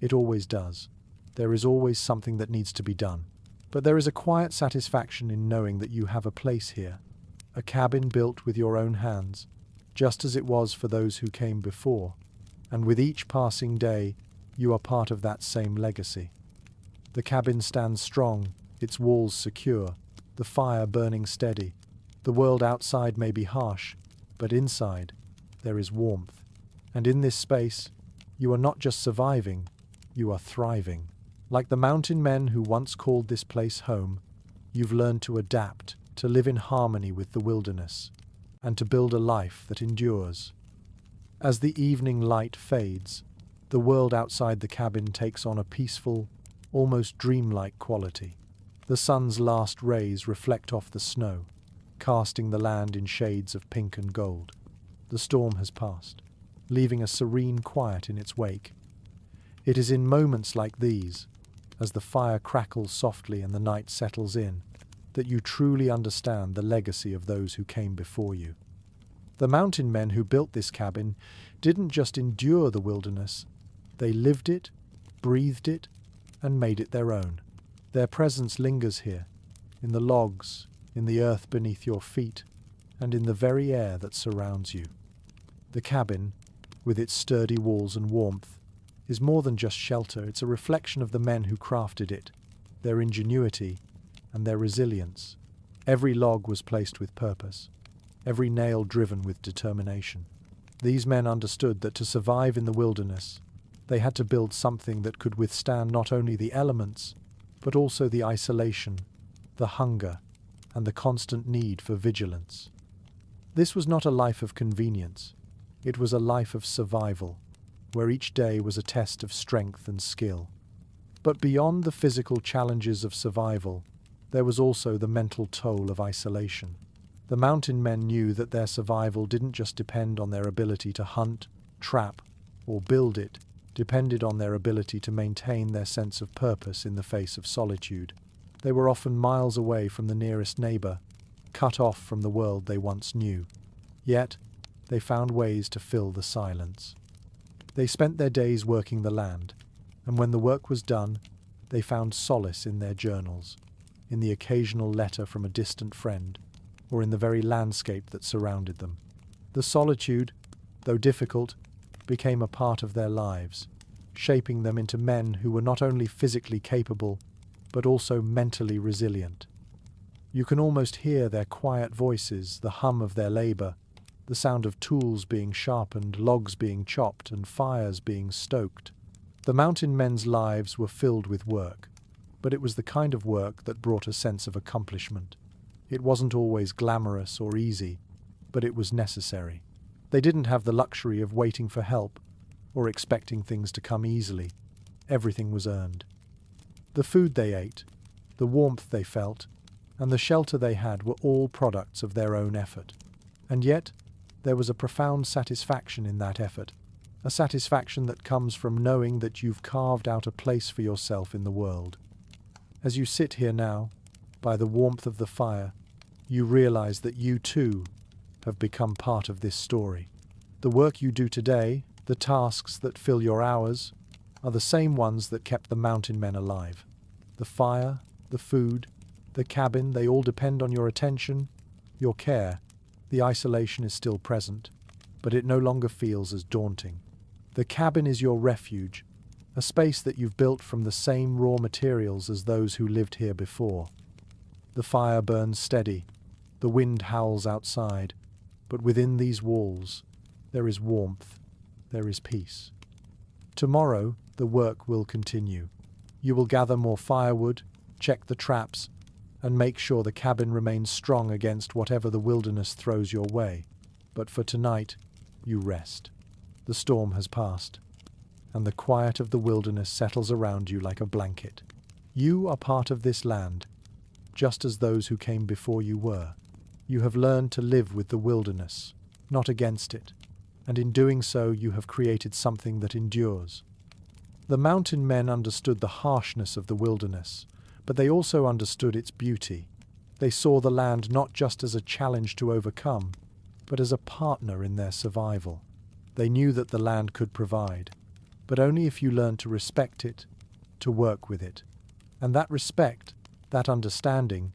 It always does. There is always something that needs to be done. But there is a quiet satisfaction in knowing that you have a place here, a cabin built with your own hands, just as it was for those who came before, and with each passing day, you are part of that same legacy. The cabin stands strong, its walls secure, the fire burning steady. The world outside may be harsh, but inside, there is warmth. And in this space, you are not just surviving, you are thriving. Like the mountain men who once called this place home, you've learned to adapt, to live in harmony with the wilderness, and to build a life that endures. As the evening light fades, the world outside the cabin takes on a peaceful, almost dreamlike quality. The sun's last rays reflect off the snow, casting the land in shades of pink and gold. The storm has passed, leaving a serene quiet in its wake. It is in moments like these, as the fire crackles softly and the night settles in, that you truly understand the legacy of those who came before you. The mountain men who built this cabin didn't just endure the wilderness, they lived it, breathed it, and made it their own. Their presence lingers here, in the logs, in the earth beneath your feet, and in the very air that surrounds you. The cabin, with its sturdy walls and warmth, is more than just shelter. It's a reflection of the men who crafted it, their ingenuity, and their resilience. Every log was placed with purpose, every nail driven with determination. These men understood that to survive in the wilderness, they had to build something that could withstand not only the elements, but also the isolation, the hunger, and the constant need for vigilance. This was not a life of convenience. It was a life of survival, where each day was a test of strength and skill. But beyond the physical challenges of survival, there was also the mental toll of isolation. The mountain men knew that their survival didn't just depend on their ability to hunt, trap, or build it, depended on their ability to maintain their sense of purpose in the face of solitude. They were often miles away from the nearest neighbor, cut off from the world they once knew. Yet, they found ways to fill the silence. They spent their days working the land, and when the work was done, they found solace in their journals, in the occasional letter from a distant friend, or in the very landscape that surrounded them. The solitude, though difficult, became a part of their lives, shaping them into men who were not only physically capable, but also mentally resilient. You can almost hear their quiet voices, the hum of their labor, the sound of tools being sharpened, logs being chopped, and fires being stoked. The mountain men's lives were filled with work, but it was the kind of work that brought a sense of accomplishment. It wasn't always glamorous or easy, but it was necessary. They didn't have the luxury of waiting for help or expecting things to come easily. Everything was earned. The food they ate, the warmth they felt, and the shelter they had were all products of their own effort. And yet, there was a profound satisfaction in that effort, a satisfaction that comes from knowing that you've carved out a place for yourself in the world. As you sit here now, by the warmth of the fire, you realize that you too have become part of this story. The work you do today, the tasks that fill your hours, are the same ones that kept the mountain men alive. The fire, the food, the cabin, they all depend on your attention, your care. The isolation is still present, but it no longer feels as daunting. The cabin is your refuge, a space that you've built from the same raw materials as those who lived here before. The fire burns steady, the wind howls outside, but within these walls, there is warmth, there is peace. Tomorrow, the work will continue. You will gather more firewood, check the traps, and make sure the cabin remains strong against whatever the wilderness throws your way. But for tonight, you rest. The storm has passed, and the quiet of the wilderness settles around you like a blanket. You are part of this land, just as those who came before you were. You have learned to live with the wilderness, not against it, and in doing so you have created something that endures. The mountain men understood the harshness of the wilderness, but they also understood its beauty. They saw the land not just as a challenge to overcome, but as a partner in their survival. They knew that the land could provide, but only if you learned to respect it, to work with it. And that respect, that understanding,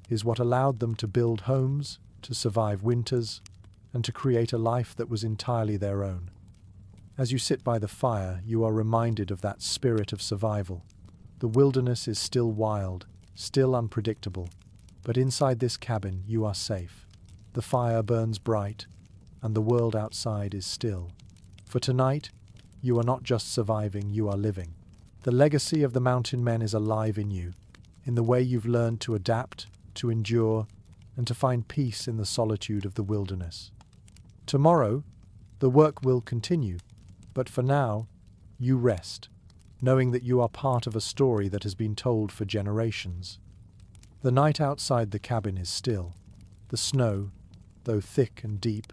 is what allowed them to build homes, to survive winters, and to create a life that was entirely their own. As you sit by the fire, you are reminded of that spirit of survival. The wilderness is still wild, still unpredictable, but inside this cabin you are safe. The fire burns bright, and the world outside is still. For tonight, you are not just surviving, you are living. The legacy of the mountain men is alive in you, in the way you've learned to adapt, to endure, and to find peace in the solitude of the wilderness. Tomorrow, the work will continue, but for now, you rest, knowing that you are part of a story that has been told for generations. The night outside the cabin is still. The snow, though thick and deep,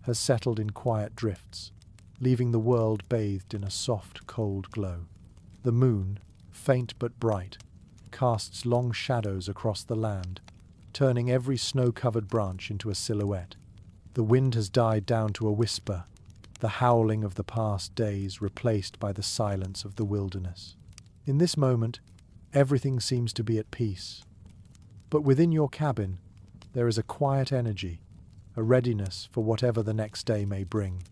has settled in quiet drifts, leaving the world bathed in a soft, cold glow. The moon, faint but bright, casts long shadows across the land, turning every snow-covered branch into a silhouette. The wind has died down to a whisper, the howling of the past days replaced by the silence of the wilderness. In this moment, everything seems to be at peace. But within your cabin, there is a quiet energy, a readiness for whatever the next day may bring.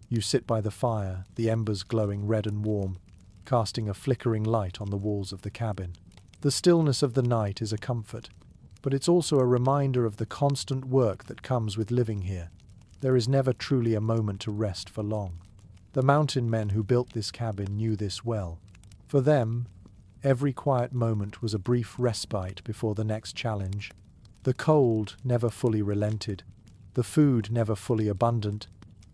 You sit by the fire, the embers glowing red and warm, casting a flickering light on the walls of the cabin. The stillness of the night is a comfort, but it's also a reminder of the constant work that comes with living here. There is never truly a moment to rest for long. The mountain men who built this cabin knew this well. For them, every quiet moment was a brief respite before the next challenge. The cold never fully relented, the food never fully abundant,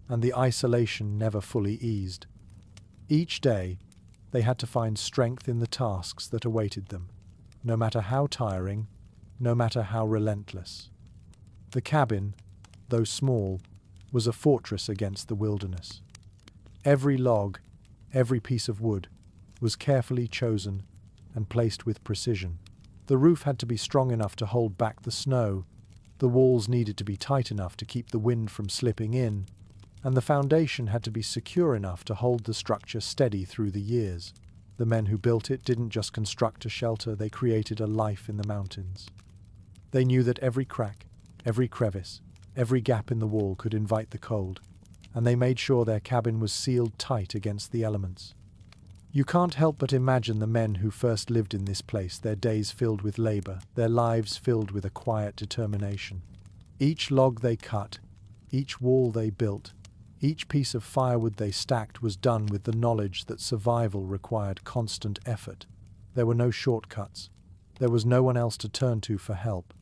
and the isolation never fully eased. Each day, they had to find strength in the tasks that awaited them, no matter how tiring, no matter how relentless. The cabin, though small, was a fortress against the wilderness. Every log, every piece of wood, was carefully chosen and placed with precision. The roof had to be strong enough to hold back the snow, the walls needed to be tight enough to keep the wind from slipping in, and the foundation had to be secure enough to hold the structure steady through the years. The men who built it didn't just construct a shelter, they created a life in the mountains. They knew that every crack, every crevice, every gap in the wall could invite the cold, and they made sure their cabin was sealed tight against the elements. You can't help but imagine the men who first lived in this place, their days filled with labor, their lives filled with a quiet determination. Each log they cut, each wall they built, each piece of firewood they stacked was done with the knowledge that survival required constant effort. There were no shortcuts. There was no one else to turn to for help.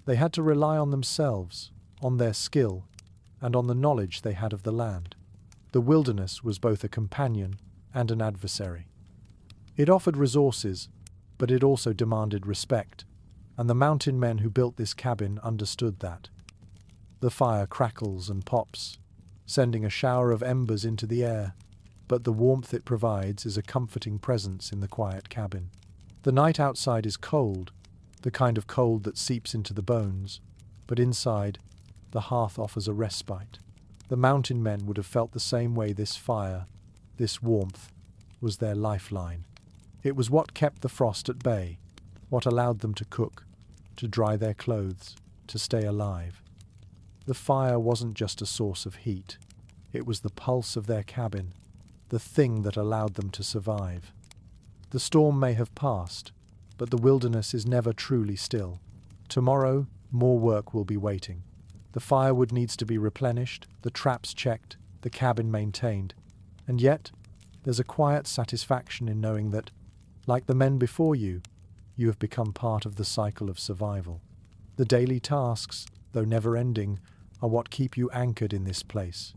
They had to rely on themselves, on their skill, and on the knowledge they had of the land. The wilderness was both a companion and an adversary. It offered resources, but it also demanded respect, and the mountain men who built this cabin understood that. The fire crackles and pops, sending a shower of embers into the air, but the warmth it provides is a comforting presence in the quiet cabin. The night outside is cold, the kind of cold that seeps into the bones, but inside, the hearth offers a respite. The mountain men would have felt the same way. This fire, this warmth, was their lifeline. It was what kept the frost at bay, what allowed them to cook, to dry their clothes, to stay alive. The fire wasn't just a source of heat. It was the pulse of their cabin, the thing that allowed them to survive. The storm may have passed, but the wilderness is never truly still. Tomorrow, more work will be waiting. The firewood needs to be replenished, the traps checked, the cabin maintained. And yet, there's a quiet satisfaction in knowing that, like the men before you, you have become part of the cycle of survival. The daily tasks, though never-ending, are what keep you anchored in this place.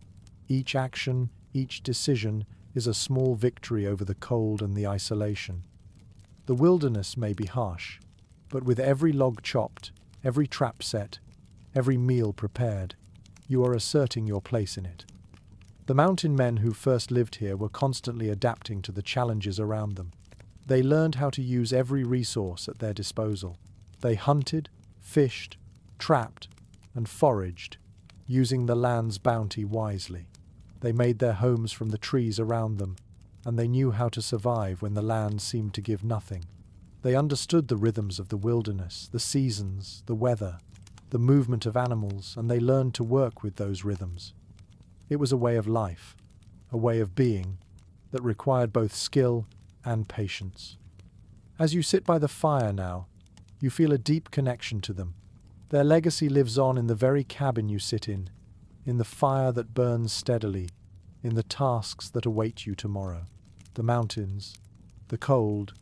Each action, each decision is a small victory over the cold and the isolation. The wilderness may be harsh, but with every log chopped, every trap set, every meal prepared, you are asserting your place in it. The mountain men who first lived here were constantly adapting to the challenges around them. They learned how to use every resource at their disposal. They hunted, fished, trapped, and foraged, using the land's bounty wisely. They made their homes from the trees around them, and they knew how to survive when the land seemed to give nothing. They understood the rhythms of the wilderness, the seasons, the weather, the movement of animals, and they learned to work with those rhythms. It was a way of life, a way of being, that required both skill and patience. As you sit by the fire now, you feel a deep connection to them. Their legacy lives on in the very cabin you sit in the fire that burns steadily, in the tasks that await you tomorrow. The mountains, the cold,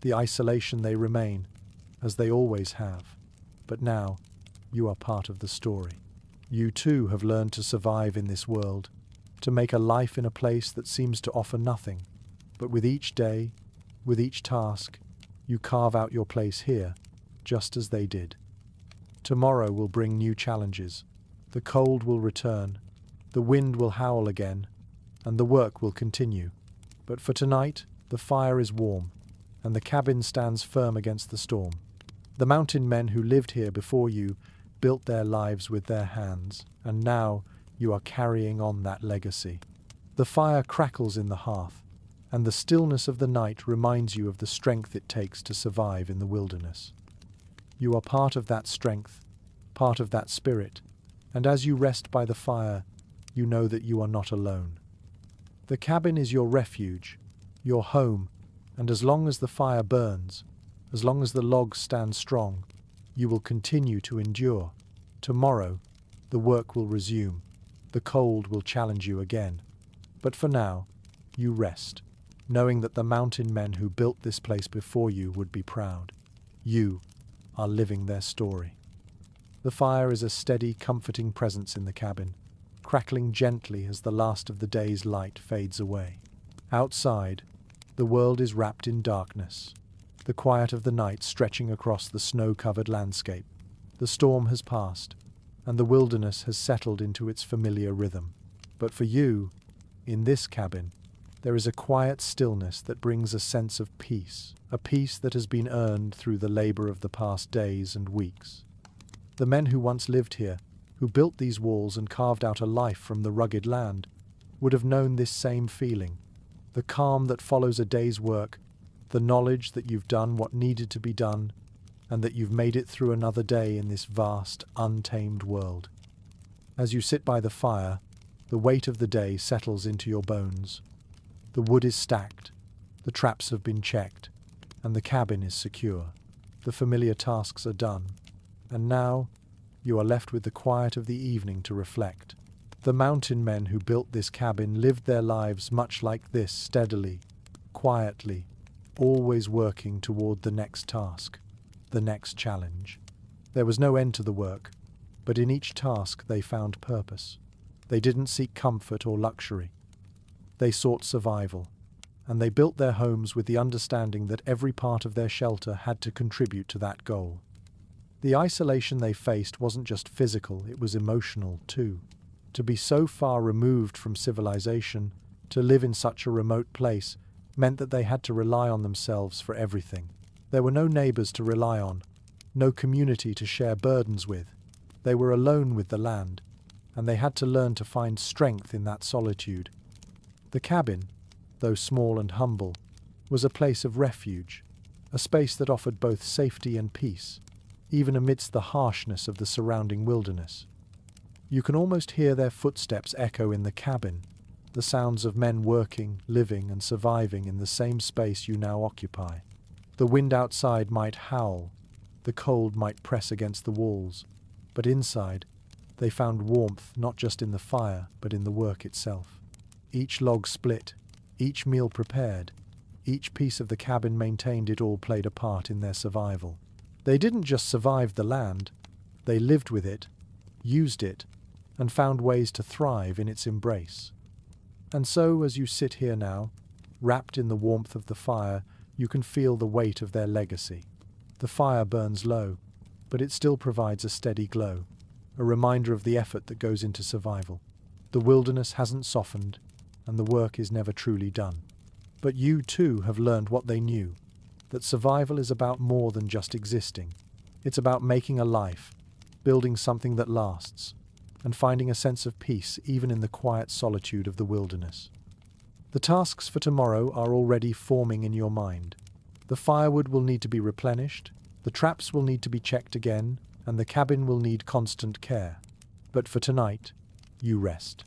the isolation, they remain, as they always have. But now, you are part of the story. You too have learned to survive in this world, to make a life in a place that seems to offer nothing. But with each day, with each task, you carve out your place here, just as they did. Tomorrow will bring new challenges. The cold will return, the wind will howl again, and the work will continue. But for tonight, the fire is warm, and the cabin stands firm against the storm. The mountain men who lived here before you built their lives with their hands, and now you are carrying on that legacy. The fire crackles in the hearth, and the stillness of the night reminds you of the strength it takes to survive in the wilderness. You are part of that strength, part of that spirit, and as you rest by the fire, you know that you are not alone. The cabin is your refuge, your home, and as long as the fire burns, as long as the logs stand strong, you will continue to endure. Tomorrow, the work will resume. The cold will challenge you again. But for now, you rest, knowing that the mountain men who built this place before you would be proud. You are living their story. The fire is a steady, comforting presence in the cabin, crackling gently as the last of the day's light fades away. Outside, the world is wrapped in darkness, the quiet of the night stretching across the snow-covered landscape. The storm has passed, and the wilderness has settled into its familiar rhythm. But for you, in this cabin, there is a quiet stillness that brings a sense of peace, a peace that has been earned through the labor of the past days and weeks. The men who once lived here, who built these walls and carved out a life from the rugged land, would have known this same feeling, the calm that follows a day's work, the knowledge that you've done what needed to be done, and that you've made it through another day in this vast, untamed world. As you sit by the fire, the weight of the day settles into your bones. The wood is stacked, the traps have been checked, and the cabin is secure. The familiar tasks are done, and now you are left with the quiet of the evening to reflect. The mountain men who built this cabin lived their lives much like this, steadily, quietly, always working toward the next task, the next challenge. There was no end to the work, but in each task they found purpose. They didn't seek comfort or luxury. They sought survival, and they built their homes with the understanding that every part of their shelter had to contribute to that goal. The isolation they faced wasn't just physical, it was emotional too. To be so far removed from civilization, to live in such a remote place, meant that they had to rely on themselves for everything. There were no neighbors to rely on, no community to share burdens with. They were alone with the land, and they had to learn to find strength in that solitude. The cabin, though small and humble, was a place of refuge, a space that offered both safety and peace, even amidst the harshness of the surrounding wilderness. You can almost hear their footsteps echo in the cabin, the sounds of men working, living, and surviving in the same space you now occupy. The wind outside might howl, the cold might press against the walls, but inside, they found warmth not just in the fire, but in the work itself. Each log split, each meal prepared, each piece of the cabin maintained, it all played a part in their survival. They didn't just survive the land, they lived with it, used it, and found ways to thrive in its embrace. And so, as you sit here now, wrapped in the warmth of the fire, you can feel the weight of their legacy. The fire burns low, but it still provides a steady glow, a reminder of the effort that goes into survival. The wilderness hasn't softened, and the work is never truly done. But you, too, have learned what they knew, that survival is about more than just existing. It's about making a life, building something that lasts, and finding a sense of peace even in the quiet solitude of the wilderness. The tasks for tomorrow are already forming in your mind. The firewood will need to be replenished, the traps will need to be checked again, and the cabin will need constant care. But for tonight, you rest.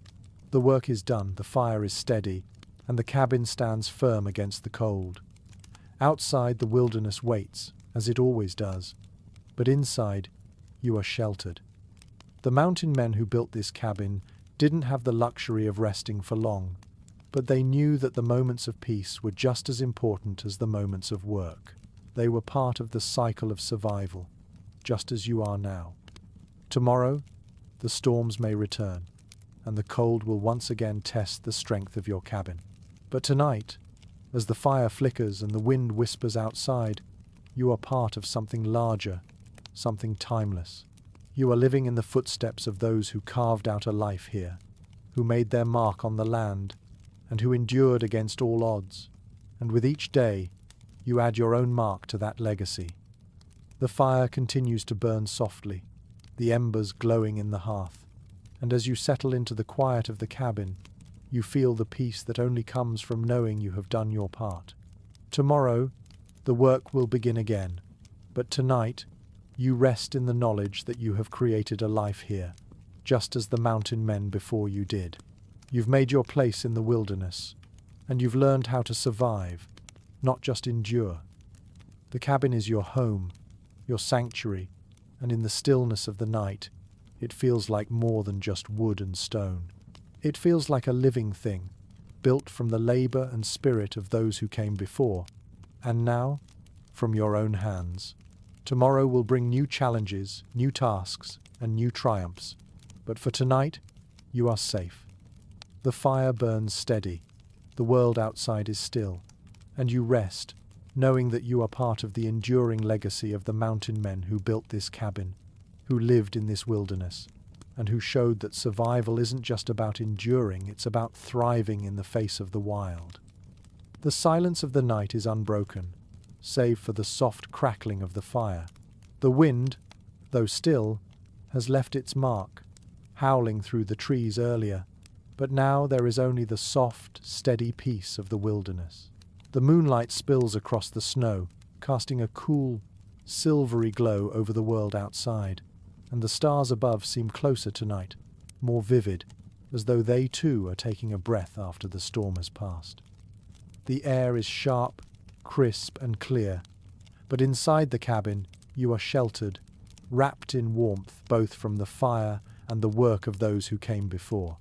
The work is done, the fire is steady, and the cabin stands firm against the cold. Outside, the wilderness waits, as it always does, but inside, you are sheltered. The mountain men who built this cabin didn't have the luxury of resting for long, but they knew that the moments of peace were just as important as the moments of work. They were part of the cycle of survival, just as you are now. Tomorrow, the storms may return, and the cold will once again test the strength of your cabin. But tonight, as the fire flickers and the wind whispers outside, you are part of something larger, something timeless. You are living in the footsteps of those who carved out a life here, who made their mark on the land, and who endured against all odds. And with each day, you add your own mark to that legacy. The fire continues to burn softly, the embers glowing in the hearth, and as you settle into the quiet of the cabin, you feel the peace that only comes from knowing you have done your part. Tomorrow, the work will begin again, but tonight, you rest in the knowledge that you have created a life here, just as the mountain men before you did. You've made your place in the wilderness, and you've learned how to survive, not just endure. The cabin is your home, your sanctuary, and in the stillness of the night, it feels like more than just wood and stone. It feels like a living thing, built from the labor and spirit of those who came before, and now, from your own hands. Tomorrow will bring new challenges, new tasks, and new triumphs, but for tonight, you are safe. The fire burns steady, the world outside is still, and you rest, knowing that you are part of the enduring legacy of the mountain men who built this cabin, who lived in this wilderness, and who showed that survival isn't just about enduring, it's about thriving in the face of the wild. The silence of the night is unbroken, save for the soft crackling of the fire. The wind, though still, has left its mark, howling through the trees earlier, but now there is only the soft, steady peace of the wilderness. The moonlight spills across the snow, casting a cool, silvery glow over the world outside, and the stars above seem closer tonight, more vivid, as though they too are taking a breath after the storm has passed. The air is sharp, crisp and clear, but inside the cabin you are sheltered, wrapped in warmth both from the fire and the work of those who came before.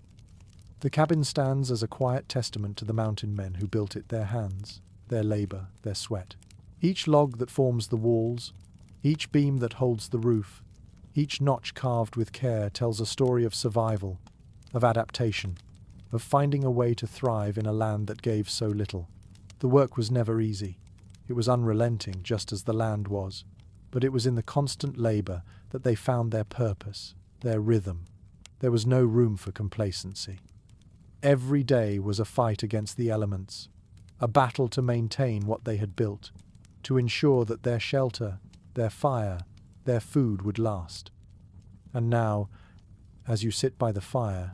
The cabin stands as a quiet testament to the mountain men who built it, their hands, their labor, their sweat. Each log that forms the walls, each beam that holds the roof, each notch carved with care tells a story of survival, of adaptation, of finding a way to thrive in a land that gave so little. The work was never easy. It was unrelenting, just as the land was, but it was in the constant labor that they found their purpose, their rhythm. There was no room for complacency. Every day was a fight against the elements, a battle to maintain what they had built, to ensure that their shelter, their fire, their food would last. And now, as you sit by the fire,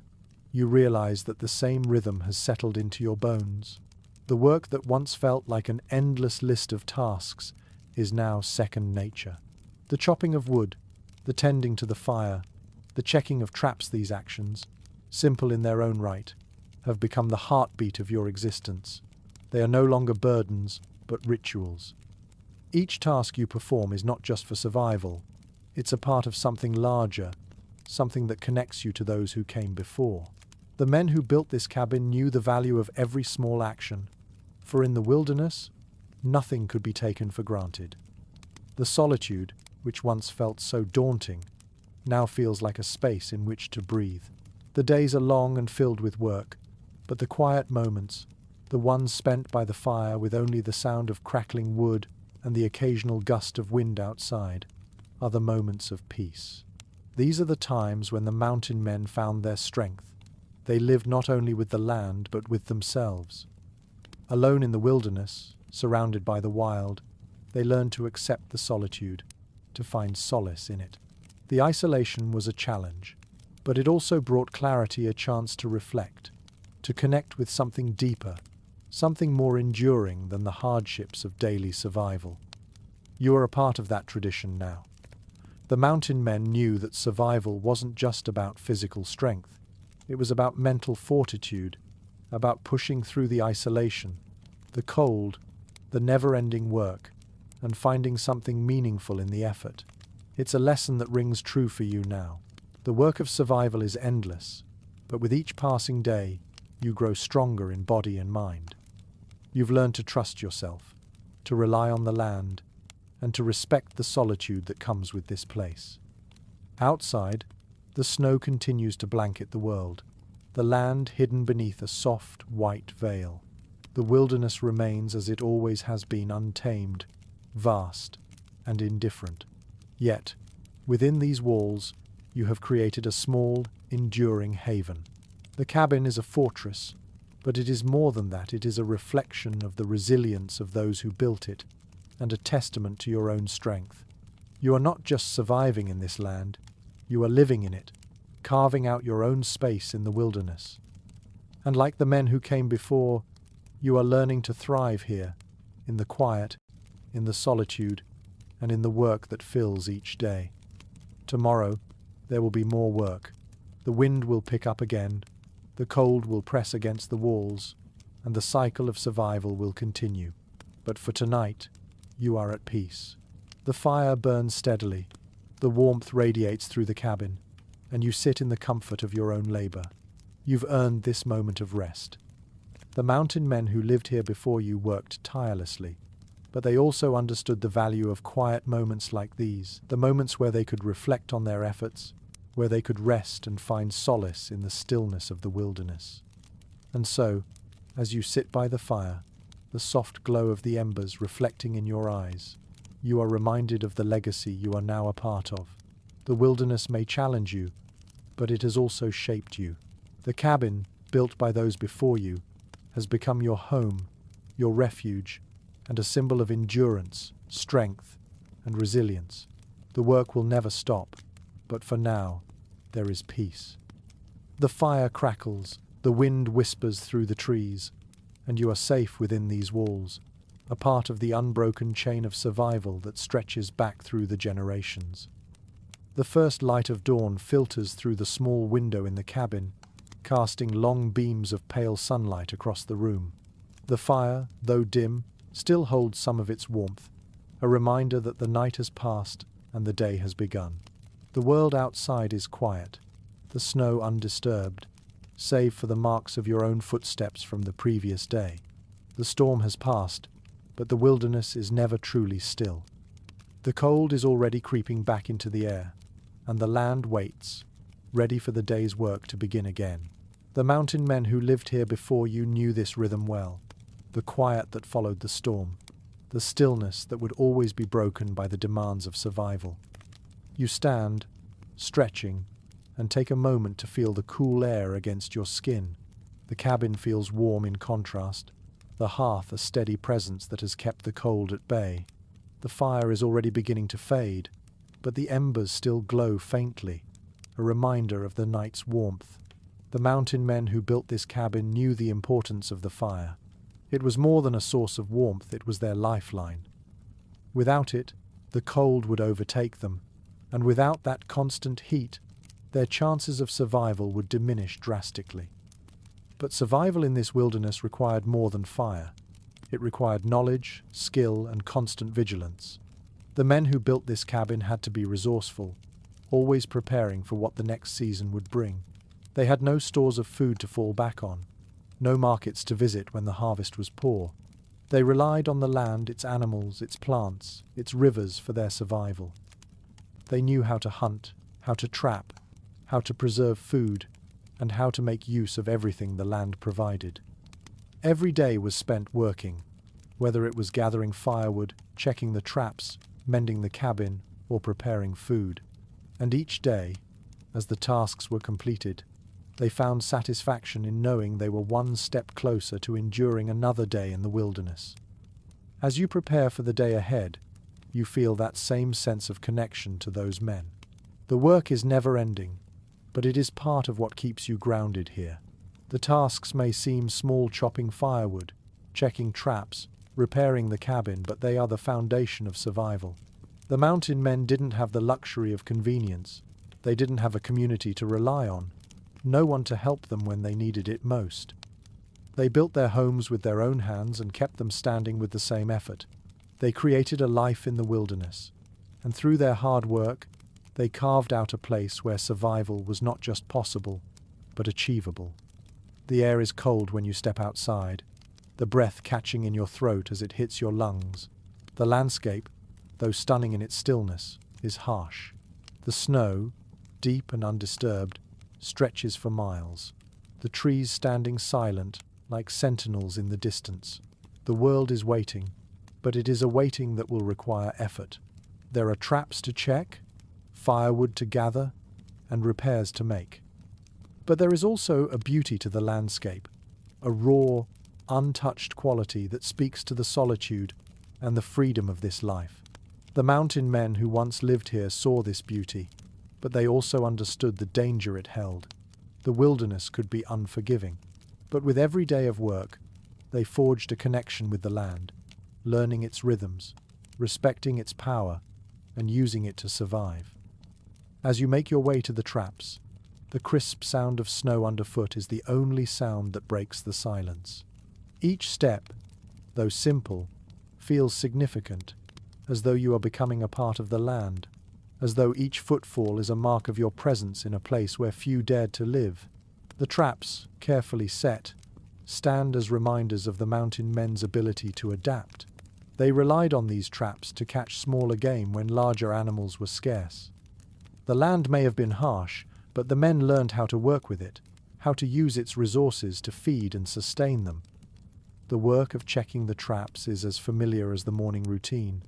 you realize that the same rhythm has settled into your bones. The work that once felt like an endless list of tasks is now second nature. The chopping of wood, the tending to the fire, the checking of traps, these actions, simple in their own right, have become the heartbeat of your existence. They are no longer burdens, but rituals. Each task you perform is not just for survival, it's a part of something larger, something that connects you to those who came before. The men who built this cabin knew the value of every small action, for in the wilderness, nothing could be taken for granted. The solitude, which once felt so daunting, now feels like a space in which to breathe. The days are long and filled with work, but the quiet moments, the ones spent by the fire with only the sound of crackling wood and the occasional gust of wind outside, are the moments of peace. These are the times when the mountain men found their strength. They lived not only with the land, but with themselves. Alone in the wilderness, surrounded by the wild, they learned to accept the solitude, to find solace in it. The isolation was a challenge, but it also brought clarity, a chance to reflect, to connect with something deeper, something more enduring than the hardships of daily survival. You are a part of that tradition now. The mountain men knew that survival wasn't just about physical strength. It was about mental fortitude, about pushing through the isolation, the cold, the never-ending work, and finding something meaningful in the effort. It's a lesson that rings true for you now. The work of survival is endless, but with each passing day, you grow stronger in body and mind. You've learned to trust yourself, to rely on the land, and to respect the solitude that comes with this place. Outside, the snow continues to blanket the world, the land hidden beneath a soft, white veil. The wilderness remains as it always has been, untamed, vast, and indifferent. Yet, within these walls, you have created a small, enduring haven. The cabin is a fortress, but it is more than that. It is a reflection of the resilience of those who built it, and a testament to your own strength. You are not just surviving in this land, you are living in it, carving out your own space in the wilderness. And like the men who came before, you are learning to thrive here, in the quiet, in the solitude, and in the work that fills each day. Tomorrow, there will be more work. The wind will pick up again, the cold will press against the walls, and the cycle of survival will continue. But for tonight, you are at peace. The fire burns steadily, the warmth radiates through the cabin, and you sit in the comfort of your own labor. You've earned this moment of rest. The mountain men who lived here before you worked tirelessly, but they also understood the value of quiet moments like these, the moments where they could reflect on their efforts, where they could rest and find solace in the stillness of the wilderness. And so, as you sit by the fire, the soft glow of the embers reflecting in your eyes, you are reminded of the legacy you are now a part of. The wilderness may challenge you, but it has also shaped you. The cabin, built by those before you, has become your home, your refuge, and a symbol of endurance, strength, and resilience. The work will never stop, but for now, there is peace. The fire crackles, the wind whispers through the trees, and you are safe within these walls, a part of the unbroken chain of survival that stretches back through the generations. The first light of dawn filters through the small window in the cabin, casting long beams of pale sunlight across the room. The fire, though dim, still holds some of its warmth, a reminder that the night has passed and the day has begun. The world outside is quiet, the snow undisturbed, save for the marks of your own footsteps from the previous day. The storm has passed, but the wilderness is never truly still. The cold is already creeping back into the air, and the land waits, ready for the day's work to begin again. The mountain men who lived here before you knew this rhythm well, the quiet that followed the storm, the stillness that would always be broken by the demands of survival. You stand, stretching, and take a moment to feel the cool air against your skin. The cabin feels warm in contrast, the hearth a steady presence that has kept the cold at bay. The fire is already beginning to fade, but the embers still glow faintly, a reminder of the night's warmth. The mountain men who built this cabin knew the importance of the fire. It was more than a source of warmth, it was their lifeline. Without it, the cold would overtake them, and without that constant heat, their chances of survival would diminish drastically. But survival in this wilderness required more than fire. It required knowledge, skill, and constant vigilance. The men who built this cabin had to be resourceful, always preparing for what the next season would bring. They had no stores of food to fall back on, no markets to visit when the harvest was poor. They relied on the land, its animals, its plants, its rivers for their survival. They knew how to hunt, how to trap, how to preserve food, and how to make use of everything the land provided. Every day was spent working, whether it was gathering firewood, checking the traps, mending the cabin, or preparing food. And each day, as the tasks were completed, they found satisfaction in knowing they were one step closer to enduring another day in the wilderness. As you prepare for the day ahead, you feel that same sense of connection to those men. The work is never ending, but it is part of what keeps you grounded here. The tasks may seem small, chopping firewood, checking traps, repairing the cabin, but they are the foundation of survival. The mountain men didn't have the luxury of convenience. They didn't have a community to rely on, no one to help them when they needed it most. They built their homes with their own hands and kept them standing with the same effort. They created a life in the wilderness, and through their hard work, they carved out a place where survival was not just possible, but achievable. The air is cold when you step outside, the breath catching in your throat as it hits your lungs. The landscape, though stunning in its stillness, is harsh. The snow, deep and undisturbed, stretches for miles, the trees standing silent like sentinels in the distance. The world is waiting, but it is a waiting that will require effort. There are traps to check, firewood to gather, and repairs to make. But there is also a beauty to the landscape, a raw, untouched quality that speaks to the solitude and the freedom of this life. The mountain men who once lived here saw this beauty, but they also understood the danger it held. The wilderness could be unforgiving, but with every day of work, they forged a connection with the land, learning its rhythms, respecting its power, and using it to survive. As you make your way to the traps, the crisp sound of snow underfoot is the only sound that breaks the silence. Each step, though simple, feels significant, as though you are becoming a part of the land, as though each footfall is a mark of your presence in a place where few dared to live. The traps, carefully set, stand as reminders of the mountain men's ability to adapt. They relied on these traps to catch smaller game when larger animals were scarce. The land may have been harsh, but the men learned how to work with it, how to use its resources to feed and sustain them. The work of checking the traps is as familiar as the morning routine.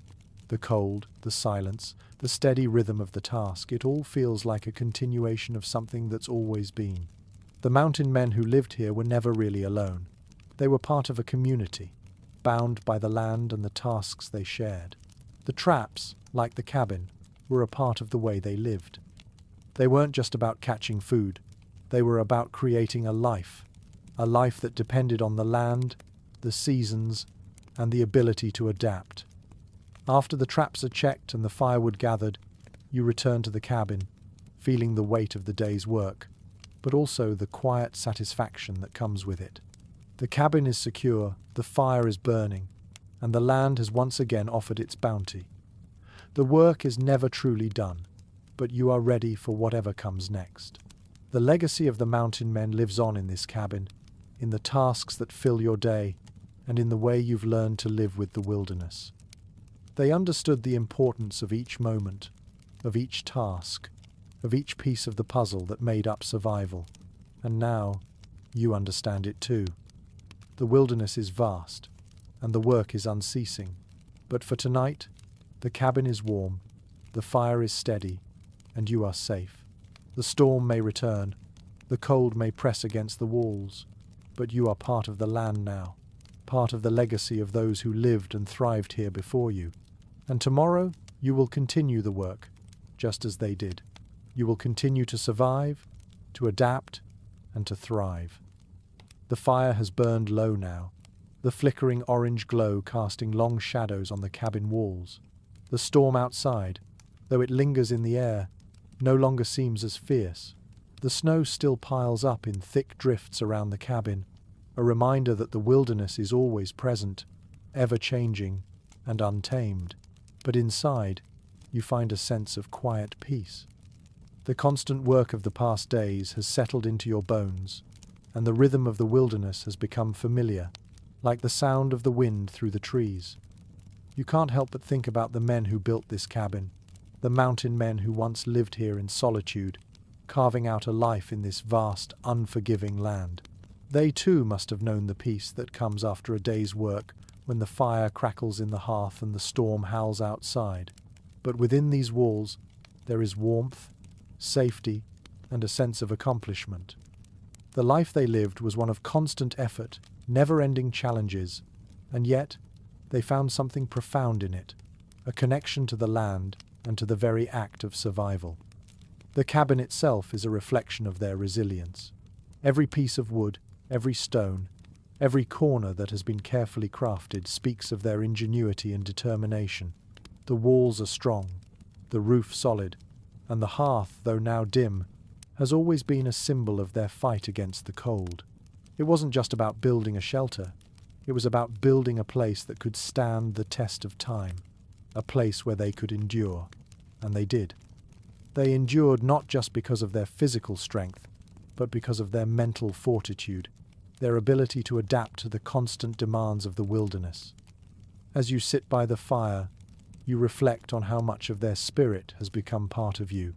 The cold, the silence, the steady rhythm of the task, it all feels like a continuation of something that's always been. The mountain men who lived here were never really alone. They were part of a community, bound by the land and the tasks they shared. The traps, like the cabin, were a part of the way they lived. They weren't just about catching food. They were about creating a life that depended on the land, the seasons, and the ability to adapt. After the traps are checked and the firewood gathered, you return to the cabin, feeling the weight of the day's work, but also the quiet satisfaction that comes with it. The cabin is secure, the fire is burning, and the land has once again offered its bounty. The work is never truly done, but you are ready for whatever comes next. The legacy of the mountain men lives on in this cabin, in the tasks that fill your day, and in the way you've learned to live with the wilderness. They understood the importance of each moment, of each task, of each piece of the puzzle that made up survival. And now, you understand it too. The wilderness is vast, and the work is unceasing. But for tonight, the cabin is warm, the fire is steady, and you are safe. The storm may return, the cold may press against the walls, but you are part of the land now, part of the legacy of those who lived and thrived here before you. And tomorrow, you will continue the work, just as they did. You will continue to survive, to adapt, and to thrive. The fire has burned low now, the flickering orange glow casting long shadows on the cabin walls. The storm outside, though it lingers in the air, no longer seems as fierce. The snow still piles up in thick drifts around the cabin, a reminder that the wilderness is always present, ever-changing, and untamed. But inside, you find a sense of quiet peace. The constant work of the past days has settled into your bones, and the rhythm of the wilderness has become familiar, like the sound of the wind through the trees. You can't help but think about the men who built this cabin, the mountain men who once lived here in solitude, carving out a life in this vast, unforgiving land. They too must have known the peace that comes after a day's work, when the fire crackles in the hearth and the storm howls outside. But within these walls, there is warmth, safety, and a sense of accomplishment. The life they lived was one of constant effort, never-ending challenges, and yet they found something profound in it, a connection to the land and to the very act of survival. The cabin itself is a reflection of their resilience. Every piece of wood, every stone, every corner that has been carefully crafted speaks of their ingenuity and determination. The walls are strong, the roof solid, and the hearth, though now dim, has always been a symbol of their fight against the cold. It wasn't just about building a shelter, it was about building a place that could stand the test of time, a place where they could endure, and they did. They endured not just because of their physical strength, but because of their mental fortitude, their ability to adapt to the constant demands of the wilderness. As you sit by the fire, you reflect on how much of their spirit has become part of you.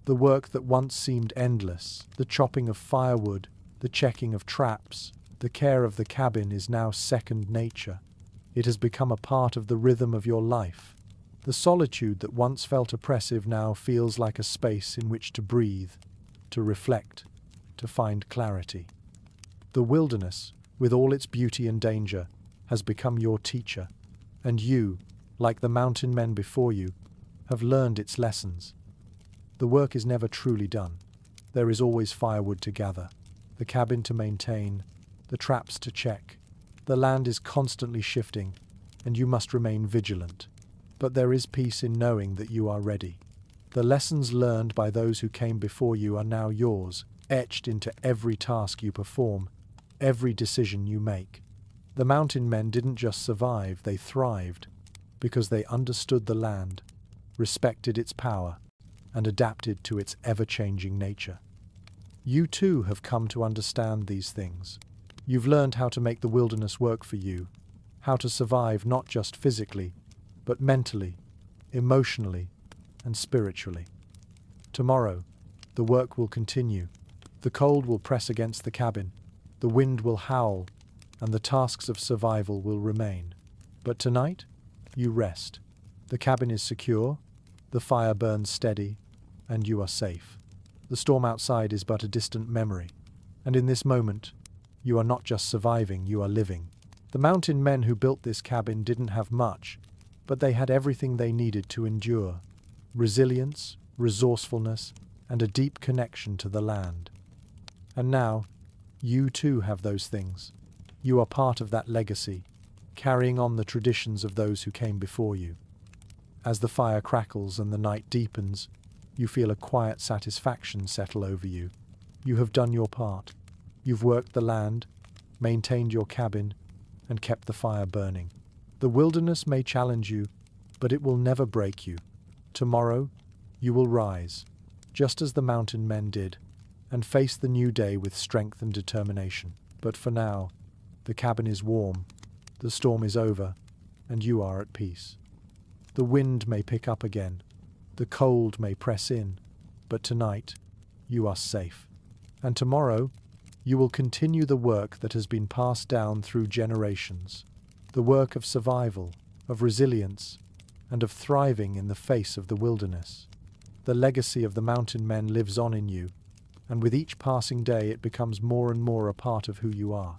The work that once seemed endless, the chopping of firewood, the checking of traps, the care of the cabin is now second nature. It has become a part of the rhythm of your life. The solitude that once felt oppressive now feels like a space in which to breathe, to reflect, to find clarity. The wilderness, with all its beauty and danger, has become your teacher, and you, like the mountain men before you, have learned its lessons. The work is never truly done. There is always firewood to gather, the cabin to maintain, the traps to check. The land is constantly shifting, and you must remain vigilant. But there is peace in knowing that you are ready. The lessons learned by those who came before you are now yours, etched into every task you perform, every decision you make. The mountain men didn't just survive, they thrived, because they understood the land, respected its power, and adapted to its ever-changing nature. You too have come to understand these things. You've learned how to make the wilderness work for you, how to survive not just physically, but mentally, emotionally, and spiritually. Tomorrow, the work will continue. The cold will press against the cabin, the wind will howl, and the tasks of survival will remain. But tonight, you rest. The cabin is secure, the fire burns steady, and you are safe. The storm outside is but a distant memory, and in this moment, you are not just surviving, you are living. The mountain men who built this cabin didn't have much, but they had everything they needed to endure: resilience, resourcefulness, and a deep connection to the land. And now, you too have those things. You are part of that legacy, carrying on the traditions of those who came before you. As the fire crackles and the night deepens, you feel a quiet satisfaction settle over you. You have done your part. You've worked the land, maintained your cabin, and kept the fire burning. The wilderness may challenge you, but it will never break you. Tomorrow, you will rise, just as the mountain men did, and face the new day with strength and determination. But for now, the cabin is warm, the storm is over, and you are at peace. The wind may pick up again, the cold may press in, but tonight, you are safe. And tomorrow, you will continue the work that has been passed down through generations, the work of survival, of resilience, and of thriving in the face of the wilderness. The legacy of the mountain men lives on in you, and with each passing day it becomes more and more a part of who you are.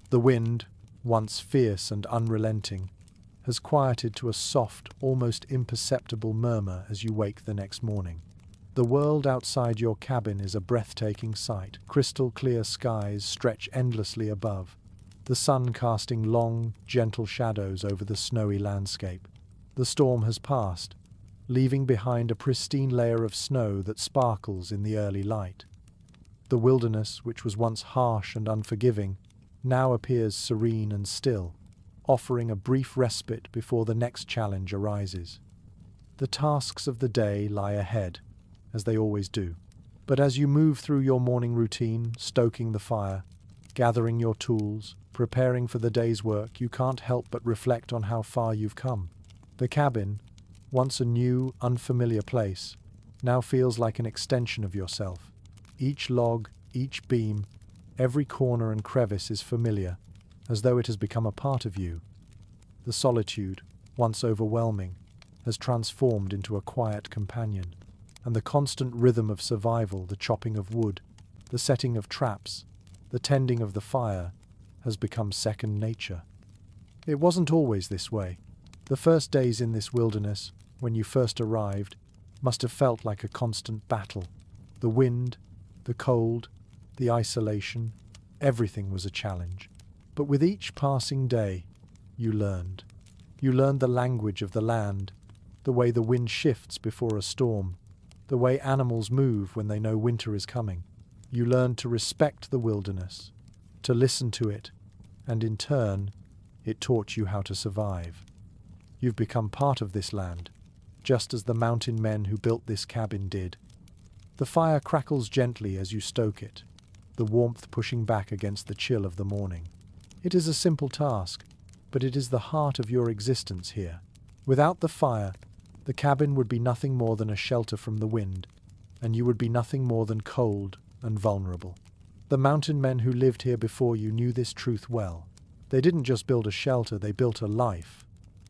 The wind, once fierce and unrelenting, has quieted to a soft, almost imperceptible murmur as you wake the next morning. The world outside your cabin is a breathtaking sight. Crystal clear skies stretch endlessly above, the sun casting long, gentle shadows over the snowy landscape. The storm has passed, leaving behind a pristine layer of snow that sparkles in the early light. The wilderness, which was once harsh and unforgiving, now appears serene and still, offering a brief respite before the next challenge arises. The tasks of the day lie ahead, as they always do. But as you move through your morning routine, stoking the fire, gathering your tools, preparing for the day's work, you can't help but reflect on how far you've come. The cabin, once a new, unfamiliar place, now feels like an extension of yourself. Each log, each beam, every corner and crevice is familiar, as though it has become a part of you. The solitude, once overwhelming, has transformed into a quiet companion, and the constant rhythm of survival, the chopping of wood, the setting of traps, the tending of the fire, has become second nature. It wasn't always this way. The first days in this wilderness, when you first arrived, must have felt like a constant battle. The wind, the cold, the isolation, everything was a challenge. But with each passing day, you learned. You learned the language of the land, the way the wind shifts before a storm, the way animals move when they know winter is coming. You learned to respect the wilderness, to listen to it, and in turn, it taught you how to survive. You've become part of this land, just as the mountain men who built this cabin did. The fire crackles gently as you stoke it, the warmth pushing back against the chill of the morning. It is a simple task, but it is the heart of your existence here. Without the fire, the cabin would be nothing more than a shelter from the wind, and you would be nothing more than cold and vulnerable. The mountain men who lived here before you knew this truth well. They didn't just build a shelter, they built a life,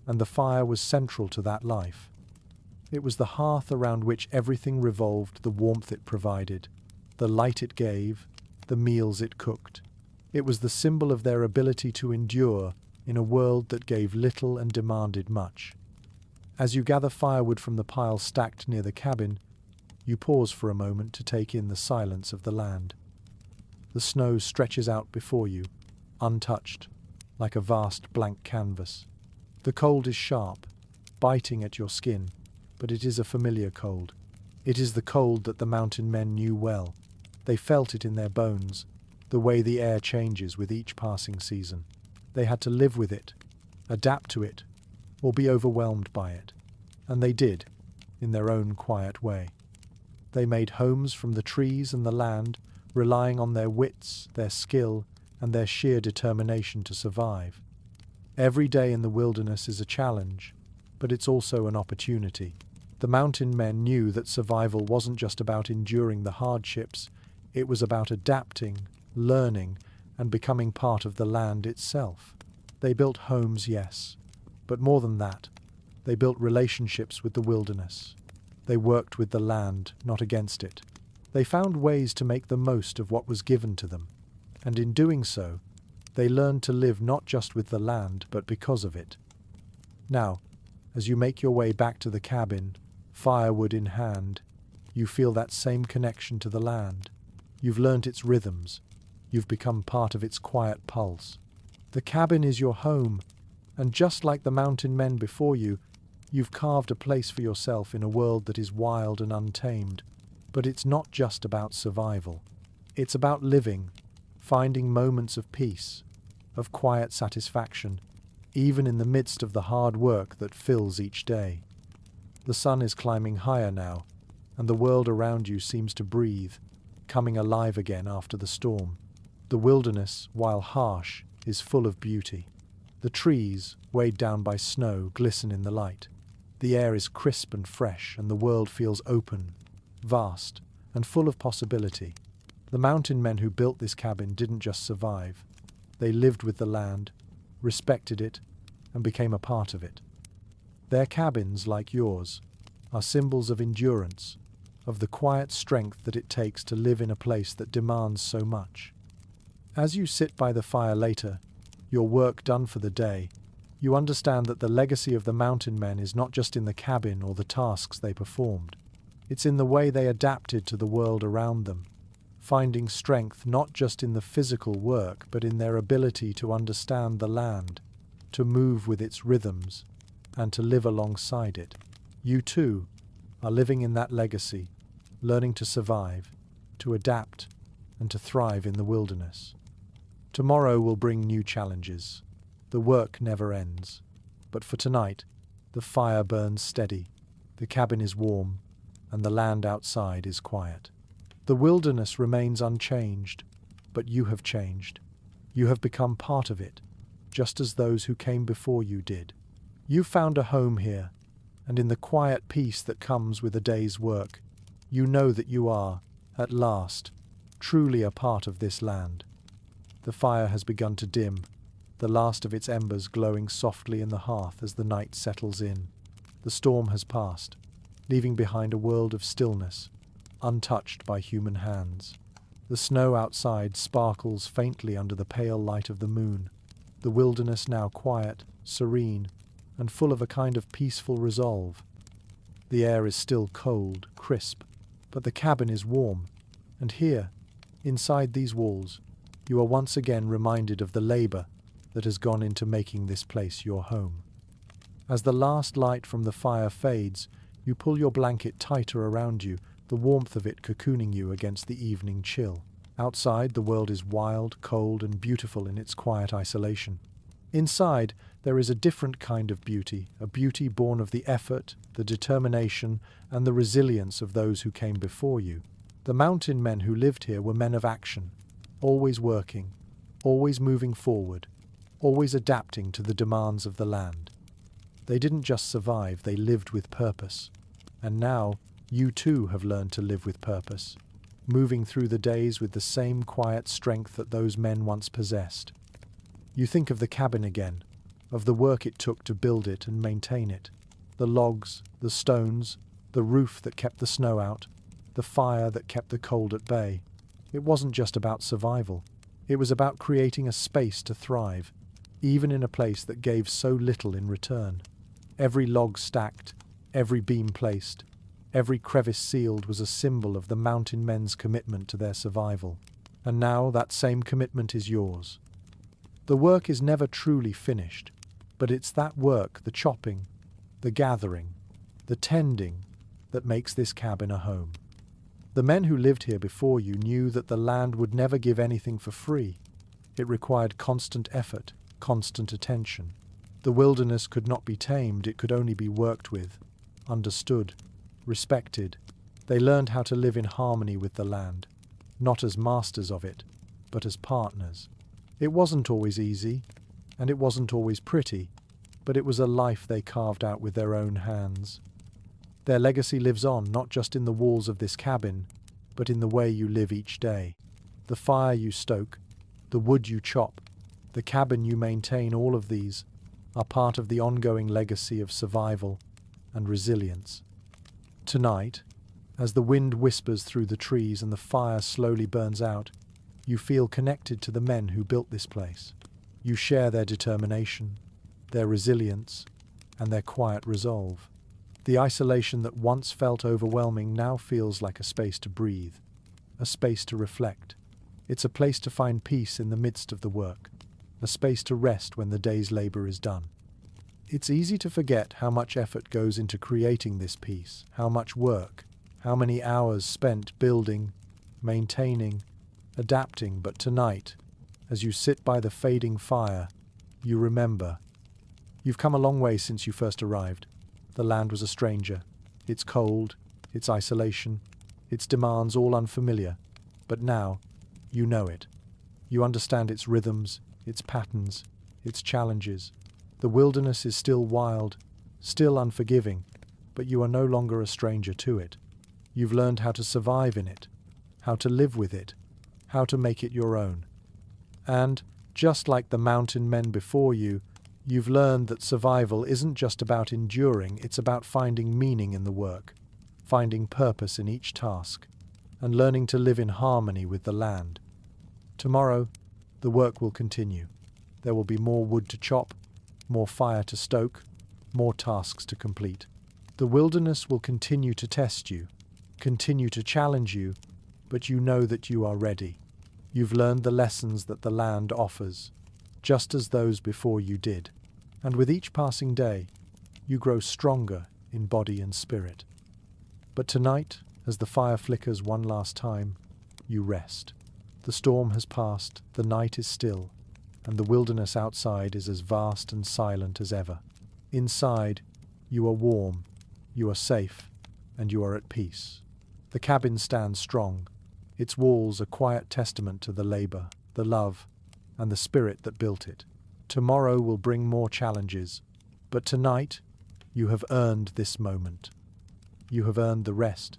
and the fire was central to that life. It was the hearth around which everything revolved, the warmth it provided, the light it gave, the meals it cooked. It was the symbol of their ability to endure in a world that gave little and demanded much. As you gather firewood from the pile stacked near the cabin, you pause for a moment to take in the silence of the land. The snow stretches out before you, untouched, like a vast blank canvas. The cold is sharp, biting at your skin, but it is a familiar cold. It is the cold that the mountain men knew well. They felt it in their bones, the way the air changes with each passing season. They had to live with it, adapt to it, or be overwhelmed by it. And they did, in their own quiet way. They made homes from the trees and the land, relying on their wits, their skill, and their sheer determination to survive. Every day in the wilderness is a challenge, but it's also an opportunity. The mountain men knew that survival wasn't just about enduring the hardships, it was about adapting, learning, and becoming part of the land itself. They built homes, yes, but more than that, they built relationships with the wilderness. They worked with the land, not against it. They found ways to make the most of what was given to them, and in doing so, they learned to live not just with the land, but because of it. Now, as you make your way back to the cabin, firewood in hand, you feel that same connection to the land. You've learnt its rhythms. You've become part of its quiet pulse. The cabin is your home, and just like the mountain men before you, you've carved a place for yourself in a world that is wild and untamed. But it's not just about survival. It's about living, finding moments of peace, of quiet satisfaction, even in the midst of the hard work that fills each day. The sun is climbing higher now, and the world around you seems to breathe, coming alive again after the storm. The wilderness, while harsh, is full of beauty. The trees, weighed down by snow, glisten in the light. The air is crisp and fresh, and the world feels open, vast, and full of possibility. The mountain men who built this cabin didn't just survive. They lived with the land, respected it, and became a part of it. Their cabins, like yours, are symbols of endurance, of the quiet strength that it takes to live in a place that demands so much. As you sit by the fire later, your work done for the day, you understand that the legacy of the mountain men is not just in the cabin or the tasks they performed. It's in the way they adapted to the world around them, finding strength not just in the physical work, but in their ability to understand the land, to move with its rhythms, and to live alongside it. You too are living in that legacy, learning to survive, to adapt, and to thrive in the wilderness. Tomorrow will bring new challenges. The work never ends. But for tonight, the fire burns steady, the cabin is warm, and the land outside is quiet. The wilderness remains unchanged, but you have changed. You have become part of it, just as those who came before you did. You found a home here, and in the quiet peace that comes with a day's work, you know that you are, at last, truly a part of this land. The fire has begun to dim, the last of its embers glowing softly in the hearth as the night settles in. The storm has passed, leaving behind a world of stillness, untouched by human hands. The snow outside sparkles faintly under the pale light of the moon, the wilderness now quiet, serene, and full of a kind of peaceful resolve. The air is still cold, crisp, but the cabin is warm, and here, inside these walls, you are once again reminded of the labor that has gone into making this place your home. As the last light from the fire fades, you pull your blanket tighter around you, the warmth of it cocooning you against the evening chill. Outside, the world is wild, cold, and beautiful in its quiet isolation. Inside, there is a different kind of beauty, a beauty born of the effort, the determination, and the resilience of those who came before you. The mountain men who lived here were men of action, always working, always moving forward, always adapting to the demands of the land. They didn't just survive, they lived with purpose. And now, you too have learned to live with purpose, moving through the days with the same quiet strength that those men once possessed. You think of the cabin again, of the work it took to build it and maintain it, the logs, the stones, the roof that kept the snow out, the fire that kept the cold at bay. It wasn't just about survival. It was about creating a space to thrive, even in a place that gave so little in return. Every log stacked, every beam placed, every crevice sealed was a symbol of the mountain men's commitment to their survival. And now that same commitment is yours. The work is never truly finished, but it's that work, the chopping, the gathering, the tending, that makes this cabin a home. The men who lived here before you knew that the land would never give anything for free. It required constant effort, constant attention. The wilderness could not be tamed, it could only be worked with, understood, respected. They learned how to live in harmony with the land, not as masters of it, but as partners. It wasn't always easy, and it wasn't always pretty, but it was a life they carved out with their own hands. Their legacy lives on, not just in the walls of this cabin, but in the way you live each day. The fire you stoke, the wood you chop, the cabin you maintain, all of these are part of the ongoing legacy of survival and resilience. Tonight, as the wind whispers through the trees and the fire slowly burns out, you feel connected to the men who built this place. You share their determination, their resilience, and their quiet resolve. The isolation that once felt overwhelming now feels like a space to breathe, a space to reflect. It's a place to find peace in the midst of the work, a space to rest when the day's labor is done. It's easy to forget how much effort goes into creating this peace, how much work, how many hours spent building, maintaining, adapting, but tonight, as you sit by the fading fire, you remember. You've come a long way since you first arrived. The land was a stranger, its cold, its isolation, its demands all unfamiliar, but now, you know it. You understand its rhythms, its patterns, its challenges. The wilderness is still wild, still unforgiving, but you are no longer a stranger to it. You've learned how to survive in it, how to live with it, how to make it your own. And, just like the mountain men before you, you've learned that survival isn't just about enduring, it's about finding meaning in the work, finding purpose in each task, and learning to live in harmony with the land. Tomorrow, the work will continue. There will be more wood to chop, more fire to stoke, more tasks to complete. The wilderness will continue to test you, continue to challenge you, but you know that you are ready. You've learned the lessons that the land offers, just as those before you did. And with each passing day, you grow stronger in body and spirit. But tonight, as the fire flickers one last time, you rest. The storm has passed, the night is still, and the wilderness outside is as vast and silent as ever. Inside, you are warm, you are safe, and you are at peace. The cabin stands strong, its walls a quiet testament to the labor, the love, and the spirit that built it. Tomorrow will bring more challenges, but tonight you have earned this moment. You have earned the rest,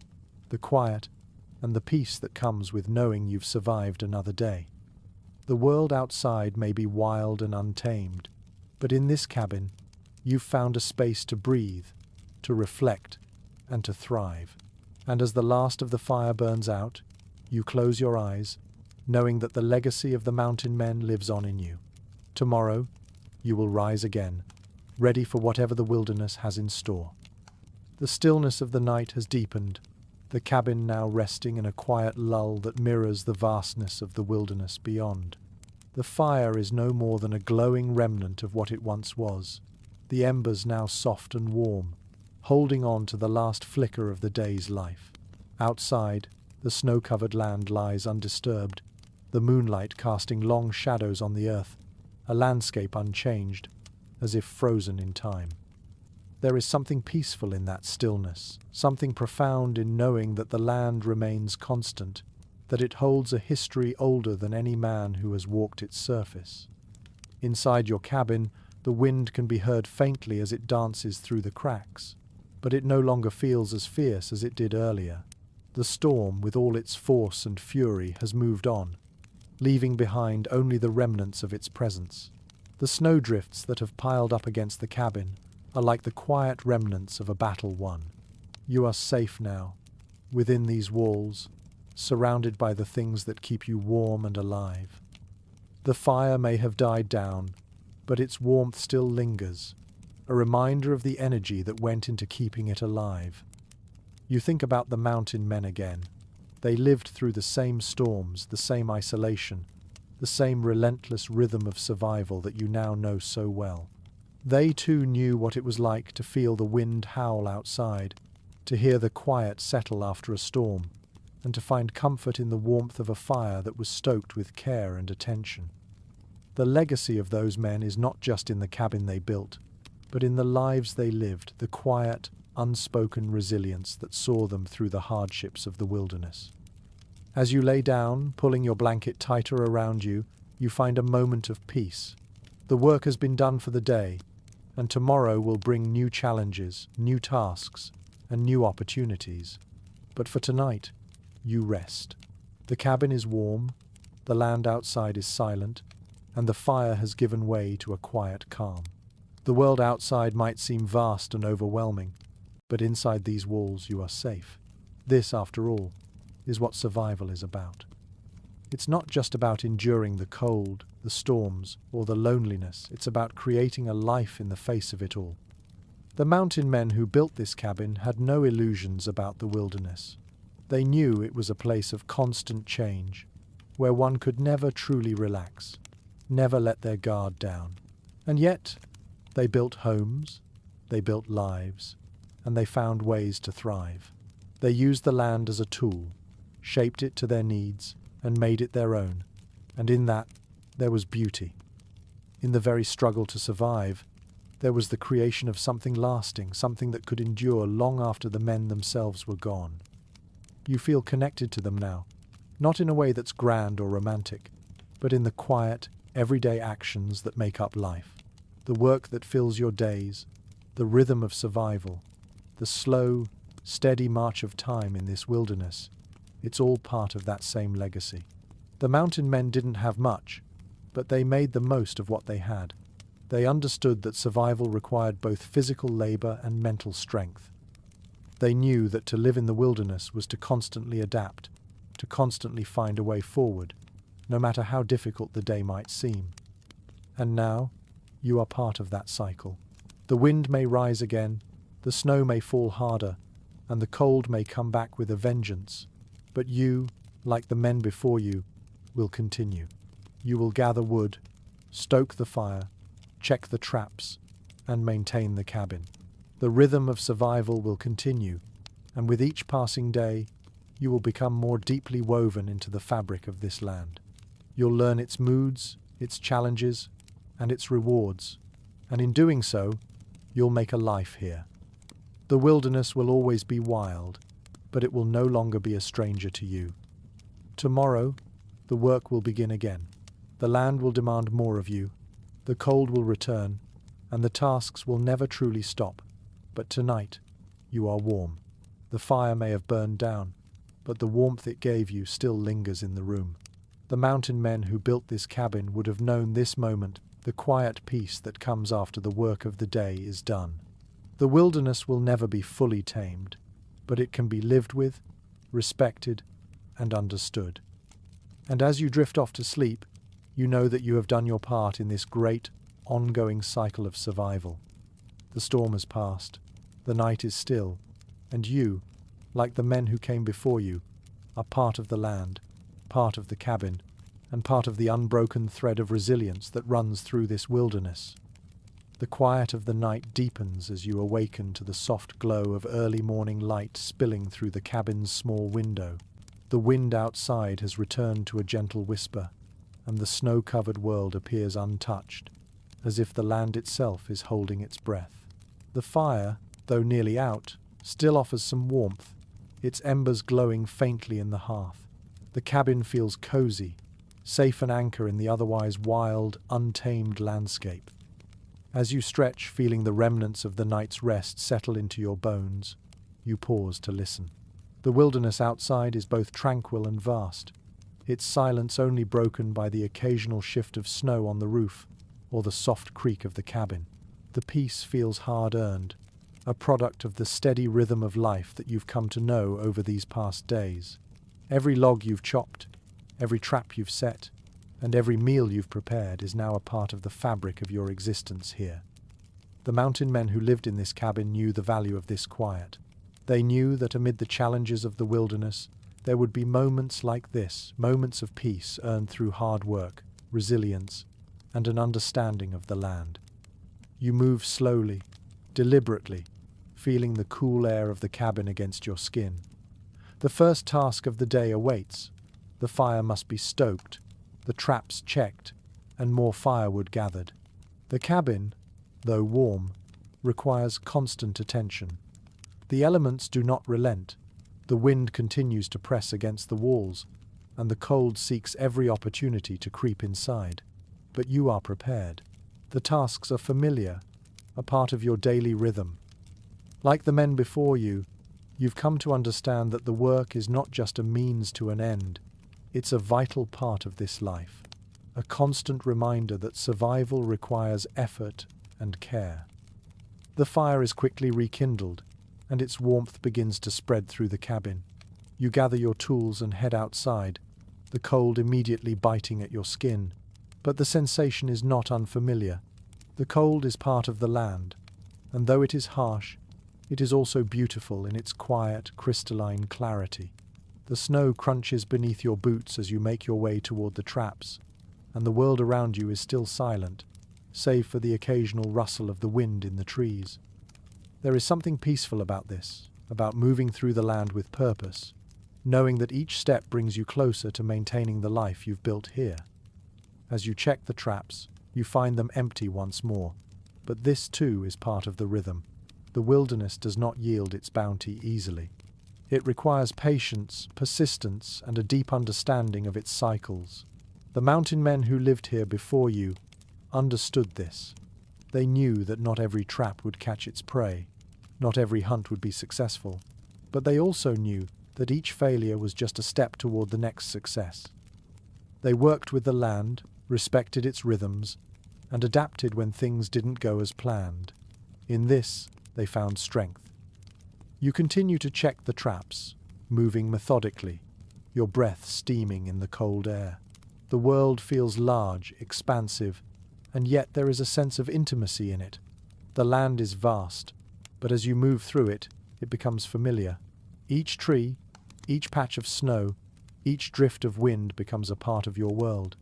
the quiet, and the peace that comes with knowing you've survived another day. The world outside may be wild and untamed, but in this cabin, you've found a space to breathe, to reflect, and to thrive. And as the last of the fire burns out, you close your eyes, knowing that the legacy of the mountain men lives on in you. Tomorrow, you will rise again, ready for whatever the wilderness has in store. The stillness of the night has deepened, the cabin now resting in a quiet lull that mirrors the vastness of the wilderness beyond. The fire is no more than a glowing remnant of what it once was, the embers now soft and warm, holding on to the last flicker of the day's life. Outside, the snow-covered land lies undisturbed, the moonlight casting long shadows on the earth, a landscape unchanged, as if frozen in time. There is something peaceful in that stillness, something profound in knowing that the land remains constant, that it holds a history older than any man who has walked its surface. Inside your cabin, the wind can be heard faintly as it dances through the cracks, but it no longer feels as fierce as it did earlier. The storm, with all its force and fury, has moved on, leaving behind only the remnants of its presence. The snowdrifts that have piled up against the cabin are like the quiet remnants of a battle won. You are safe now, within these walls, surrounded by the things that keep you warm and alive. The fire may have died down, but its warmth still lingers, a reminder of the energy that went into keeping it alive. You think about the mountain men again. They lived through the same storms, the same isolation, the same relentless rhythm of survival that you now know so well. They too knew what it was like to feel the wind howl outside, to hear the quiet settle after a storm, and to find comfort in the warmth of a fire that was stoked with care and attention. The legacy of those men is not just in the cabin they built, but in the lives they lived, the quiet, unspoken resilience that saw them through the hardships of the wilderness. As you lay down, pulling your blanket tighter around you, you find a moment of peace. The work has been done for the day, and tomorrow will bring new challenges, new tasks, and new opportunities. But for tonight, you rest. The cabin is warm, the land outside is silent, and the fire has given way to a quiet calm. The world outside might seem vast and overwhelming, but inside these walls you are safe. This, after all, is what survival is about. It's not just about enduring the cold, the storms, or the loneliness. It's about creating a life in the face of it all. The mountain men who built this cabin had no illusions about the wilderness. They knew it was a place of constant change, where one could never truly relax, never let their guard down. And yet, they built homes, they built lives, and they found ways to thrive. They used the land as a tool, shaped it to their needs, and made it their own, and in that there was beauty. In the very struggle to survive, there was the creation of something lasting, something that could endure long after the men themselves were gone. You feel connected to them now, not in a way that's grand or romantic, but in the quiet, everyday actions that make up life. The work that fills your days, the rhythm of survival, the slow, steady march of time in this wilderness. It's all part of that same legacy. The mountain men didn't have much, but they made the most of what they had. They understood that survival required both physical labor and mental strength. They knew that to live in the wilderness was to constantly adapt, to constantly find a way forward, no matter how difficult the day might seem. And now, you are part of that cycle. The wind may rise again, the snow may fall harder, and the cold may come back with a vengeance. But you, like the men before you, will continue. You will gather wood, stoke the fire, check the traps, and maintain the cabin. The rhythm of survival will continue, and with each passing day, you will become more deeply woven into the fabric of this land. You'll learn its moods, its challenges, and its rewards, and in doing so, you'll make a life here. The wilderness will always be wild, but it will no longer be a stranger to you. Tomorrow, the work will begin again. The land will demand more of you, the cold will return, and the tasks will never truly stop. But tonight, you are warm. The fire may have burned down, but the warmth it gave you still lingers in the room. The mountain men who built this cabin would have known this moment, the quiet peace that comes after the work of the day is done. The wilderness will never be fully tamed, but it can be lived with, respected, and understood. And as you drift off to sleep, you know that you have done your part in this great, ongoing cycle of survival. The storm has passed, the night is still, and you, like the men who came before you, are part of the land, part of the cabin, and part of the unbroken thread of resilience that runs through this wilderness. The quiet of the night deepens as you awaken to the soft glow of early morning light spilling through the cabin's small window. The wind outside has returned to a gentle whisper, and the snow-covered world appears untouched, as if the land itself is holding its breath. The fire, though nearly out, still offers some warmth, its embers glowing faintly in the hearth. The cabin feels cozy, safe an anchor in the otherwise wild, untamed landscape. As you stretch, feeling the remnants of the night's rest settle into your bones, you pause to listen. The wilderness outside is both tranquil and vast, its silence only broken by the occasional shift of snow on the roof or the soft creak of the cabin. The peace feels hard-earned, a product of the steady rhythm of life that you've come to know over these past days. Every log you've chopped, every trap you've set, and every meal you've prepared is now a part of the fabric of your existence here. The mountain men who lived in this cabin knew the value of this quiet. They knew that amid the challenges of the wilderness, there would be moments like this, moments of peace earned through hard work, resilience, and an understanding of the land. You move slowly, deliberately, feeling the cool air of the cabin against your skin. The first task of the day awaits. The fire must be stoked, the traps checked, and more firewood gathered. The cabin, though warm, requires constant attention. The elements do not relent. The wind continues to press against the walls, and the cold seeks every opportunity to creep inside. But you are prepared. The tasks are familiar, a part of your daily rhythm. Like the men before you, you've come to understand that the work is not just a means to an end. It's a vital part of this life, a constant reminder that survival requires effort and care. The fire is quickly rekindled, and its warmth begins to spread through the cabin. You gather your tools and head outside, the cold immediately biting at your skin. But the sensation is not unfamiliar. The cold is part of the land, and though it is harsh, it is also beautiful in its quiet, crystalline clarity. The snow crunches beneath your boots as you make your way toward the traps, and the world around you is still silent, save for the occasional rustle of the wind in the trees. There is something peaceful about this, about moving through the land with purpose, knowing that each step brings you closer to maintaining the life you've built here. As you check the traps, you find them empty once more, but this too is part of the rhythm. The wilderness does not yield its bounty easily. It requires patience, persistence, and a deep understanding of its cycles. The mountain men who lived here before you understood this. They knew that not every trap would catch its prey, not every hunt would be successful, but they also knew that each failure was just a step toward the next success. They worked with the land, respected its rhythms, and adapted when things didn't go as planned. In this, they found strength. You continue to check the traps, moving methodically, your breath steaming in the cold air. The world feels large, expansive, and yet there is a sense of intimacy in it. The land is vast, but as you move through it, it becomes familiar. Each tree, each patch of snow, each drift of wind becomes a part of your world.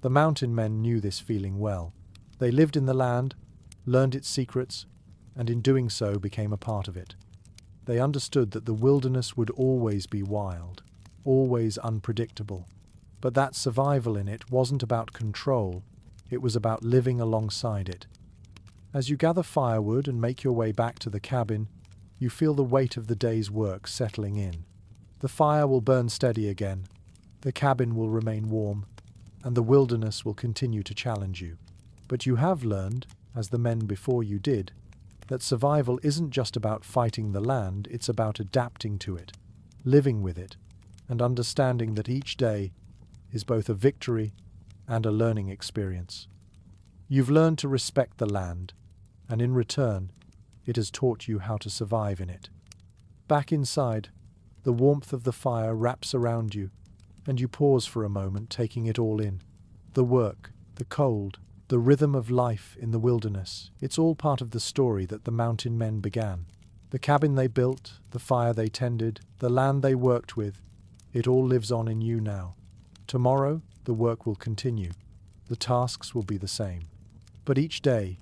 The mountain men knew this feeling well. They lived in the land, learned its secrets, and in doing so became a part of it. They understood that the wilderness would always be wild, always unpredictable, but that survival in it wasn't about control, it was about living alongside it. As you gather firewood and make your way back to the cabin, you feel the weight of the day's work settling in. The fire will burn steady again, the cabin will remain warm, and the wilderness will continue to challenge you. But you have learned, as the men before you did, that survival isn't just about fighting the land, it's about adapting to it, living with it, and understanding that each day is both a victory and a learning experience. You've learned to respect the land, and in return, it has taught you how to survive in it. Back inside, the warmth of the fire wraps around you, and you pause for a moment, taking it all in. The work, the cold, the rhythm of life in the wilderness, it's all part of the story that the mountain men began. The cabin they built, the fire they tended, the land they worked with, it all lives on in you now. Tomorrow, the work will continue. The tasks will be the same. But each day,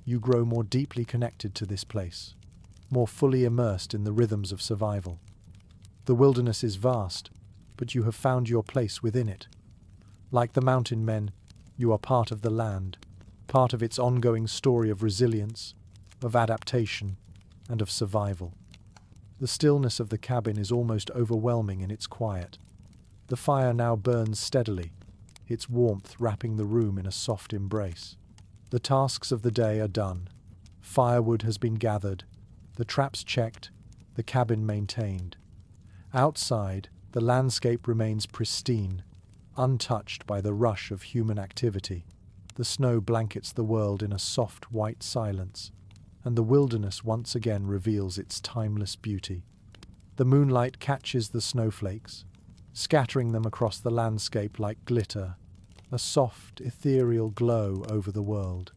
you grow more deeply connected to this place, more fully immersed in the rhythms of survival. The wilderness is vast, but you have found your place within it. Like the mountain men, you are part of the land, part of its ongoing story of resilience, of adaptation, and of survival. The stillness of the cabin is almost overwhelming in its quiet. The fire now burns steadily, its warmth wrapping the room in a soft embrace. The tasks of the day are done. Firewood has been gathered, the traps checked, the cabin maintained. Outside, the landscape remains pristine, untouched by the rush of human activity. The snow blankets the world in a soft white silence, and the wilderness once again reveals its timeless beauty. The moonlight catches the snowflakes, scattering them across the landscape like glitter, a soft, ethereal glow over the world.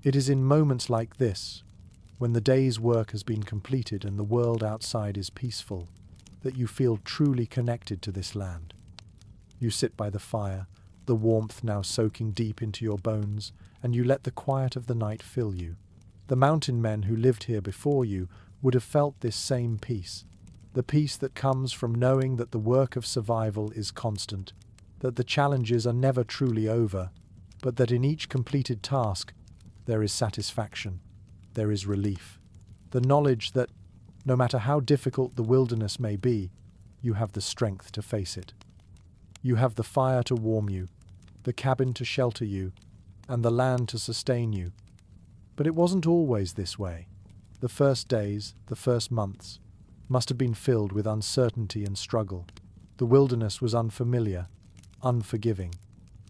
It is in moments like this, when the day's work has been completed and the world outside is peaceful, that you feel truly connected to this land. You sit by the fire, the warmth now soaking deep into your bones, and you let the quiet of the night fill you. The mountain men who lived here before you would have felt this same peace, the peace that comes from knowing that the work of survival is constant, that the challenges are never truly over, but that in each completed task there is satisfaction, there is relief. The knowledge that, no matter how difficult the wilderness may be, you have the strength to face it. You have the fire to warm you, the cabin to shelter you, and the land to sustain you. But it wasn't always this way. The first days, the first months, must have been filled with uncertainty and struggle. The wilderness was unfamiliar, unforgiving.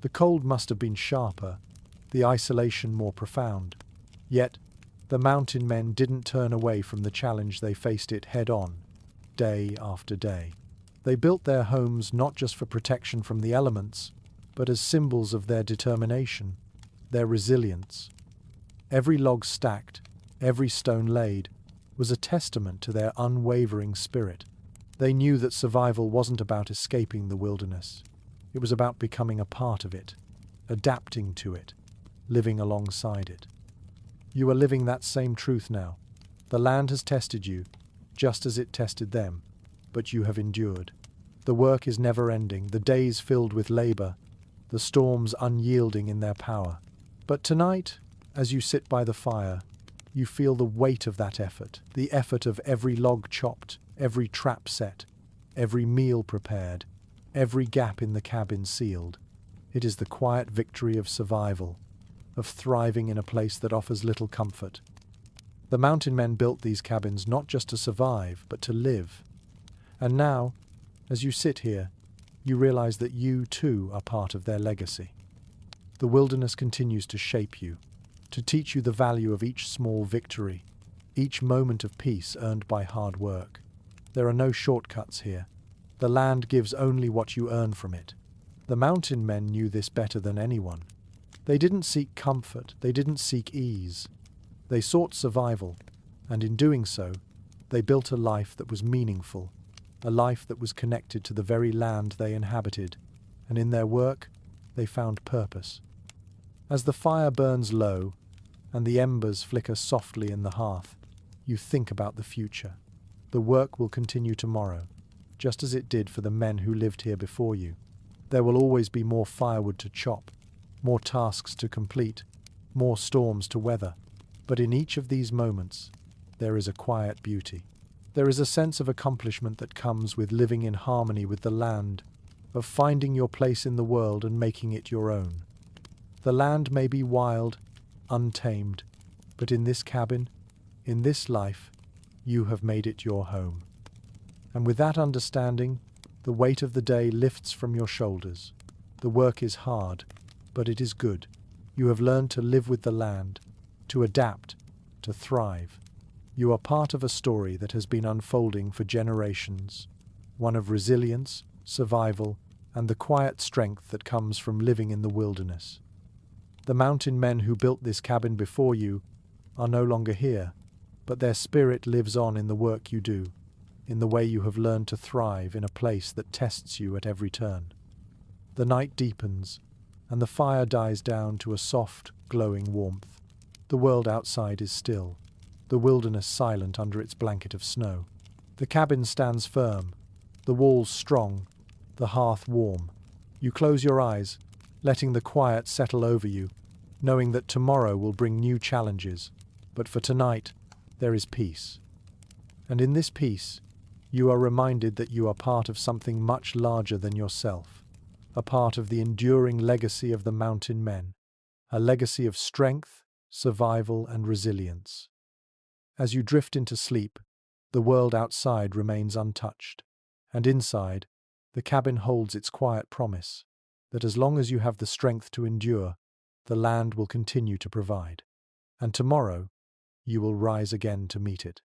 The cold must have been sharper, the isolation more profound. Yet, the mountain men didn't turn away from the challenge. They faced it head-on, day after day. They built their homes not just for protection from the elements, but as symbols of their determination, their resilience. Every log stacked, every stone laid, was a testament to their unwavering spirit. They knew that survival wasn't about escaping the wilderness. It was about becoming a part of it, adapting to it, living alongside it. You are living that same truth now. The land has tested you, just as it tested them, but you have endured. The work is never-ending, the days filled with labor, the storms unyielding in their power. But tonight, as you sit by the fire, you feel the weight of that effort, the effort of every log chopped, every trap set, every meal prepared, every gap in the cabin sealed. It is the quiet victory of survival, of thriving in a place that offers little comfort. The mountain men built these cabins not just to survive, but to live. And now, as you sit here, you realize that you too are part of their legacy. The wilderness continues to shape you, to teach you the value of each small victory, each moment of peace earned by hard work. There are no shortcuts here. The land gives only what you earn from it. The mountain men knew this better than anyone. They didn't seek comfort, they didn't seek ease. They sought survival, and in doing so, they built a life that was meaningful, a life that was connected to the very land they inhabited, and in their work, they found purpose. As the fire burns low, and the embers flicker softly in the hearth, you think about the future. The work will continue tomorrow, just as it did for the men who lived here before you. There will always be more firewood to chop, more tasks to complete, more storms to weather. But in each of these moments, there is a quiet beauty. There is a sense of accomplishment that comes with living in harmony with the land, of finding your place in the world and making it your own. The land may be wild, untamed, but in this cabin, in this life, you have made it your home. And with that understanding, The weight of the day lifts from your shoulders. The work is hard, but it is good. You have learned to live with the land, to adapt, to thrive. You are part of a story that has been unfolding for generations, one of resilience, survival, and the quiet strength that comes from living in the wilderness. The mountain men who built this cabin before you are no longer here, but their spirit lives on in the work you do, in the way you have learned to thrive in a place that tests you at every turn. The night deepens, and the fire dies down to a soft, glowing warmth. The world outside is still, the wilderness silent under its blanket of snow. The cabin stands firm, the walls strong, the hearth warm. You close your eyes, letting the quiet settle over you, knowing that tomorrow will bring new challenges, but for tonight, there is peace. And in this peace, you are reminded that you are part of something much larger than yourself, a part of the enduring legacy of the mountain men, a legacy of strength, survival, and resilience. As you drift into sleep, the world outside remains untouched, and inside, the cabin holds its quiet promise that as long as you have the strength to endure, the land will continue to provide. And tomorrow, you will rise again to meet it.